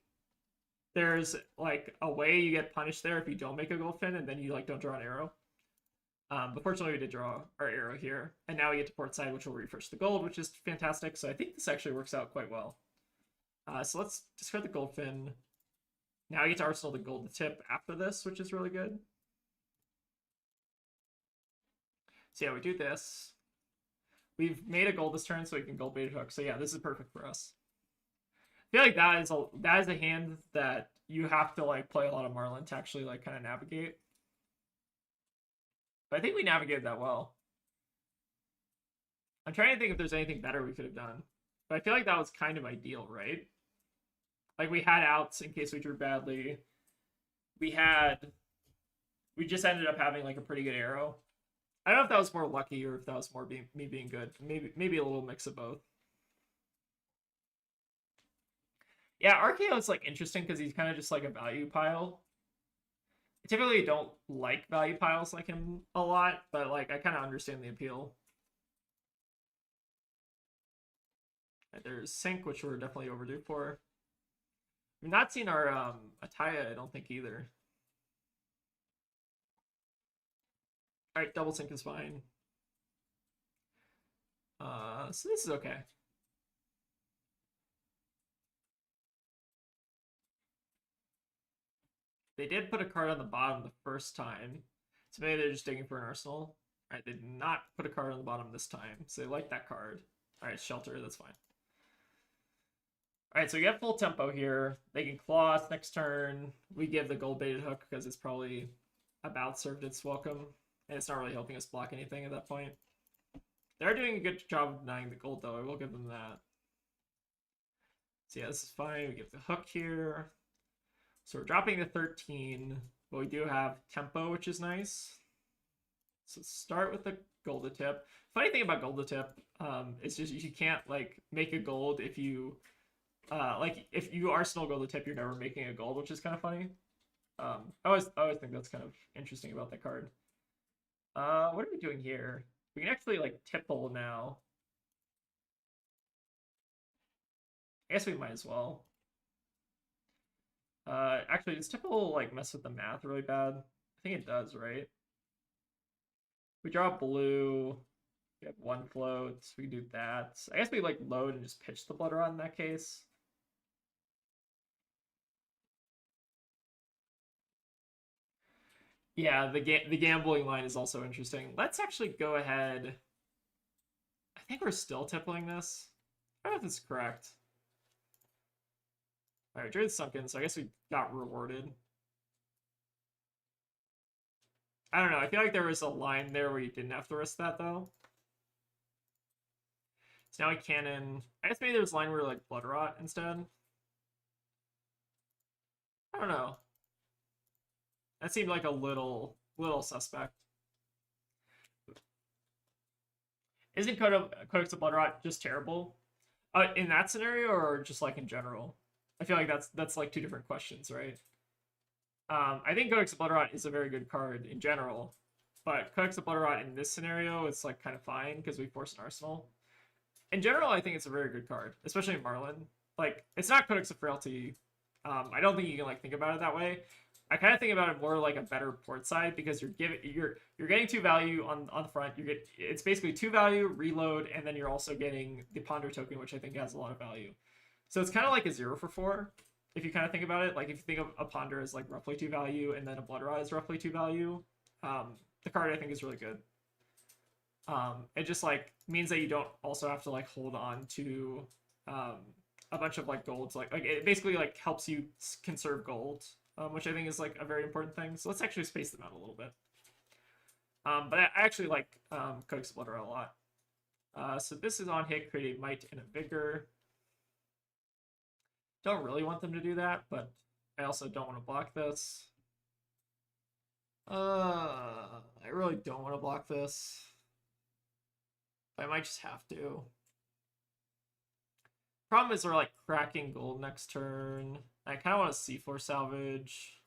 there's like a way you get punished there if you don't make a Goldfin and then you like don't draw an arrow. But fortunately we did draw our arrow here. And now we get to port side, which will refresh the gold, which is fantastic. So I think this actually works out quite well. So let's discard the Goldfin. Now we get to arsenal the gold to tip after this, which is really good. So yeah, we do this. We've made a gold this turn so we can gold baited hook. So yeah, this is perfect for us. I feel like that is a hand that you have to like play a lot of Marlin to actually like kind of navigate. But I think we navigated that well. I'm trying to think if there's anything better we could have done. But I feel like that was kind of ideal, right? Like we had outs in case we drew badly. We just ended up having like a pretty good arrow. I don't know if that was more lucky or if that was more me being good. Maybe a little mix of both. Yeah, RKO is like interesting because he's kind of just like a value pile. I typically don't like value piles like him a lot, but like I kind of understand the appeal. Right, there's Sync, which we're definitely overdue for. We've not seen our Ataya, I don't think either. Alright, double Sync is fine. So this is okay. They did put a card on the bottom the first time, so maybe they're just digging for an arsenal. Alright, they did not put a card on the bottom this time, so they like that card. Alright, Shelter, that's fine. Alright, so we get full tempo here. They can claw us next turn. We give the gold baited hook because it's probably about served its welcome, and it's not really helping us block anything at that point. They're doing a good job of denying the gold, though. I will give them that. So yeah, this is fine. We give the hook here. So we're dropping to 13, but we do have tempo, which is nice. So start with the gold to tip. Funny thing about gold to tip, it's just you can't like make a gold if you like if you arsenal gold to tip, you're never making a gold, which is kind of funny. I always think that's kind of interesting about that card. What are we doing here? We can actually like tipple now. I guess we might as well. Actually, does tipple like mess with the math really bad? I think it does, right? We draw blue. We have one float. We do that. I guess we like load and just pitch the blood rod in that case. Yeah, the gambling line is also interesting. Let's actually go ahead. I think we're still tippling this. I don't know if it's correct. All right, Dre's sunken, so I guess we got rewarded. I don't know. I feel like there was a line there where you didn't have to risk that though. So now I cannon. I guess maybe there's a line where like blood rot instead. I don't know. That seemed like a little suspect. Isn't Codex of Blood Rot just terrible? In that scenario, or just like in general? I feel like that's like two different questions, right? I think Codex of Blood Rot is a very good card in general, but Codex of Blood Rot in this scenario is like kind of fine because we force an arsenal. In general, I think it's a very good card, especially in Marlin. Like, it's not Codex of Frailty. I don't think you can like think about it that way. I kind of think about it more like a better port side because you're getting 2 value on the front. It's basically 2 value, reload, and then you're also getting the ponder token, which I think has a lot of value. So it's kind of like a 0 for 4 if you kind of think about it. Like if you think of a ponder as like roughly 2 value and then a blood rot is roughly 2 value, the card I think is really good. It just like means that you don't also have to like hold on to a bunch of like golds. Like it basically like helps you conserve gold, which I think is like a very important thing. So let's actually space them out a little bit. But I actually like Codex of Blood Rot a lot. So this is on hit, create a might and a vigor. Don't really want them to do that, but I also don't want to block this. I really don't want to block this. I might just have to. Problem is they're like cracking gold next turn. I kind of want to C4 salvage.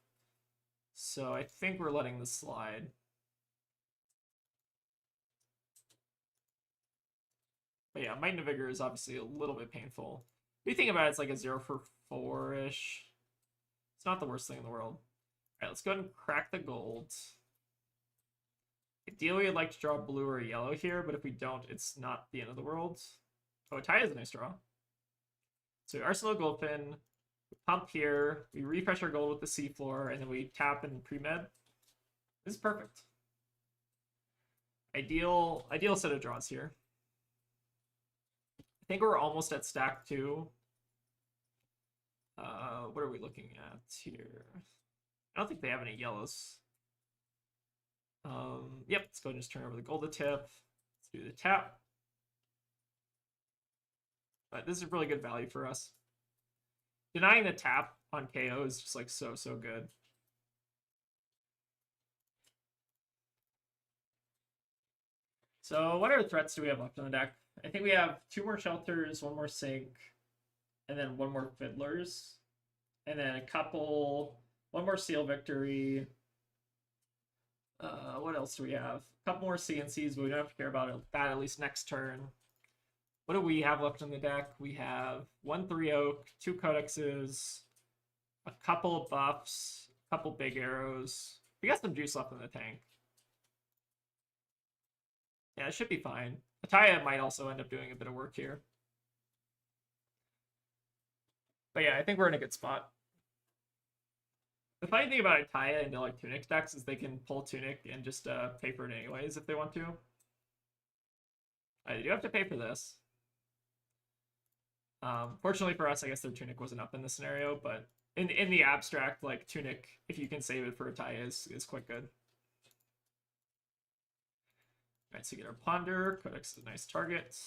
So I think we're letting this slide. But yeah, Might and Vigor is obviously a little bit painful. If you think about it, it's like a 0 for 4-ish. It's not the worst thing in the world. Alright, let's go ahead and crack the gold. Ideally, I'd like to draw blue or yellow here, but if we don't, it's not the end of the world. Oh, Ataya is a nice draw. So we Arsenal Goldpin, we pump here, we refresh our gold with the seafloor, and then we tap and pre-med. This is perfect. Ideal set of draws here. I think we're almost at stack 2. What are we looking at here? I don't think they have any yellows. Yep, let's go and just turn over the gold to tip. Let's do the tap. But this is really good value for us. Denying the tap on KO is just like so good. So what other threats do we have left on the deck? I think we have 2 more shelters, 1 more sink, and then 1 more fiddlers. And then 1 more seal victory. What else do we have? A couple more CNCs, but we don't have to care about that at least next turn. What do we have left in the deck? We have 1 3 oak, 2 codexes, a couple of buffs, a couple big arrows. We got some juice left in the tank. Yeah, it should be fine. Ataya might also end up doing a bit of work here. But yeah, I think we're in a good spot. The funny thing about Ataya into like Tunic decks is they can pull Tunic and just pay for it anyways if they want to. They do have to pay for this. Fortunately for us, I guess their Tunic wasn't up in this scenario, but in the abstract, like Tunic, if you can save it for Ataya, is quite good. Alright, so we get our Ponder. Codex is a nice target.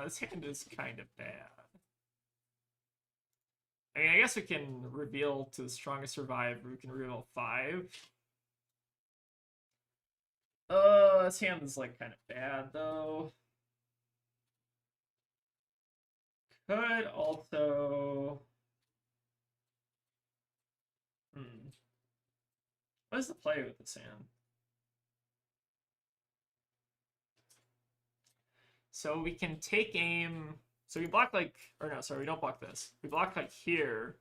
This hand is kind of bad. I mean, I guess we can reveal to the strongest survive, or we can reveal 5. This hand is like kind of bad though. Could also what is the play with this hand? So we can take aim. So we block like, or no, sorry, we don't block this. We block like here.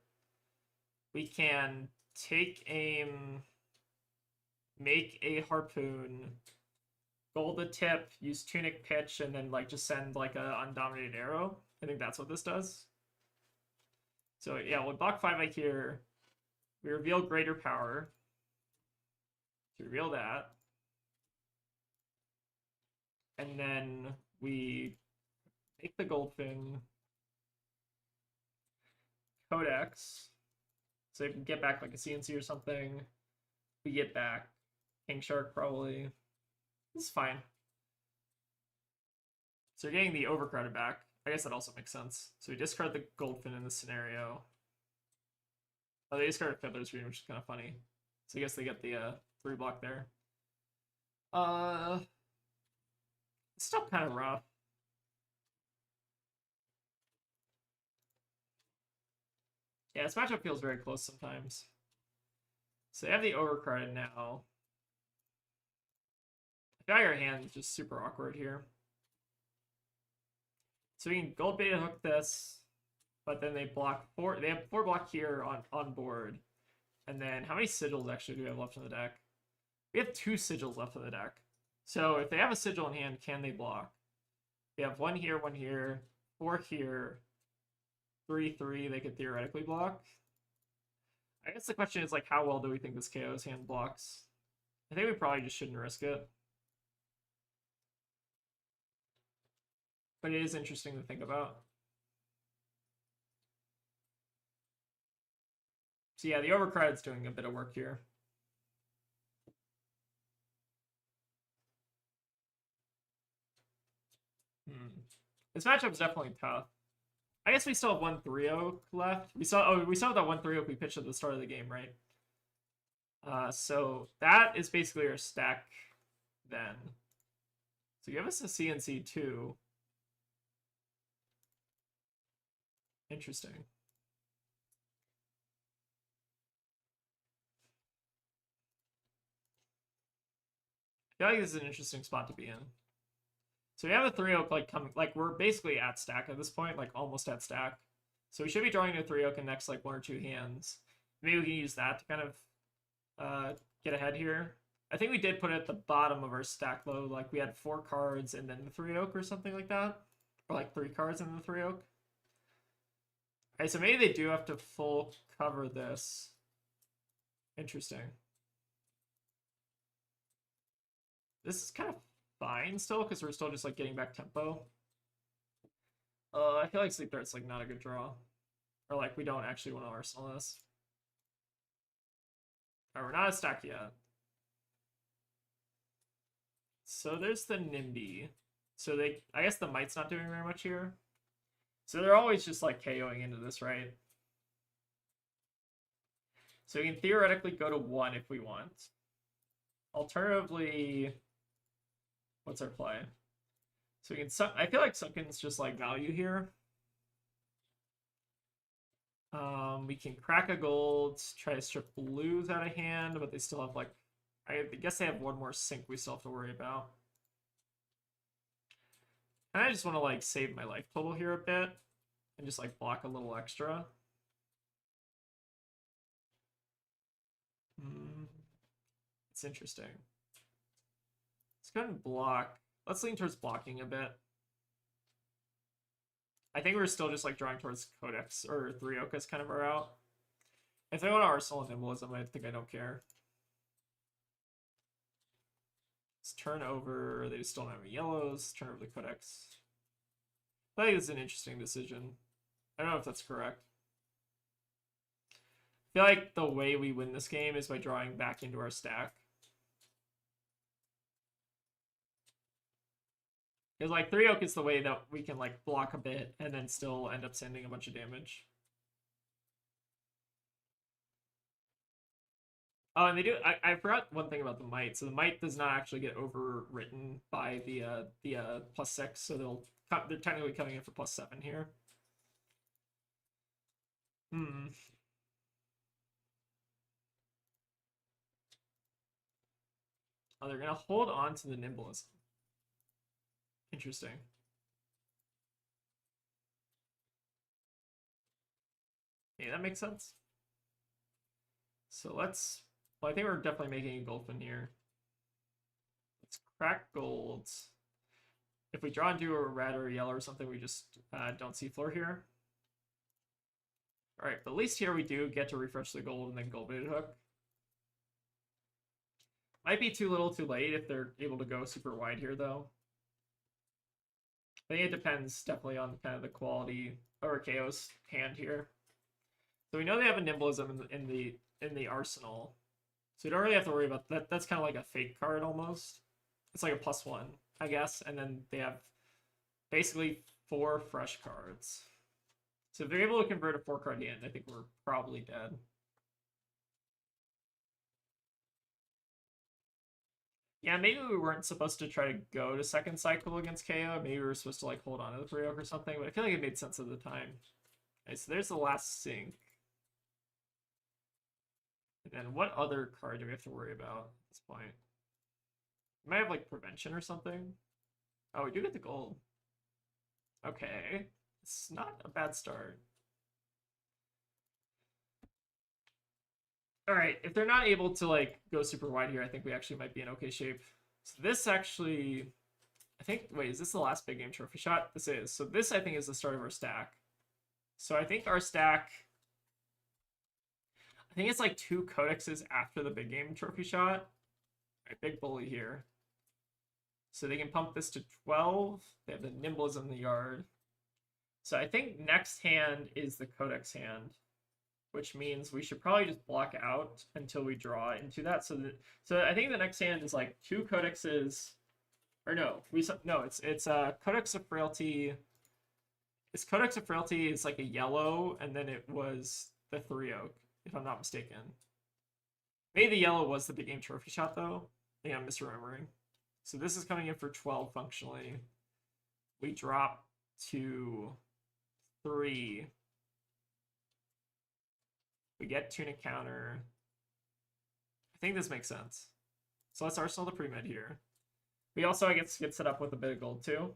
We can take aim, make a harpoon, gold the tip, use Tunic pitch, and then like just send like a undominated arrow. I think that's what this does. So yeah, we'll block 5 like here. We reveal greater power. To reveal that. And then we make the Goldfin Codex. So you can get back like a CNC or something. We get back. King Shark probably. This is fine. So you're getting the overcrowded back. I guess that also makes sense. So we discard the Goldfin in this scenario. Oh, they discarded Fiddler's Green, which is kind of funny. So I guess they get the 3 block there. It's still kind of rough. Yeah, this matchup feels very close sometimes. So they have the overcrowded now. I feel like our hand is just super awkward here. So we can gold beta hook this, but then they block 4. They have 4 block here on board. And then how many sigils actually do we have left in the deck? We have 2 sigils left in the deck. So if they have a sigil in hand, can they block? We have 1 here, 1 here, 4 here, 3, 3. They could theoretically block. I guess the question is, like, how well do we think this KO's hand blocks? I think we probably just shouldn't risk it. But it is interesting to think about. So yeah, the overcrowd's doing a bit of work here. This matchup is definitely tough. I guess we still have 1 3-0 left. We saw that 1 3-0 we pitched at the start of the game, right? So that is basically our stack then. So give us a CNC 2. Interesting. I feel like this is an interesting spot to be in. So we have a 3-oak like coming, like we're basically at stack at this point, like almost at stack. So we should be drawing a 3-oak in next like 1 or 2 hands. Maybe we can use that to kind of get ahead here. I think we did put it at the bottom of our stack load, like we had 4 cards and then the 3-oak or something like that, or like 3 cards and the 3-oak. Okay, so maybe they do have to full cover this. Interesting. This is kind of fine still, because we're still just like getting back tempo. I feel like Sleep Dart's like not a good draw. Or like we don't actually want to arsenal this. Alright, we're not a stack yet. So there's the NIMBY. So I guess the Might's not doing very much here. So they're always just like KOing into this, right? So we can theoretically go to 1 if we want. Alternatively, what's our play? So we can I feel like Sunken's just like value here. We can crack a gold, try to strip blues out of hand, but they still have like, I guess they have 1 more sink we still have to worry about. And I just want to like save my life total here a bit and just like block a little extra. It's interesting. Let's go ahead and block. Let's lean towards blocking a bit. I think we're still just like drawing towards Codex or 3-oak as kind of our out. If they want to Arsenal and Nimbulism, I think I don't care. Let's turn over. They still don't have any yellows. Turn over the Codex. I think it's an interesting decision. I don't know if that's correct. I feel like the way we win this game is by drawing back into our stack. Because like 3-oak is the way that we can like block a bit and then still end up sending a bunch of damage. Oh, and they do. I forgot one thing about the Might. So the Might does not actually get overwritten by the +6, so they're technically coming in for +7 here. Oh, they're gonna hold on to the Nimbulism. Interesting. Yeah, that makes sense. So let's... Well, I think we're definitely making a Goldfin here. Let's crack golds. If we draw into a red or a yellow or something, we just don't see floor here. Alright, but at least here we do get to refresh the gold and then gold baited hook. Might be too little too late if they're able to go super wide here, though. I think it depends definitely on kind of the quality of our KO's hand here. So we know they have a Nimbulism in the arsenal. So you don't really have to worry about that. That's kind of like a fake card almost. It's like a +1, I guess. And then they have basically 4 fresh cards. So if they're able to convert a 4-card hand, I think we're probably dead. Yeah, maybe we weren't supposed to try to go to second cycle against KO. Maybe we were supposed to like hold on to the 3-oak or something, but I feel like it made sense at the time. Okay, so there's the last sync. And then what other card do we have to worry about at this point? We might have like prevention or something. Oh, we do get the gold. Okay. It's not a bad start. Alright, if they're not able to like go super wide here, I think we actually might be in okay shape. So this actually, I think, wait, is this the last big game trophy shot? This is. So this, I think, is the start of our stack. So I think our stack, I think it's like 2 codexes after the big game trophy shot. Alright, big bully here. So they can pump this to 12. They have the nimblism in the yard. So I think next hand is the codex hand, which means we should probably just block out until we draw into that. So I think the next hand is like 2 codexes, or no, it's Codex of Frailty. It's Codex of Frailty is like a yellow, and then it was the 3-oak, if I'm not mistaken. Maybe the yellow was the big game trophy shot though. I think I'm misremembering. So this is coming in for 12 functionally. We drop to 3. We get tunic counter. I think this makes sense. So let's arsenal the pre-med here. We also, I guess, get set up with a bit of gold too.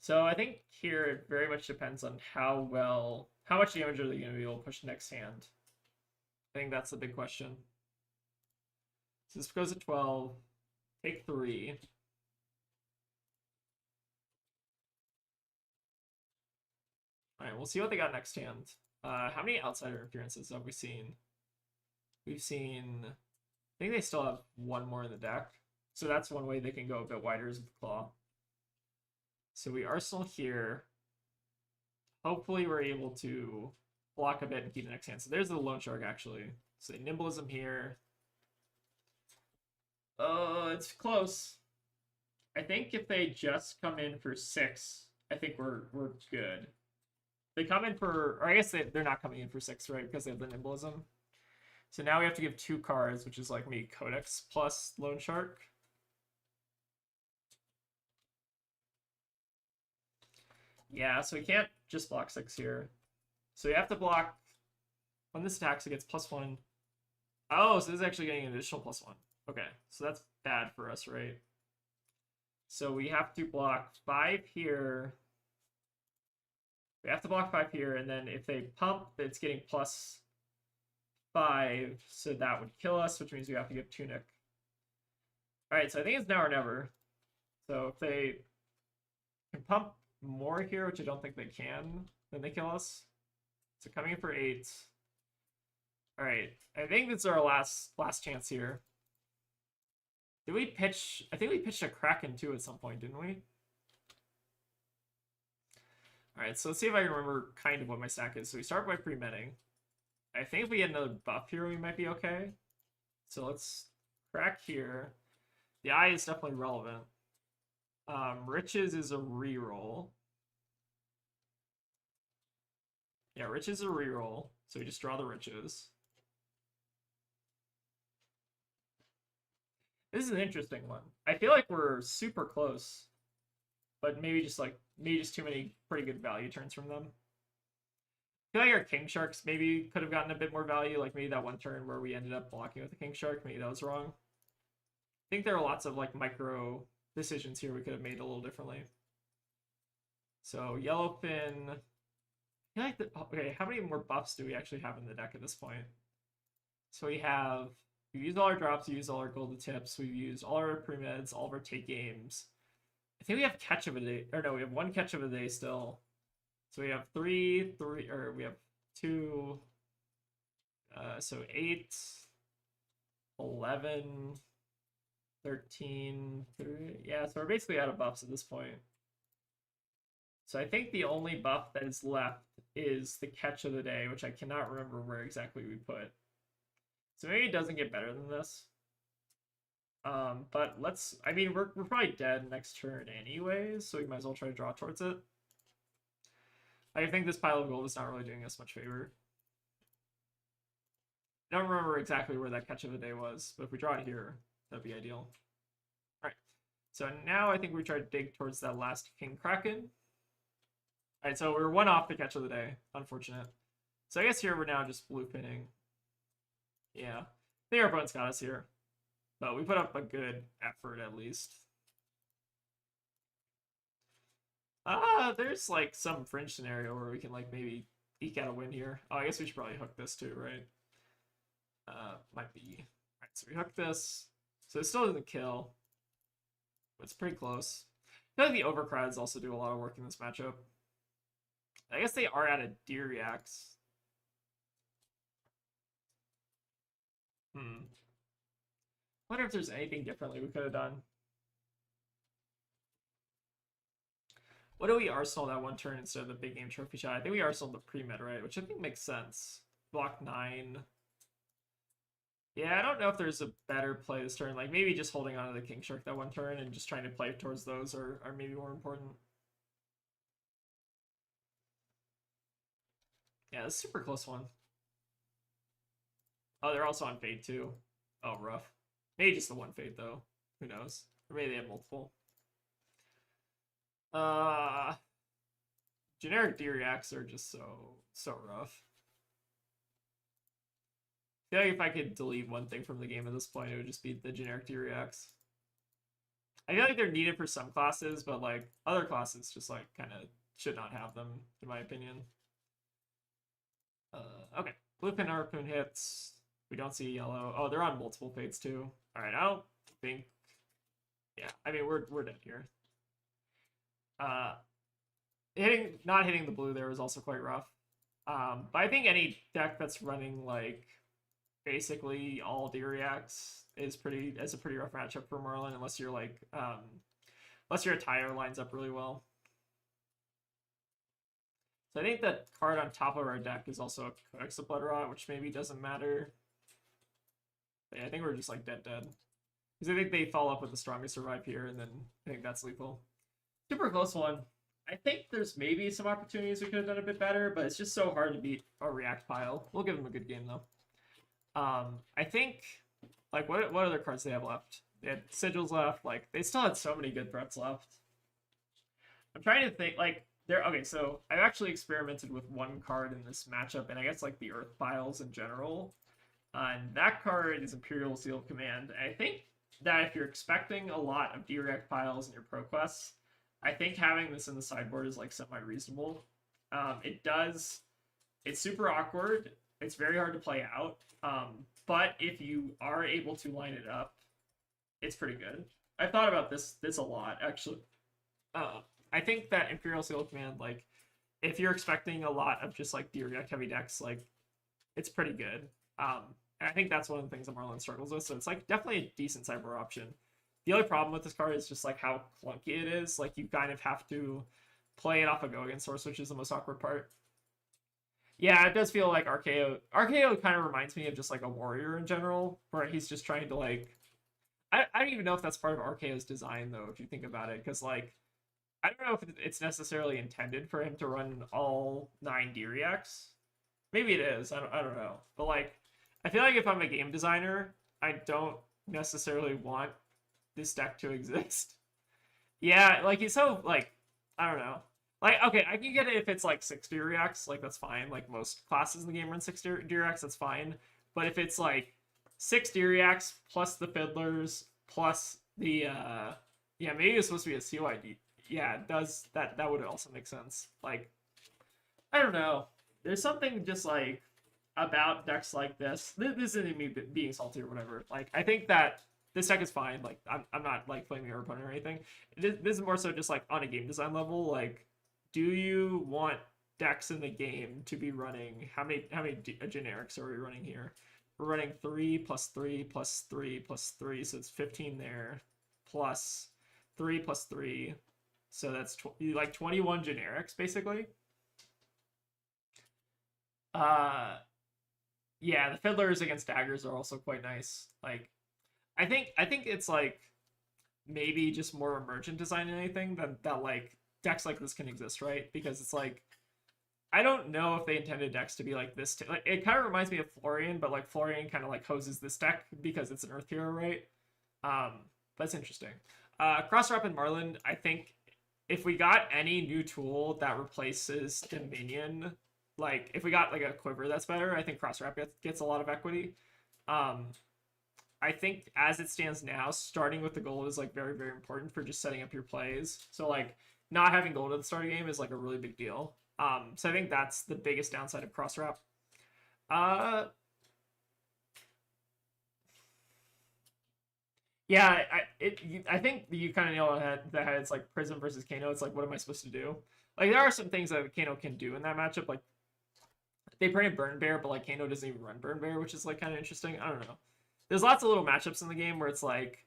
So I think here it very much depends on how much damage are they going to be able to push next hand. I think that's the big question. So this goes to 12. Take 3. Alright, we'll see what they got next hand. How many outsider interferences have we seen? We've seen, I think they still have 1 more in the deck. So that's one way they can go a bit wider is with the claw. So we arsenal here. Hopefully we're able to block a bit and keep the next hand. So there's the loan shark actually. So nimblism here. It's close. I think if they just come in for 6, I think we're good. They come in for, or I guess they're not coming in for 6, right? Because they have the nimblism. So now we have to give 2 cards, which is like maybe Codex plus Loan Shark. Yeah, so we can't just block 6 here. So we have to block, when this attacks, it gets +1. Oh, so this is actually getting an additional +1. Okay, so that's bad for us, right? So we have to block 5 here. We have to block 5 here, and then if they pump, it's getting +5, so that would kill us, which means we have to give tunic. Alright, so I think it's now or never. So if they can pump more here, which I don't think they can, then they kill us. So coming in for 8. Alright, I think this is our last chance here. Did we pitch? I think we pitched a Kraken too at some point, didn't we? Alright, so let's see if I can remember kind of what my stack is. So we start by pre-metting. I think if we get another buff here, we might be okay. So let's crack here. The eye is definitely relevant. Riches is a reroll. Yeah, riches is a reroll. So we just draw the riches. This is an interesting one. I feel like we're super close. But maybe just too many pretty good value turns from them. I feel like our King Sharks maybe could have gotten a bit more value, like maybe that one turn where we ended up blocking with the King Shark, maybe that was wrong. I think there are lots of like micro decisions here we could have made a little differently. So Yellowfin, I feel like okay, how many more buffs do we actually have in the deck at this point? So we've used all our drops, we used all our golden tips, we've used all our pre-meds, all of our take games. I think we have catch of a day, or no, we have 1 catch of a day still. So we have 3, or we have 2, so 8, 11, 13, 3, yeah, so we're basically out of buffs at this point. So I think the only buff that is left is the catch of the day, which I cannot remember where exactly we put. So maybe it doesn't get better than this. But let's, I mean, we're probably dead next turn anyways, so we might as well try to draw towards it. I think this pile of gold is not really doing us much favor. I don't remember exactly where that catch of the day was, but if we draw it here, that'd be ideal. Alright, so now I think we try to dig towards that last King Kraken. Alright, so we're one off the catch of the day. Unfortunate. So I guess here we're now just blue pinning. Yeah. I think our opponent's got us here. But we put up a good effort at least. There's like some fringe scenario where we can like maybe eke out a win here. Oh, I guess we should probably hook this too, right? Might be. Alright, so we hook this. So it still doesn't kill. But it's pretty close. I feel like the overcrowds also do a lot of work in this matchup. I guess they are out of deer reacts. Wonder if there's anything differently we could have done. What do we arsenal that one turn instead of the big game trophy shot? I think we arsenal the pre-med, right? Which I think makes sense. Block 9. Yeah, I don't know if there's a better play this turn. Like maybe just holding on to the King Shark that one turn and just trying to play towards those are maybe more important. Yeah, it's a super close one. Oh, they're also on fade too. Oh, rough. Maybe just the one fade though. Who knows? Or maybe they have multiple. Generic D reacts are just so rough. I feel like if I could delete one thing from the game at this point, it would just be the generic D reacts. I feel like they're needed for some classes, but like other classes just like kind of should not have them, in my opinion. Okay, blue pin harpoon hits. We don't see yellow. Oh, they're on multiple fades too. All right, I don't think. Yeah, I mean we're dead here. Not hitting the blue there was also quite rough. But I think any deck that's running like basically all D reacts is a pretty rough matchup for Marlin unless you're like unless your attire lines up really well. So I think that card on top of our deck is also a Codex of Blood Rot, which maybe doesn't matter. But yeah, I think we're just like dead. Because I think they follow up with the strongest survive here, and then I think that's lethal. Super close one. I think there's maybe some opportunities we could have done a bit better, but it's just so hard to beat a react pile. We'll give them a good game though. I think like what other cards they have left? They had sigils left. Like they still had so many good threats left. I'm trying to think like okay, so I've actually experimented with one card in this matchup, and I guess like the Earth Piles in general. And that card is Imperial Seal of Command. And I think that if you're expecting a lot of D-React piles in your ProQuests, I think having this in the sideboard is like semi-reasonable. It's super awkward. It's very hard to play out. But if you are able to line it up, it's pretty good. I thought about this a lot, actually. I think that Imperial Seal of Command, like, if you're expecting a lot of just like D-React heavy decks, like, it's pretty good. And I think that's one of the things that Marlin struggles with. So it's like definitely a decent sideboard option. The only problem with this card is just like how clunky it is. Like you kind of have to play it off a go against source, which is the most awkward part. Yeah, it does feel like RKO. RKO kind of reminds me of just like a warrior in general, where he's just trying to like. I don't even know if that's part of RKO's design though, if you think about it, because like I don't know if it's necessarily intended for him to run all 9 D reacts. Maybe it is. I don't know. But like, I feel like if I'm a game designer, I don't necessarily want this deck to exist. Yeah, like it's so like I don't know. Like okay, I can get it if it's like 60 reacts, like that's fine. Like most classes in the game run 60 reacts, that's fine. But if it's like 60 reacts plus the fiddlers plus the yeah, maybe it's supposed to be a COID. Yeah, it does that would also make sense. Like I don't know. There's something just like about decks like this. This isn't me being salty or whatever. Like I think that this deck is fine. Like I'm not like blaming your opponent or anything. This is more so just like on a game design level. Like, do you want decks in the game to be running? How many generics are we running here? We're running 3 plus 3 plus 3 plus 3, so it's 15 there. Plus 3 plus 3, so that's like 21 generics basically. Yeah, the fiddlers against daggers are also quite nice. Like, I think it's like maybe just more emergent design than anything that like decks like this can exist, right? Because it's like I don't know if they intended decks to be like this. Like it kind of reminds me of Florian, but like Florian kind of like hoses this deck because it's an Earth hero, right? That's interesting. Cross Rep and Marlin, I think if we got any new tool that replaces Dominion, like if we got like a quiver that's better, I think Cross Rep gets a lot of equity. Um, I think as it stands now, starting with the gold is like very, very important for just setting up your plays. So like not having gold at the start of the game is like a really big deal. So I think that's the biggest downside of cross wrap. Uh, yeah, I think you kind of nailed the head. It's like Prism versus Kano. It's like, what am I supposed to do? Like, there are some things that Kano can do in that matchup. Like, they bring Burn Bear, but like Kano doesn't even run Burn Bear, which is like kind of interesting. I don't know. There's lots of little matchups in the game where it's like,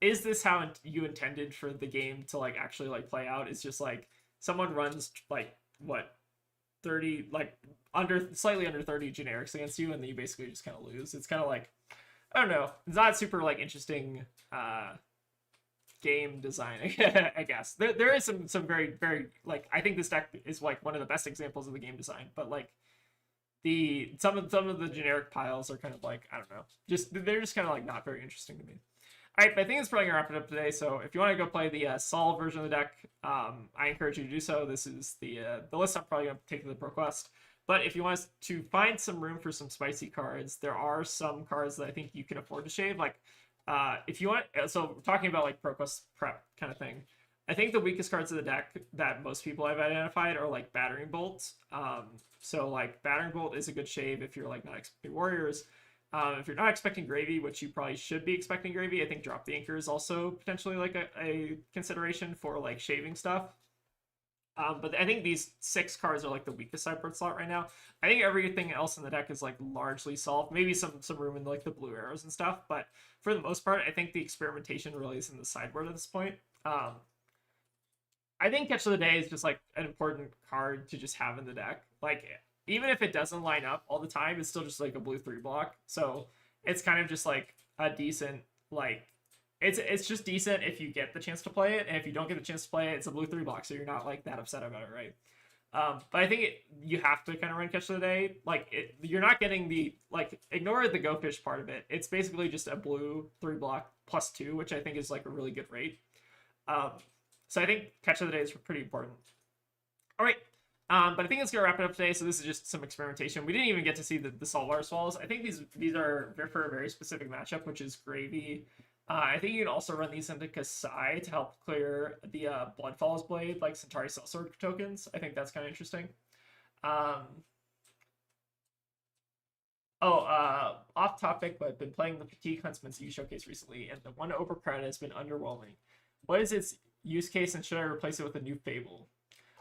is this how you intended for the game to like actually like play out? It's just like someone runs like what 30 like under slightly under 30 generics against you, and then you basically just kind of lose. It's kind of like I don't know. It's not super like interesting game design, I guess. There is some very very like I think this deck is like one of the best examples of the game design, but like some of the generic piles are kind of like I don't know, they're just kind of like not very interesting to me. All right, but I think it's probably gonna wrap it up today. So if you want to go play the solve version of the deck, I encourage you to do so. This is the list I'm probably gonna take to the ProQuest. But if you want to find some room for some spicy cards, there are some cards that I think you can afford to shave. Like if you want, so talking about like ProQuest prep kind of thing, I think the weakest cards of the deck that most people have identified are like Battering Bolts. So like Battering Bolt is a good shave if you're like not expecting warriors. If you're not expecting gravy, which you probably should be expecting gravy, I think Drop the Anchor is also potentially like a consideration for like shaving stuff. But I think these 6 cards are like the weakest sideboard slot right now. I think everything else in the deck is like largely solved. Maybe some room in like the blue arrows and stuff, but for the most part, I think the experimentation really is in the sideboard at this point. I think Catch of the Day is just like an important card to just have in the deck. Like even if it doesn't line up all the time, it's still just like a blue 3 block. So it's kind of just like a decent like it's just decent if you get the chance to play it, and if you don't get the chance to play it, it's a blue 3 block, so you're not like that upset about it, right? But I think you have to kind of run Catch of the Day. Like you're not getting the like ignore the Go Fish part of it. It's basically just a blue 3 block +2, which I think is like a really good rate. So I think Catch of the Day is pretty important. All right. But I think it's gonna wrap it up today. So this is just some experimentation. We didn't even get to see the Salvar Swallows. I think these are for a very specific matchup, which is Gravy. I think you can also run these into Kasai to help clear the Bloodfall's Blade, like Centauri Sellsword tokens. I think that's kind of interesting. Off topic, but I've been playing the Fatigue Huntsman's U showcase recently, and the one overcrowd has been underwhelming. What is its use case, and should I replace it with a new Fable?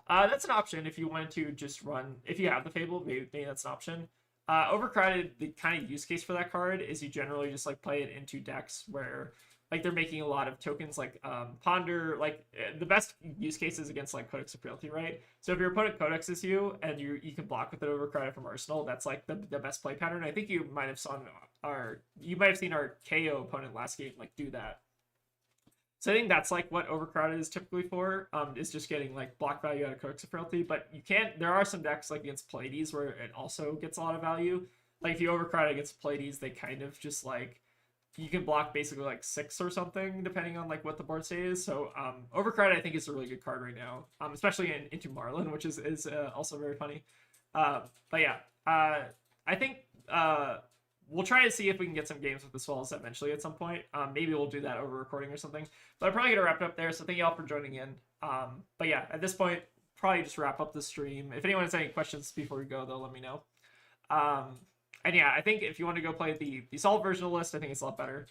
That's an option if you wanted to just run. If you have the Fable, maybe that's an option. Overcrowded, the kind of use case for that card is you generally just like play it into decks where like they're making a lot of tokens like Ponder. Like the best use cases against like Codex of Frailty, right? So if your opponent codexes you and you can block with it overcrowded from Arsenal, that's like the best play pattern. I think you might have seen our KO opponent last game like do that. So I think that's like what overcrowded is typically for, is just getting like block value out of Codex of Frailty. But there are some decks like against Pleiades where it also gets a lot of value. Like if you overcrowd against Pleiades, they kind of just like, you can block basically like 6 or something, depending on like what the board state is. So overcrowded I think is a really good card right now, especially into Marlin, which is also very funny. But yeah, I think we'll try to see if we can get some games with the Swallows eventually at some point. Maybe we'll do that over recording or something. But I'm probably going to wrap it up there, so thank you all for joining in. But yeah, at this point, probably just wrap up the stream. If anyone has any questions before we go, they'll let me know. And yeah, I think if you want to go play the solved version of the list, I think it's a lot better.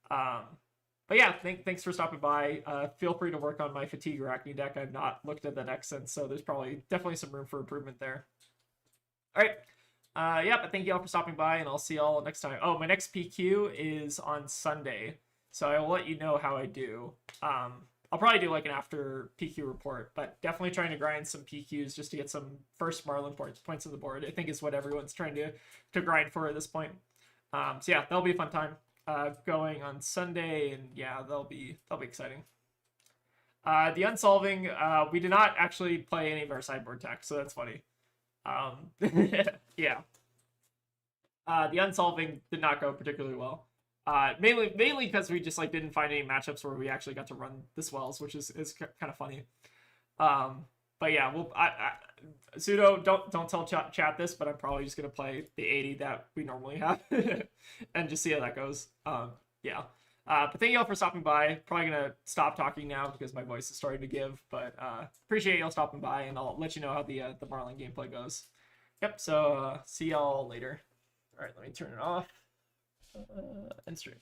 But yeah, thanks for stopping by. Feel free to work on my Fatigue Arachne deck. I've not looked at the deck since, so there's definitely some room for improvement there. All right. Yeah, but thank you all for stopping by, and I'll see y'all next time. Oh, my next PQ is on Sunday, so I will let you know how I do. I'll probably do like an after PQ report, but definitely trying to grind some PQs just to get some first Marlin points on the board. I think is what everyone's trying to grind for at this point. So yeah, that'll be a fun time. Going on Sunday, and yeah, that'll be exciting. The Unsolving, we did not actually play any of our sideboard tech, so that's funny. Yeah. The Unsolving did not go particularly well. Mainly because we just like didn't find any matchups where we actually got to run the swells, which is kind of funny. But yeah, Pseudo, don't tell chat this, but I'm probably just gonna play the 80 that we normally have and just see how that goes. Yeah. But thank you all for stopping by. Probably gonna stop talking now because my voice is starting to give. But appreciate y'all stopping by, and I'll let you know how the Marlin gameplay goes. Yep. So see y'all later. All right, let me turn it off. End stream.